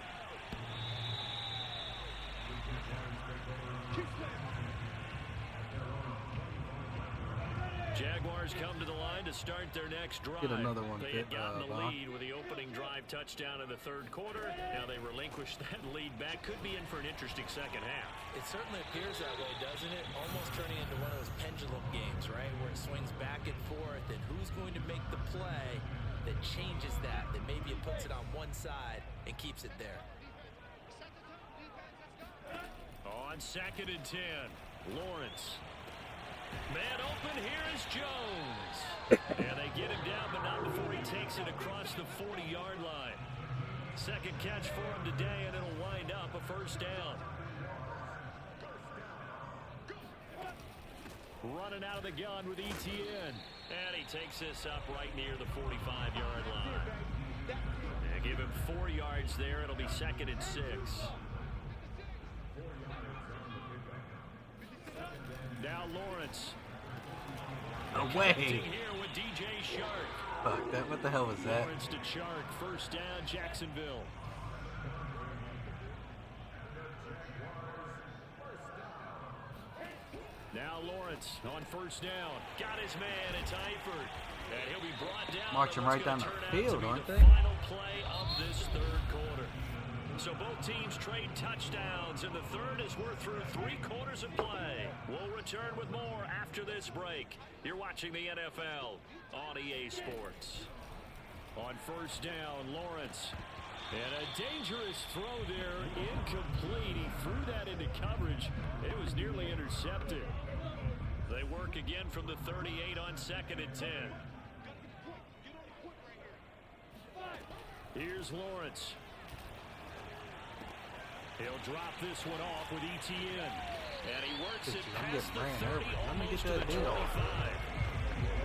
Jaguars come to the line to start their next drive. Get another one. They had gotten the lead with the opening drive touchdown in the 3rd quarter. Now they relinquish that lead back. Could be in for an interesting second half. It certainly appears that way, doesn't it? Almost turning into one of those pendulum games, right? Where it swings back and forth, and who's going to make the play that changes that maybe it puts it on one side and keeps it there. On 2nd and 10, Lawrence. Man open, here is Jones. And they get him down, but not before he takes it across the 40-yard line. 2nd catch for him today, and it'll wind up a 1st down. Running out of the gun with ETN. And he takes this up right near the 45-yard line. They give him 4 yards there. It'll be 2nd and 6. Now Lawrence. Away. Here with DJ Shark. Fuck that. What the hell was that? Lawrence to Shark. 1st down, Jacksonville. Now Lawrence on 1st down. Got his man. It's Eifert. And he'll be brought down. Marching right down the field, aren't they? Final play of this 3rd quarter. So both teams trade touchdowns, and the 3rd as we're through 3 quarters of play. We'll return with more after this break. You're watching the NFL on EA Sports. On 1st down, Lawrence. And a dangerous throw there, incomplete. He threw that into coverage. It was nearly intercepted. They work again from the 38 on 2nd and 10. Here's Lawrence. He'll drop this one off with Etienne. And he works it past the 30, almost to the 25.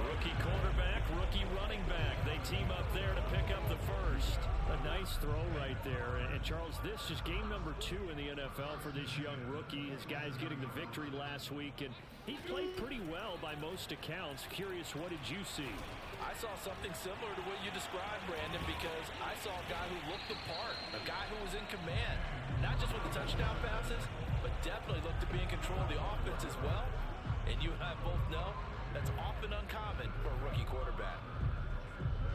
Rookie quarterback, rookie running back. They team up there to pick up the first. A nice throw right there. And Charles, this is game number 2 in the NFL for this young rookie. His guys getting the victory last week, and he played pretty well by most accounts. Curious, what did you see? I saw something similar to what you described, Brandon, because I saw a guy who looked the part, a guy who was in command, not just with the touchdown passes, but definitely looked to be in control of the offense as well. And you and I both know that's often uncommon for a rookie quarterback.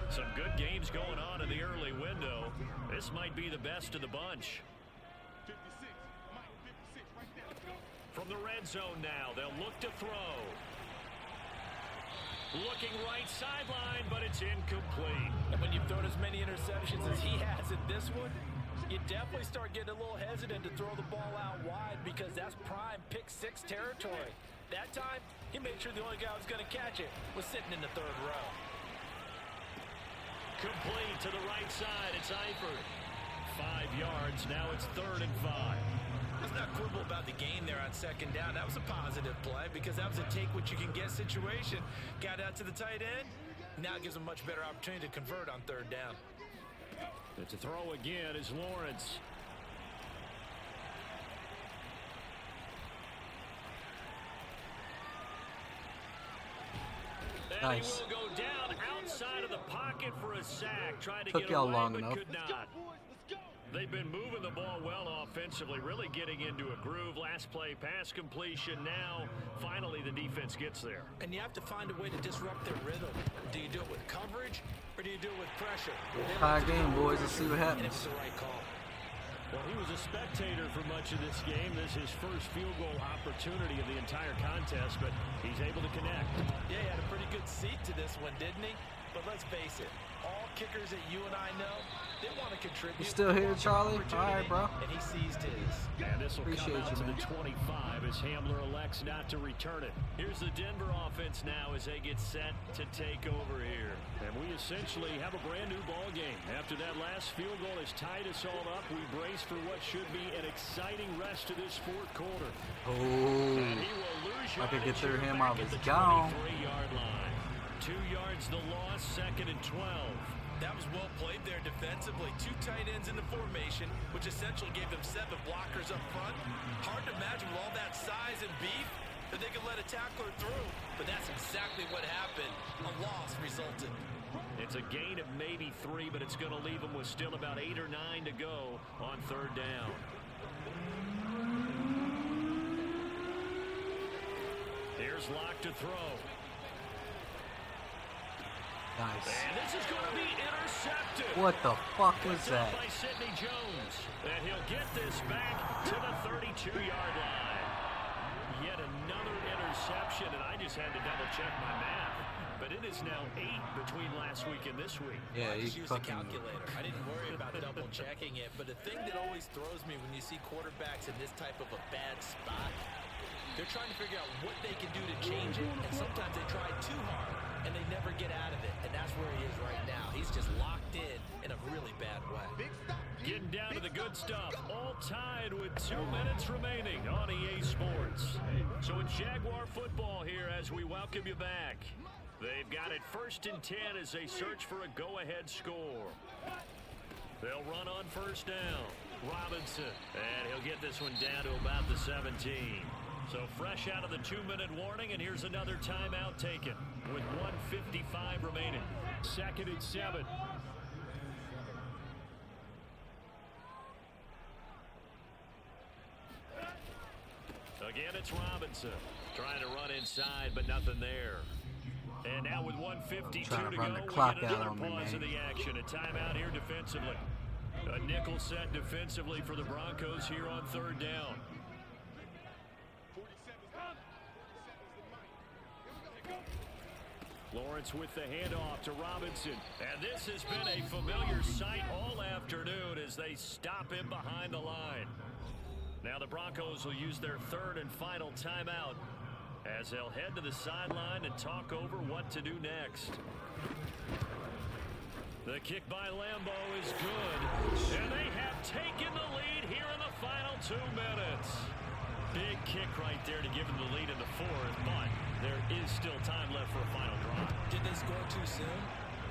Some good games going on in the early window. This might be the best of the bunch. 56, Mike, 56, right there. Let's go. From the red zone now, they'll look to throw. Looking right sideline, but it's incomplete. And when you've thrown as many interceptions as he has in this one, you definitely start getting a little hesitant to throw the ball out wide because that's prime pick 6 territory. That time, he made sure the only guy who was going to catch it was sitting in the 3rd row. Complete to the right side. It's Eifert. 5 yards. Now it's 3rd and 5. Let's not quibble about the gain there on 2nd down. That was a positive play because that was a take-what-you-can-get situation. Got out to the tight end. Now it gives them a much better opportunity to convert on 3rd down. It's a throw again is Lawrence. And Nice. he will go down outside of the pocket for a sack. Trying to Took get y'all away, long but enough. could not. They've been moving the ball well offensively, really getting into a groove. Last play, pass completion. Now, finally, the defense gets there. And you have to find a way to disrupt their rhythm. Do you do it with coverage, or do you do it with pressure? High game, boys. Let's see what And it happens. was the right call. Well, he was a spectator for much of this game. This is his first field goal opportunity of the entire contest, but he's able to connect. Yeah, he had a pretty good seat to this one, didn't he? But let's face it, all kickers that you and I know, they want to contribute. You still here, Charlie? All right, bro. And he seized his. And this will Appreciate come out you, to man. the 25 as Hamler elects not to return it. Here's the Denver offense now as they get set to take over here. And we essentially have a brand new ball game. After that last field goal has tied us all up, we brace for what should be an exciting rest of this 4th quarter. Oh, And he will lose I could get yardage through here him. back I at was the gone. 23-yard line. 2 yards the loss, 2nd and 12. That was well played there defensively. 2 tight ends in the formation, which essentially gave them 7 blockers up front. Hard to imagine with all that size and beef that they could let a tackler through. But that's exactly what happened. A loss resulted. It's a gain of maybe 3, but it's going to leave them with still about 8 or 9 to go on 3rd down. Here's Locke to throw. nice. And this is going to be intercepted. What the fuck was Picked up that? by Sidney Jones. And he'll get this back to the 32-yard line. Yet another interception, and I just had to double-check my math. But it is now 8 between last week and this week. Yeah, I he just used a fucking. calculator. I didn't worry about double checking it. But the thing that always throws me when you see quarterbacks in this type of a bad spot, they're trying to figure out what they can do to change it. And sometimes they try too hard, and they never get out of it. And that's where he is right now. He's just locked in a really bad way. Getting down to the good stuff. All tied with 2 minutes remaining on EA Sports. So it's Jaguar football here as we welcome you back. They've got it 1st and 10 as they search for a go-ahead score. They'll run on 1st down. Robinson, and he'll get this one down to about the 17. So fresh out of the 2-minute warning, and here's another timeout taken with 1:55 remaining. 2nd and 7. Again, it's Robinson trying to run inside, but nothing there. And now with 1:52 Trying to to run go, the we clock get out another on me, pause man. of the action. A timeout here defensively. A nickel set defensively for the Broncos here on 3rd down. 47's the mic. Lawrence with the handoff to Robinson. And this has been a familiar sight all afternoon as they stop him behind the line. Now the Broncos will use their 3rd and final timeout as they'll head to the sideline and talk over what to do next. The kick by Lambeau is good. And they have taken the lead here in the final 2 minutes. Big kick right there to give them the lead in the fourth, but there is still time left for a final drive. Did they score too soon?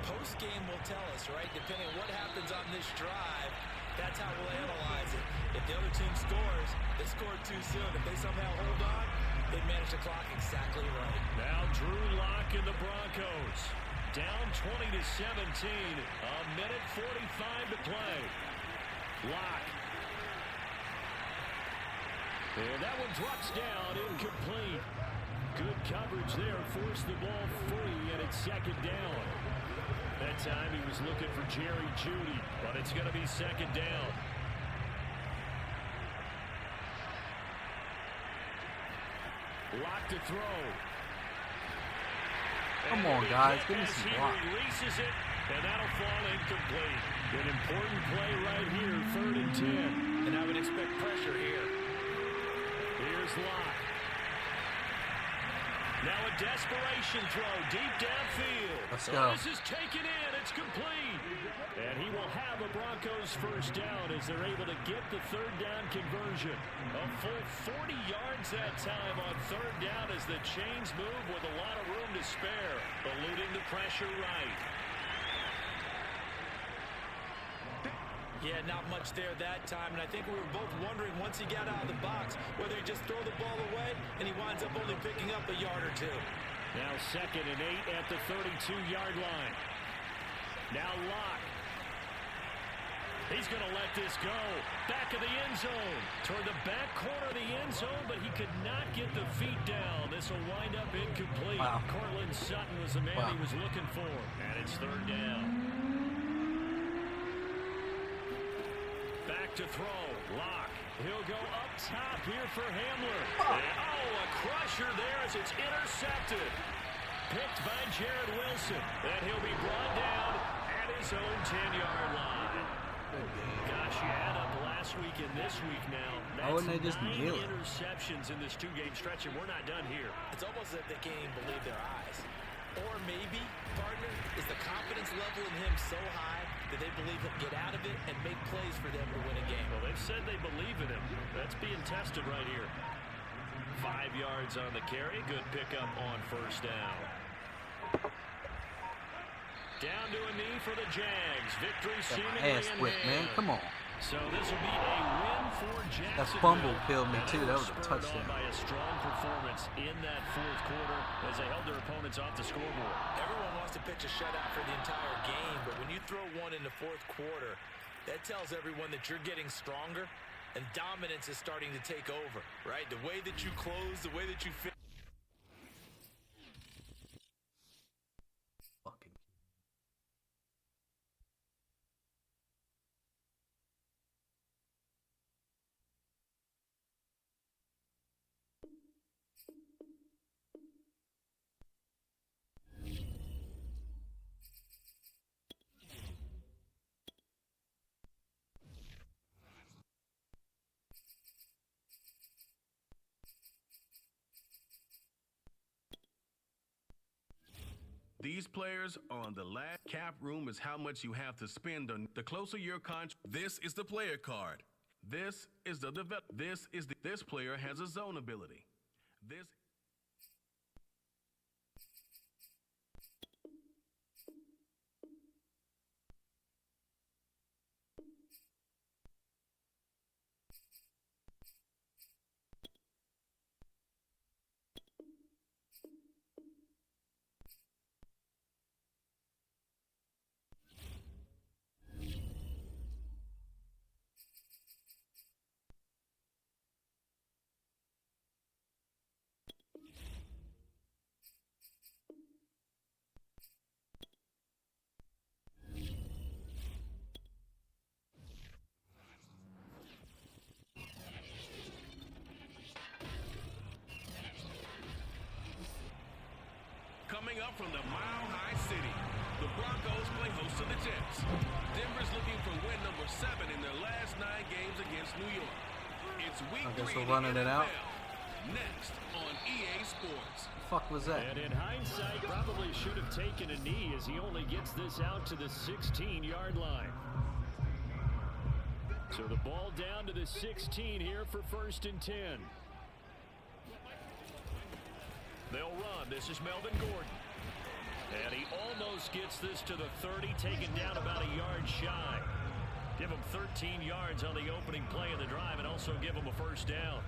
Post-game will tell us, right? Depending on what happens on this drive, that's how we'll analyze it. If the other team scores, they scored too soon. If they somehow hold on, they manage the clock exactly right. Now Drew Lock and the Broncos. Down 20-17. A minute 45 to play. Lock. And that one drops down, incomplete. Good coverage there, forced the ball free, and it's second down. That time he was looking for Jerry Jeudy, but it's going to be second down. Lock to throw. Come on, guys, give me some block. He releases it, and that'll fall incomplete. An important play right here, 3rd and 10. And I would expect pressure here. Here's Locke. Now a desperation throw deep downfield. Let's go. This is taken in. It's complete. And he will have a Broncos first down as they're able to get the 3rd down conversion. A full 40 yards that time on 3rd down as the chains move with a lot of room to spare. Eluding the pressure right. Yeah, not much there that time, and I think we were both wondering once he got out of the box whether he'd just throw the ball away, and he winds up only picking up a yard or 2. Now 2nd and 8 at the 32-yard line. Now Locke. He's going to let this go. Back of the end zone. Toward the back corner of the end zone, but he could not get the feet down. This will wind up incomplete. Wow. Cortland Sutton was the man he was looking for, and it's 3rd down. Back to throw. Locke. He'll go up top here for Hamler. Oh, a crusher there as it's intercepted. Picked by Jared Wilson. And he'll be brought down at his own 10-yard line. Gosh, you add up last week and this week now. Why wouldn't they just 9 kneel it? interceptions in this 2-game stretch, and we're not done here. It's almost as if they can't even believe their eyes. Or maybe, partner, is the confidence level in him so high that they believe he'll get out of it and make plays for them to win a game. Well, they've said they believe in him. That's being tested right here. 5 yards on the carry. Good pickup on 1st down. Down to a knee for the Jags. Victory seemingly Ass in whipped, man. hand. Come on. So this will be a win for Jacksonville. That fumble killed me, too. And That was a spurred touchdown. on by a strong performance in that 4th quarter as they held their opponents off the scoreboard. Everyone wants to pitch a shutout for the entire game, but when you throw one in the 4th quarter, that tells everyone that you're getting stronger and dominance is starting to take over, right? The way that you close, the way that you fit. Fucking. These players on the last cap room is how much you have to spend on the closer your contract. This is the player card. This is the this player has a zone ability. This coming up from the Mile High City, the Broncos play host to the Jets. Denver's looking for win number 7 in their last 9 games against New York. It's week 3 I guess we're in the running it out. NFL. next on EA Sports. Fuck was that? And in hindsight, probably should have taken a knee as he only gets this out to the 16-yard line. So the ball down to the 16 here for 1st and 10. They'll run. This is Melvin Gordon. And he almost gets this to the 30, taken down about a yard shy. Give him 13 yards on the opening play of the drive and also give him a 1st down.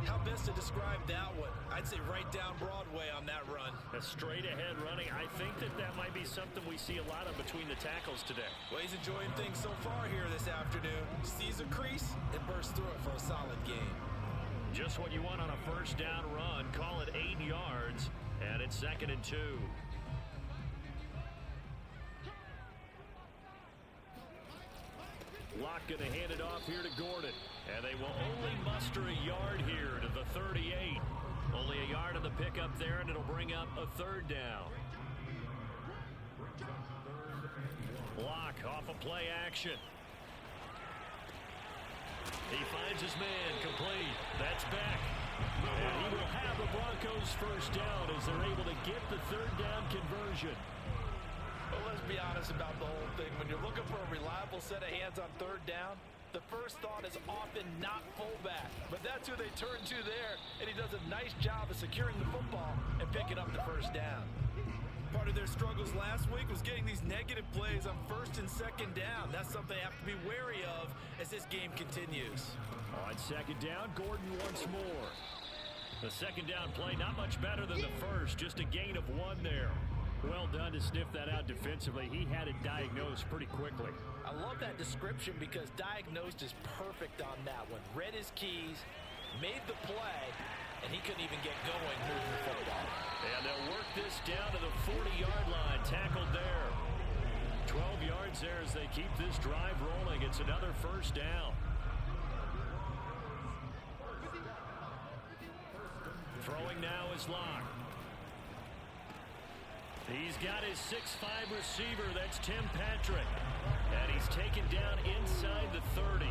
How best to describe that one? I'd say right down Broadway on that run. A straight ahead running. I think that might be something we see a lot of between the tackles today. Well, he's enjoying things so far here this afternoon. Sees a crease and bursts through it for a solid gain. Just what you want on a 1st down run. Call it 8 yards, and it's 2nd and 2. Locke going to hand it off here to Gordon. And they will only muster a yard here to the 38. Only a yard on the pickup there, and it'll bring up a 3rd down. Locke off a play action. He finds his man complete. That's back. And he will have the Broncos 1st down as they're able to get the 3rd down conversion. Well, let's be honest about the whole thing. When you're looking for a reliable set of hands on 3rd down, the first thought is often not fullback. But that's who they turn to there, and he does a nice job of securing the football and picking up the 1st down. Part of their struggles last week was getting these negative plays on 1st and 2nd down. That's something they have to be wary of as this game continues. On 2nd down, Gordon once more. The 2nd down play, not much better than the first, just a gain of 1 there. Well done to sniff that out defensively. He had it diagnosed pretty quickly. I love that description because diagnosed is perfect on that one. Read his keys, made the play, and he couldn't even get going moving the football. And they'll work this down to the 40-yard line. Tackled there. 12 yards there as they keep this drive rolling. It's another 1st down. Throwing now is Locke. He's got his 6'5 receiver. That's Tim Patrick. And he's taken down inside the 30.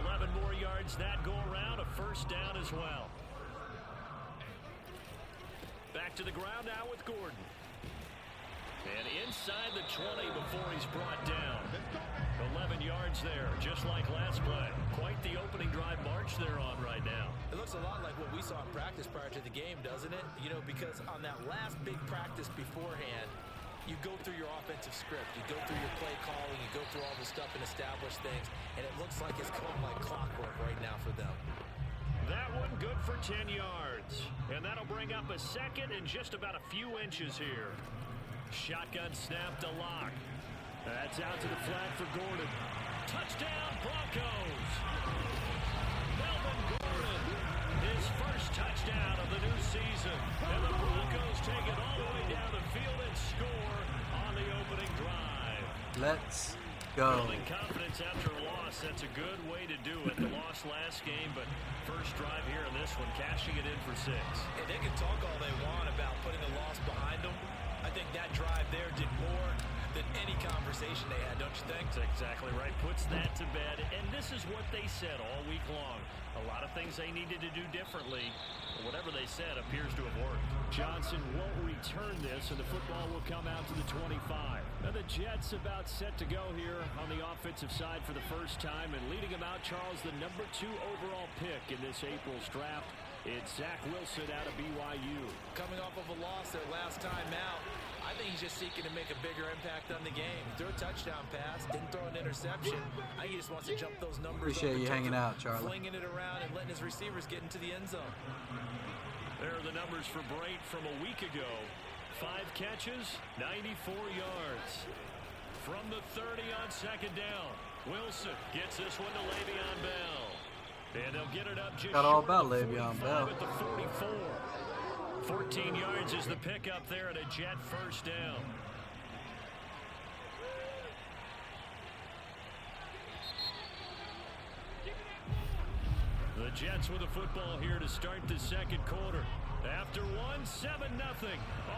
11 more yards that go around. A 1st down as well. Back to the ground now with Gordon. And inside the 20 before he's brought down. 11 yards there, just like last play. Quite the opening drive march they're on right now. It looks a lot like what we saw in practice prior to the game, doesn't it? You know, because on that last big practice beforehand, you go through your offensive script. You go through your play calling. You go through all the stuff and establish things. And it looks like it's going like clockwork right now for them. That one good for 10 yards. And that'll bring up a 2nd and just about a few inches here. Shotgun snap to Locke. That's out to the flat for Gordon. Touchdown, Broncos! Melvin Gordon, his 1st touchdown of the new season. And the Broncos take it all the way down the field and score on the opening drive. Let's go. Building confidence after a loss, that's a good way to do it. The loss last game, but 1st drive here in this one, cashing it in for 6. And they can talk all they want about putting the loss behind them. I think that drive there did more than any conversation they had, don't you think? That's exactly right. Puts that to bed. And this is what they said all week long. A lot of things they needed to do differently. But whatever they said appears to have worked. Johnson won't return this, and the football will come out to the 25. Now the Jets about set to go here on the offensive side for the 1st time. And leading them out, Charles, the number 2 overall pick in this April's draft. It's Zach Wilson out of BYU. Coming off of a loss their last time out, I think he's just seeking to make a bigger impact on the game. He threw a touchdown pass, didn't throw an interception. I think he just wants to jump those numbers. Appreciate you hanging out, Charlie. Flinging it around and letting his receivers get into the end zone. There are the numbers for Brate from a week ago. 5 catches, 94 yards. From the 30 on 2nd down. Wilson gets this one to Le'Veon Bell. And they'll get it up just Got all short about of Le'Veon 45 Bell. at the 44. 14 yards is the pickup there at a Jet 1st down. The Jets with the football here to start the 2nd quarter. After one, 7-0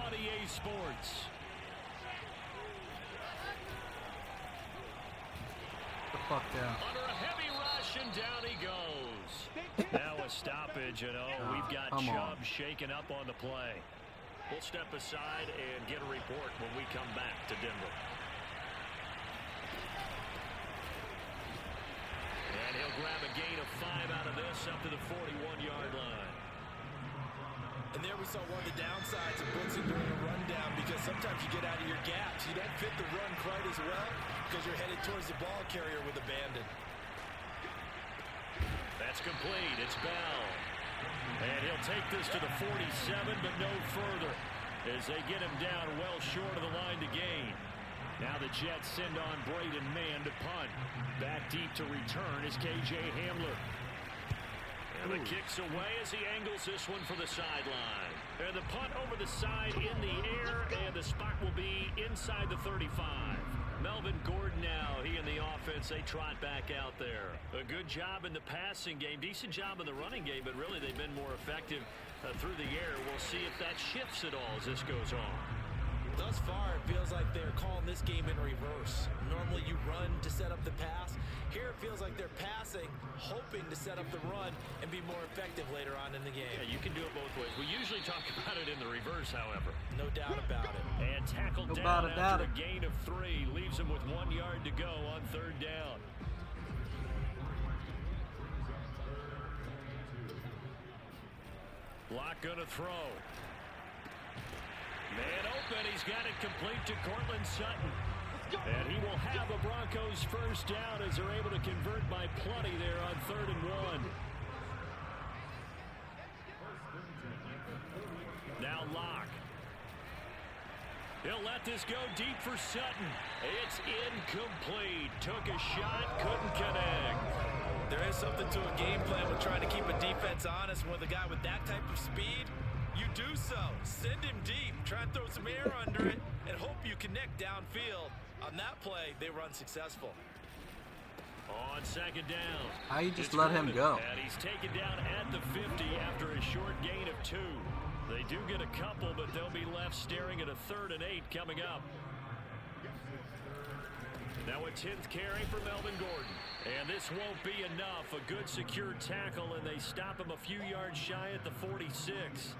on EA Sports. The fuck down. Under a heavy rush, and down he goes. Now a stoppage, and we've got Chubb shaken up on the play. We'll step aside and get a report when we come back to Denver. And he'll grab a gain of 5 out of this up to the 41-yard line. And there we saw one of the downsides of blitzing during a rundown, because sometimes you get out of your gaps. You don't fit the run quite as well because you're headed towards the ball carrier with abandon. That's complete. It's Bell. And he'll take this to the 47, but no further, as they get him down well short of the line to gain. Now the Jets send on Braden Mann to punt. Back deep to return is K.J. Hamler. And the kick's away as he angles this one for the sideline. And the punt over the side in the air, and the spot will be inside the 35. Melvin Gordon now, he and the offense, they trot back out there. A good job in the passing game, decent job in the running game, but really they've been more effective through the air. We'll see if that shifts at all as this goes on. Thus far, it feels like they're calling this game in reverse. Normally you run to set up the pass. Here it feels like they're passing, hoping to set up the run and be more effective later on in the game. Yeah, you can do it both ways. We usually talk about it in the reverse, however. No doubt about it. And tackled down after a gain of 3. Leaves him with 1 yard to go on 3rd down. Lock gonna throw. Man open, he's got it complete to Cortland Sutton. And he will have a Broncos first down as they're able to convert by plenty there on 3rd and 1. Now Locke. He'll let this go deep for Sutton. It's incomplete. Took a shot, couldn't connect. There is something to a game plan with trying to keep a defense honest. With a guy with that type of speed, you do so. Send him deep. Try and throw some air under it and hope you connect downfield. On that play, they run successful. On 2nd down. How you just let him go? And he's taken down at the 50 after a short gain of 2. They do get a couple, but they'll be left staring at a 3rd and 8 coming up. Now a 10th carry for Melvin Gordon. And this won't be enough. A good secure tackle, and they stop him a few yards shy at the 46.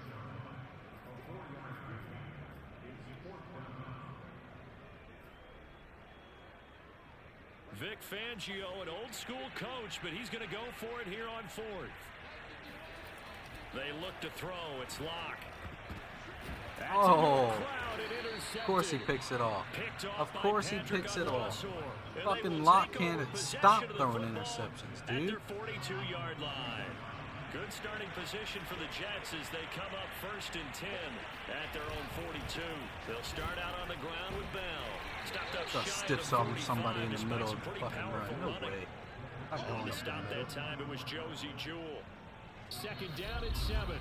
Vic Fangio, an old-school coach, but he's going to go for it here on 4th. They look to throw. It's Locke. Oh, of course he picks it off. Of course he picks it off. Fucking Locke can't stop throwing interceptions, dude. At their 42-yard line. Good starting position for the Jets as they come up 1st and 10 at their own 42. They'll start out on the ground with Bell. Just stiffs on somebody in the middle of the fucking run. No way. Not going to stop that time, it was Josie Jewell. 2nd down at 7.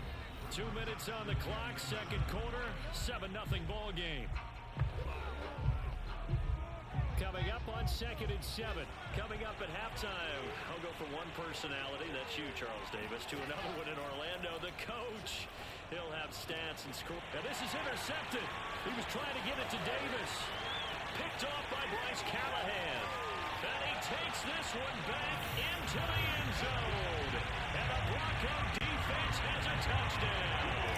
2 minutes on the clock, 2nd quarter, 7-0 ball game. Coming up on 2nd and 7. Coming up at halftime, I'll go for one personality, that's you, Charles Davis, to another one in Orlando, the coach. He'll have stats and score. And this is intercepted. He was trying to get it to Davis. Picked off by Bryce Callahan. And he takes this one back into the end zone. And the Bronco defense has a touchdown.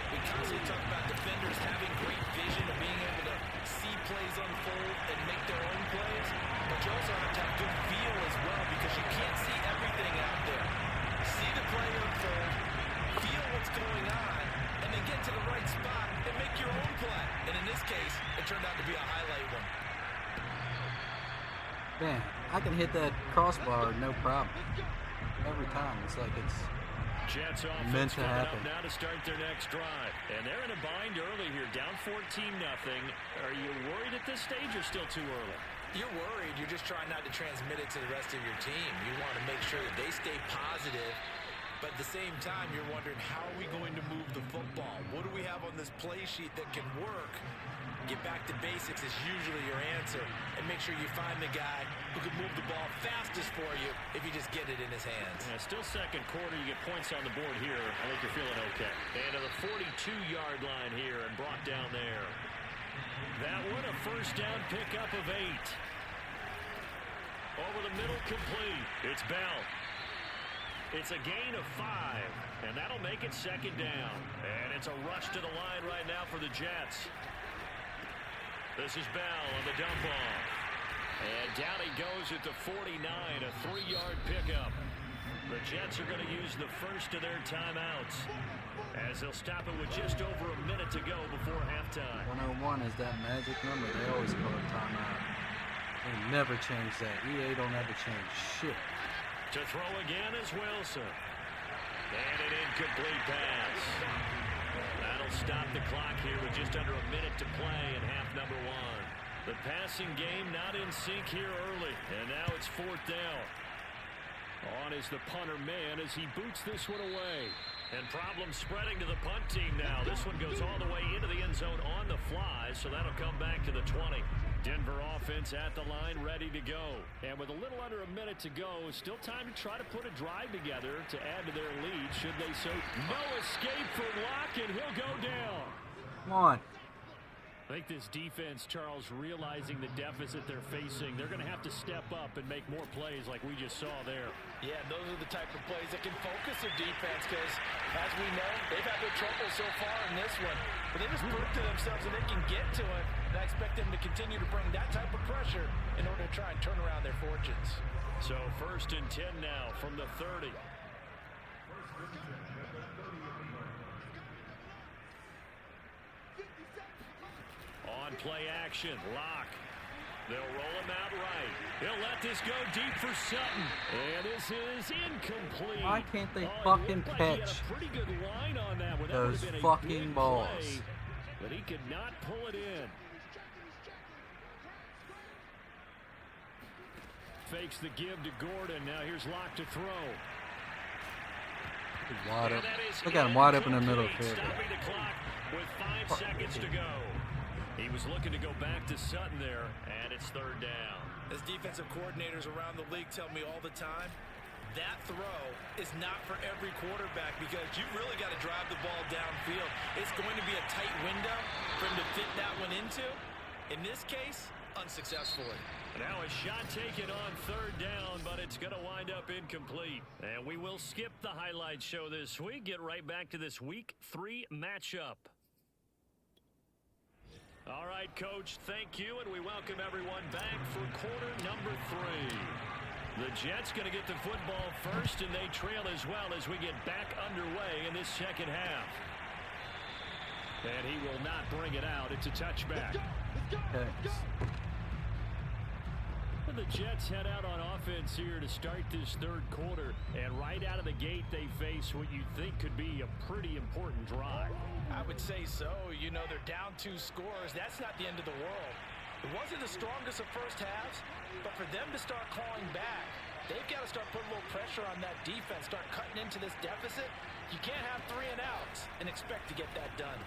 We constantly talk about defenders having great vision and being able to see plays unfold and make their own plays. But you also have to have good feel as well, because you can't see everything out there. See the play unfold, feel what's going on, and then get to the right spot and make your own play. And in this case, it turned out to be a highlight one. Man, I can hit that crossbar no problem. Every time. It's like it's Jets meant to happen. Up now to start their next drive. And they're in a bind early here, down 14-0. Are you worried at this stage or still too early? You're worried. You're just trying not to transmit it to the rest of your team. You want to make sure that they stay positive. But at the same time, you're wondering, how are we going to move the football? What do we have on this play sheet that can work? Get back to basics is usually your answer. And make sure you find the guy who can move the ball fastest for you if you just get it in his hands. Yeah, still 2nd quarter. You get points on the board here. I think you're feeling okay. And to the 42-yard line here and brought down there. That one, a 1st down pickup of 8. Over the middle, complete. It's Bell. It's a gain of 5, and that'll make it second down. And it's a rush to the line right now for the Jets. This is Bell on the dump off. And down he goes at the 49, a 3-yard pickup. The Jets are going to use the first of their timeouts as they'll stop it with just over a minute to go before halftime. 101 is that magic number. They always call it timeout. They never change that. EA don't ever change shit. To throw again is Wilson. And an incomplete pass. That'll stop the clock here with just under a minute to play in half number 1. The passing game not in sync here early. And now it's 4th down. On is the punter man as he boots this one away. And problems spreading to the punt team now. This one goes all the way into the end zone on the fly, so that'll come back to the 20. Denver offense at the line, ready to go. And with a little under a minute to go, still time to try to put a drive together to add to their lead, should they so. No escape for Locke, and he'll go down. Come on. I think this defense, Charles, realizing the deficit they're facing, they're going to have to step up and make more plays like we just saw there. Yeah, those are the type of plays that can focus their defense because, as we know, they've had their trouble so far in this one. But they just prove to themselves that they can get to it, and I expect them to continue to bring that type of pressure in order to try and turn around their fortunes. So 1st and 10 now from the 30. On play action, Locke. They'll roll him out right. He'll let this go deep for Sutton. And this is incomplete. Why can't they fucking catch catch a pretty good line on that one. those That fucking balls? Play, but he could not pull it in. Fakes the give to Gordon. Now here's Locke to throw. Wide open. Look at him wide open in the middle of the field. Stopping the clock with 5 seconds to go. He was looking to go back to Sutton there, and it's 3rd down. As defensive coordinators around the league tell me all the time, that throw is not for every quarterback because you really got to drive the ball downfield. It's going to be a tight window for him to fit that one into. In this case, unsuccessfully. Now a shot taken on 3rd down, but it's going to wind up incomplete. And we will skip the highlight show this week. Get right back to this Week 3 matchup. All right, Coach, thank you, and we welcome everyone back for quarter number 3. The Jets going to get the football first, and they trail as well as we get back underway in this second half. And he will not bring it out. It's a touchback. The Jets head out on offense here to start this 3rd quarter, and right out of the gate they face what you think could be a pretty important drive. I would say so. You know, they're down 2 scores. That's not the end of the world. It wasn't the strongest of first halves, but for them to start calling back, they've got to start putting a little pressure on that defense, start cutting into this deficit. You can't have 3 and outs and expect to get that done.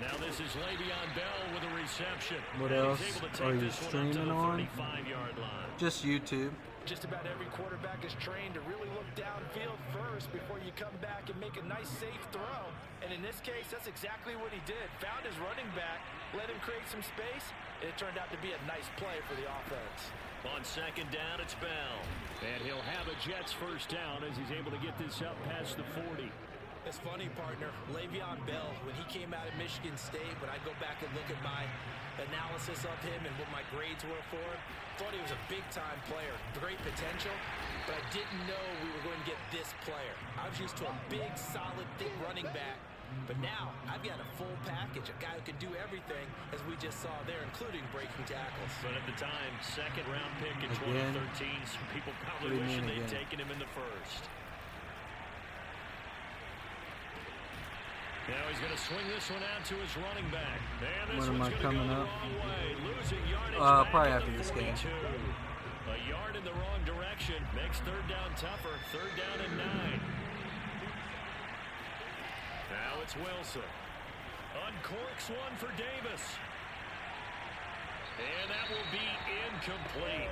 Now this is Le'Veon Bell with a reception. What else are you streaming on? Just YouTube. Just about every quarterback is trained to really look downfield first before you come back and make a nice, safe throw. And in this case, that's exactly what he did. Found his running back, let him create some space, and it turned out to be a nice play for the offense. On 2nd down, it's Bell. And he'll have a Jets 1st down as he's able to get this up past the 40. It's funny, partner. Le'Veon Bell, when he came out of Michigan State, when I go back and look at my analysis of him and what my grades were for him, thought he was a big-time player, great potential, but I didn't know we were going to get this player. I was used to a big, solid, thick running back, but now I've got a full package, a guy who can do everything, as we just saw there, including breaking tackles. But at the time, 2nd-round pick in 2013, some people probably wishing they'd taken him in the 1st. Now he's going to swing this one out to his running back. And this when am I coming up? Losing yardage probably after this game. A yard in the wrong direction makes 3rd down tougher. 3rd down and 9. Now it's Wilson. Uncorks one for Davis. And that will be incomplete.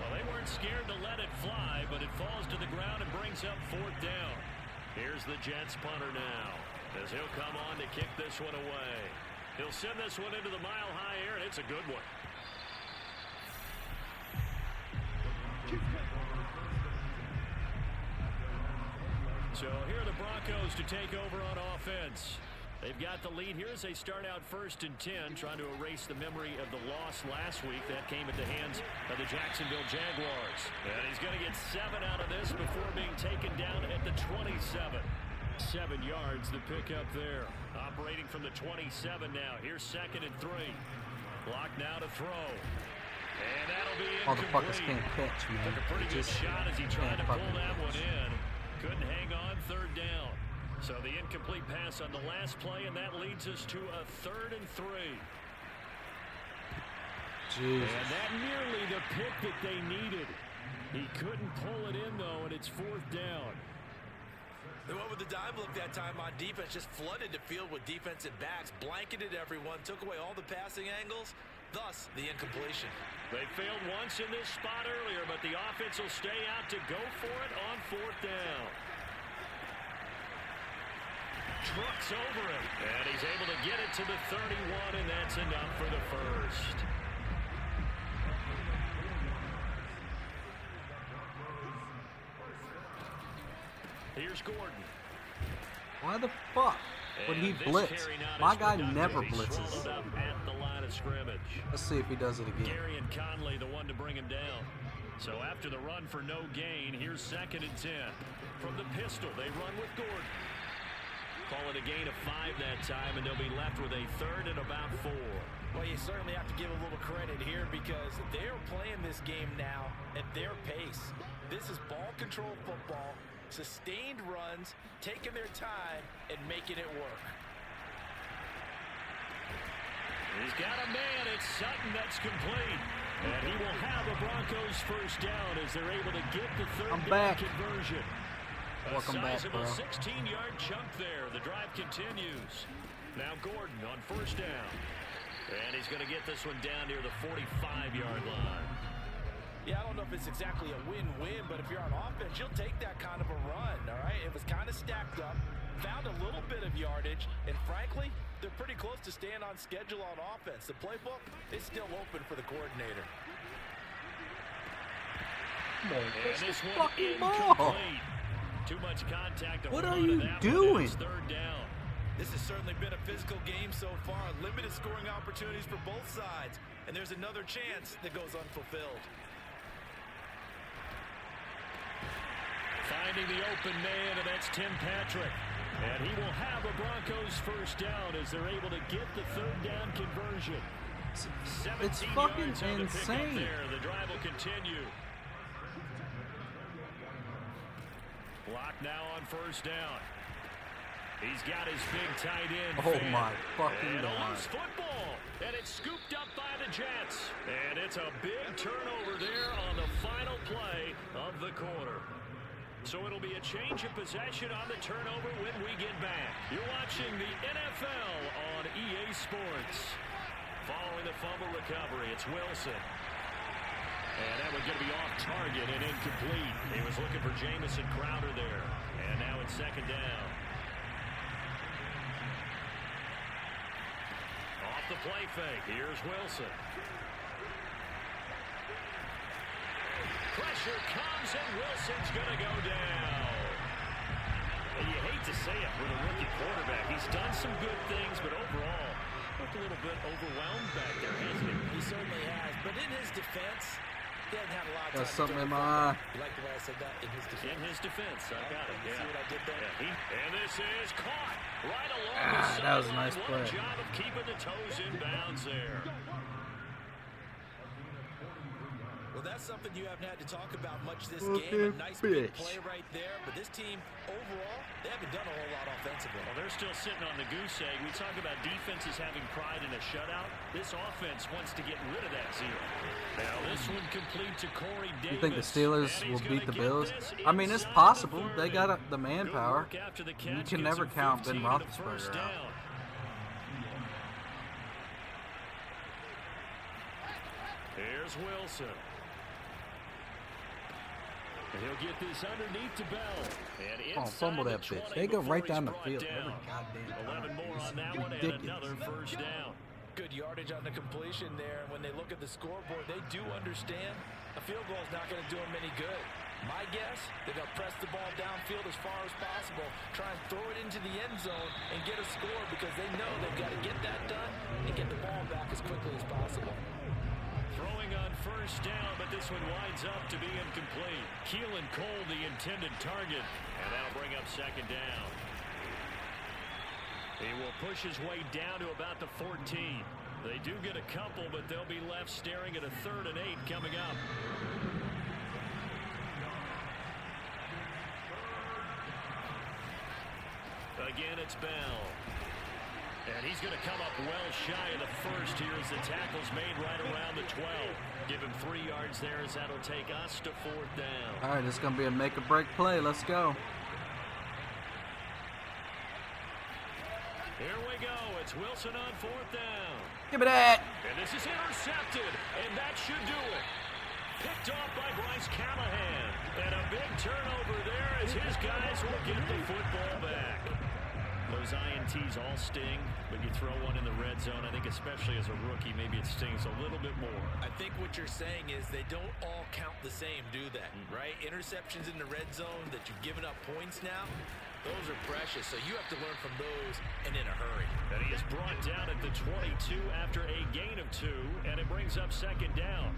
Well, they weren't scared to let it fly, but it falls to the ground and brings up 4th down. Here's the Jets punter now, as he'll come on to kick this one away. He'll send this one into the mile-high air, and it's a good one. So here are the Broncos to take over on offense. They've got the lead here as they start out 1st and 10, trying to erase the memory of the loss last week. That came at the hands of the Jacksonville Jaguars. And he's going to get 7 out of this before being taken down at the 27. 7 yards the pickup there. Operating from the 27 now. Here's 2nd and 3. Block now to throw. And that'll be incomplete. All the fuckers can't catch, man. Took a pretty good shot as he tried to pull that one in. Couldn't hang on 3rd down. So the incomplete pass on the last play, and that leads us to a 3rd and 3. Jesus. And that nearly the pick that they needed. He couldn't pull it in, though, and it's 4th down. They went with the dive look that time on defense, just flooded the field with defensive backs, blanketed everyone, took away all the passing angles, thus the incompletion. They failed once in this spot earlier, but the offense will stay out to go for it on 4th down. Trucks over him, and he's able to get it to the 31, and that's enough for the first. Here's Gordon. Why the fuck would he blitz? My guy never blitzes. At the line of scrimmage. Let's see if he does it again. Gary and Conley, the one to bring him down. So after the run for no gain, here's 2nd and 10. From the pistol, they run with Gordon. Call it a gain of 5 that time, and they'll be left with a 3rd and about 4. Well, you certainly have to give a little credit here because they're playing this game now at their pace. This is ball control football, sustained runs, taking their time, and making it work. He's got a man. It's Sutton that's complete. And he will have a Broncos first down as they're able to get the 3rd down conversion. Welcome back, bro. 16-yard chunk there. The drive continues. Now Gordon on 1st down. And he's going to get this one down near the 45-yard line. Yeah, I don't know if it's exactly a win-win, but if you're on offense, you'll take that kind of a run, all right? It was kind of stacked up, found a little bit of yardage, and frankly, they're pretty close to staying on schedule on offense. The playbook is still open for the coordinator. And this one fucking incomplete. ball. Too much contact. What are you doing? 3rd down. This has certainly been a physical game so far. Limited scoring opportunities for both sides. And there's another chance that goes unfulfilled. Finding the open man, and that's Tim Patrick. And he will have a Broncos first down as they're able to get the 3rd down conversion. It's fucking insane. There. The drive will continue. Block now on 1st down. He's got his big tight end. Oh my fucking God. God. Loose football. And it's scooped up by the Jets. And it's a big turnover there on the final play of the quarter. So it'll be a change of possession on the turnover when we get back. You're watching the NFL on EA Sports. Following the fumble recovery, it's Wilson. And that one's going to be off target and incomplete. He was looking for Jamison Crowder there. And now it's 2nd down. Off the play fake. Here's Wilson. Pressure comes, and Wilson's going to go down. And you hate to say it with a rookie quarterback. He's done some good things, but overall, looked a little bit overwhelmed back there, hasn't he? He certainly has. But in his defense, he hasn't had a lot of time. Got something in my eye. You like the way I said that? In his defense. In his defense. I got it. You see what I did there? Yeah. And this is caught right along the sideline. That was a nice play. What a job of keeping the toes in bounds there. Well, that's something you haven't had to talk about much this Okay, game. A nice big bitch. play right there. But this team, overall, they haven't done a whole lot offensively. Well, they're still sitting on the goose egg. We talk about defenses having pride in a shutout. This offense wants to get rid of that zero. Now this one complete to Corey Davis. You think the Steelers will beat the Bills? I mean, it's possible. They got the manpower. You can never count Ben Roethlisberger out. Here's Wilson. And he'll get this underneath to Bell. And Fumble that bitch. They go right down the field every goddamn time. 11 more on that one, and another first down. Good yardage on the completion there. And when they look at the scoreboard, they do understand a field goal is not going to do them any good. My guess, they're going to press the ball downfield as far as possible, try and throw it into the end zone and get a score because they know they've got to get that done and get the ball back as quickly as possible. Throwing on first down, but this one winds up to be incomplete. Keelan Cole, the intended target, and that'll bring up second down. He will push his way down to about the 14. They do get a couple, but they'll be left staring at a 3rd and 8 coming up. Again, it's Bell. And he's going to come up well shy of the first here as the tackle's made right around the 12. Give him 3 yards there as that'll take us to 4th down. All right, this is going to be a make-or-break play. Let's go. Here we go. It's Wilson on 4th down. Give me that. And this is intercepted, and that should do it. Picked off by Bryce Callahan. And a big turnover there as his guys will get the football back. Those INTs all sting, but you throw one in the red zone, I think especially as a rookie, maybe it stings a little bit more. I think what you're saying is they don't all count the same, do they? Right? Interceptions in the red zone that you've given up points now, those are precious, so you have to learn from those and in a hurry. And he is brought down at the 22 after a gain of 2, and it brings up second down.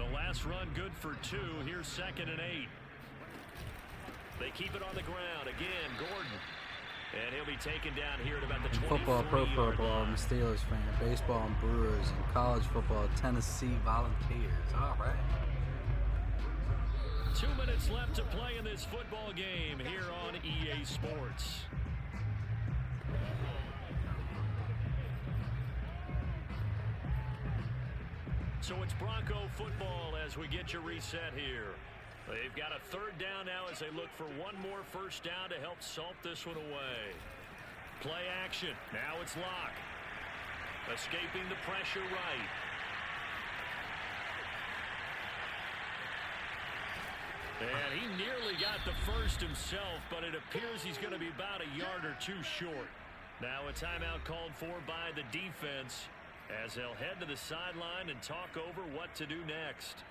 The last run good for 2. Here's 2nd and 8. They keep it on the ground. Again, Gordon. And he'll be taken down here at about the 23-yard Football, pro football, I'm a Steelers fan. Baseball, and Brewers. And college football, Tennessee Volunteers. All right. 2 minutes left to play in this football game here on EA Sports. So it's Bronco football as we get you reset here. They've got a 3rd down now as they look for one more first down to help salt this one away. Play action. Now it's Locke. Escaping the pressure right. And he nearly got the first himself, but it appears he's going to be about a yard or 2 short. Now a timeout called for by the defense as they'll head to the sideline and talk over what to do next.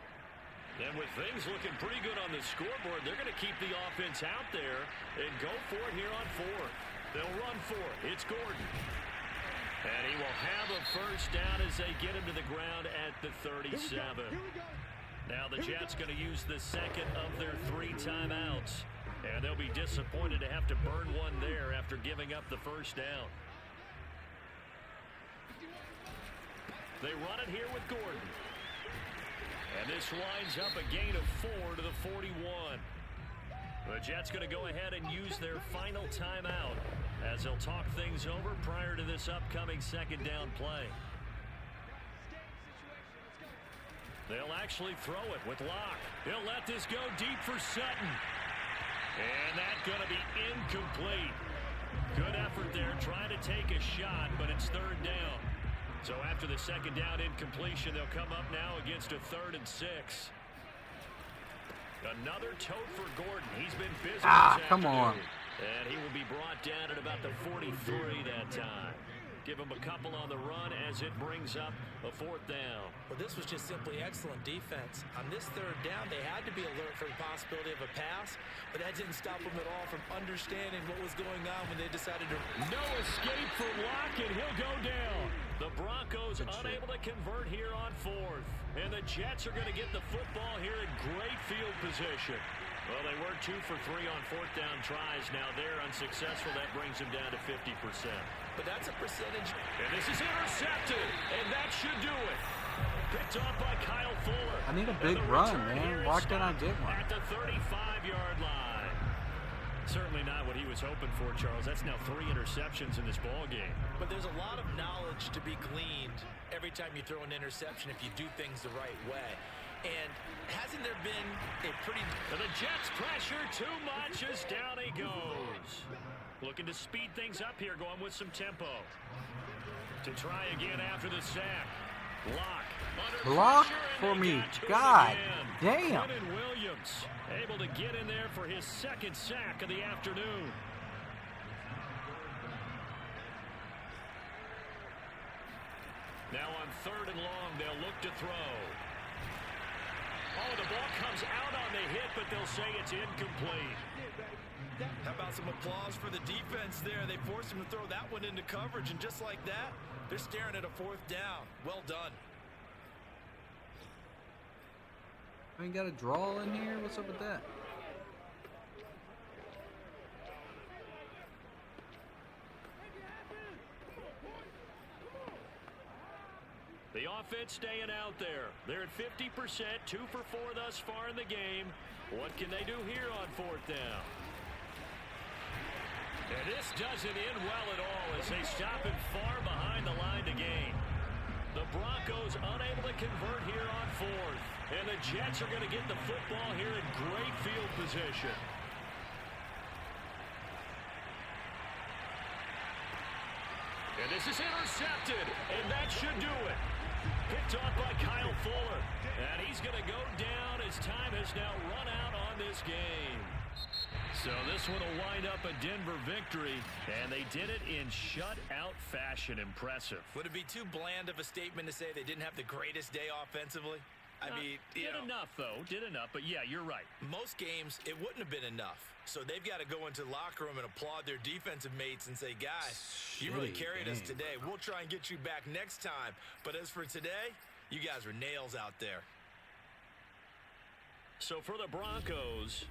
And with things looking pretty good on the scoreboard, they're going to keep the offense out there and go for it here on 4th. They'll run for it. It's Gordon. And he will have a first down as they get him to the ground at the 37. Now the Jets going to use the 2nd of their 3 timeouts. And they'll be disappointed to have to burn one there after giving up the first down. They run it here with Gordon. And this winds up a gain of 4 to the 41. The Jets going to go ahead and use their final timeout as they'll talk things over prior to this upcoming 2nd down play. They'll actually throw it with Locke. He'll let this go deep for Sutton. And that's going to be incomplete. Good effort there, trying to take a shot, but it's 3rd down. So after the 2nd down incompletion, they'll come up now against a 3rd and 6. Another tote for Gordon. He's been busy. Come on. And he will be brought down at about the 43 that time. Give him a couple on the run as it brings up a 4th down. Well, this was just simply excellent defense. On this 3rd down, they had to be alert for the possibility of a pass, but that didn't stop them at all from understanding what was going on when they decided to... No escape for Locke, and he'll go down. The Broncos unable to convert here on 4th. And the Jets are going to get the football here in great field position. Well, they were 2 for 3 on 4th down tries. Now they're unsuccessful. That brings them down to 50%. But that's a percentage. And this is intercepted. And that should do it. Picked off by Kyle Fuller. I need a big run, man. Why can't I get one? At the 35-yard line. Certainly not what he was hoping for, Charles. That's now 3 interceptions in this ball game. But there's a lot of knowledge to be gleaned every time you throw an interception if you do things the right way. And hasn't there been a pretty... And the Jets pressure too much as down he goes. Looking to speed things up here, going with some tempo. To try again after the sack. Block for me. God damn. Quentin Williams able to get in there for his 2nd sack of the afternoon. Now on 3rd and long, they'll look to throw. Oh, the ball comes out on the hit, but they'll say it's incomplete. How about some applause for the defense there? They forced him to throw that one into coverage, and just like that, they're staring at a 4th down. Well done. I ain't got a draw in here? What's up with that? The offense staying out there. They're at 50%, 2 for 4 thus far in the game. What can they do here on 4th down? And this doesn't end well at all as they stop it far behind the line to gain. The Broncos unable to convert here on 4th. And the Jets are going to get the football here in great field position. And this is intercepted, and that should do it. Picked off by Kyle Fuller. And he's going to go down as time has now run out on this game. So this one will wind up a Denver victory, and they did it in shutout fashion. Impressive. Would it be too bland of a statement to say they didn't have the greatest day offensively? I mean, did enough, though. Did enough, but yeah, you're right. Most games, it wouldn't have been enough. So they've got to go into the locker room and applaud their defensive mates and say, guys, you really carried us today. We'll try and get you back next time. But as for today, you guys are nails out there. So for the Broncos...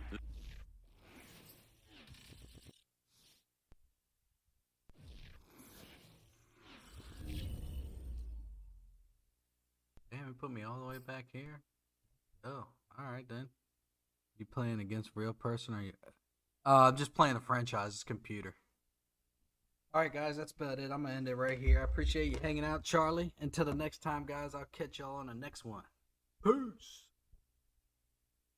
Damn, it put me all the way back here. Oh, alright then. You playing against a real person or you... I'm just playing a franchise's computer. Alright guys, that's about it. I'm going to end it right here. I appreciate you hanging out, Charlie. Until the next time, guys, I'll catch y'all on the next one. Peace!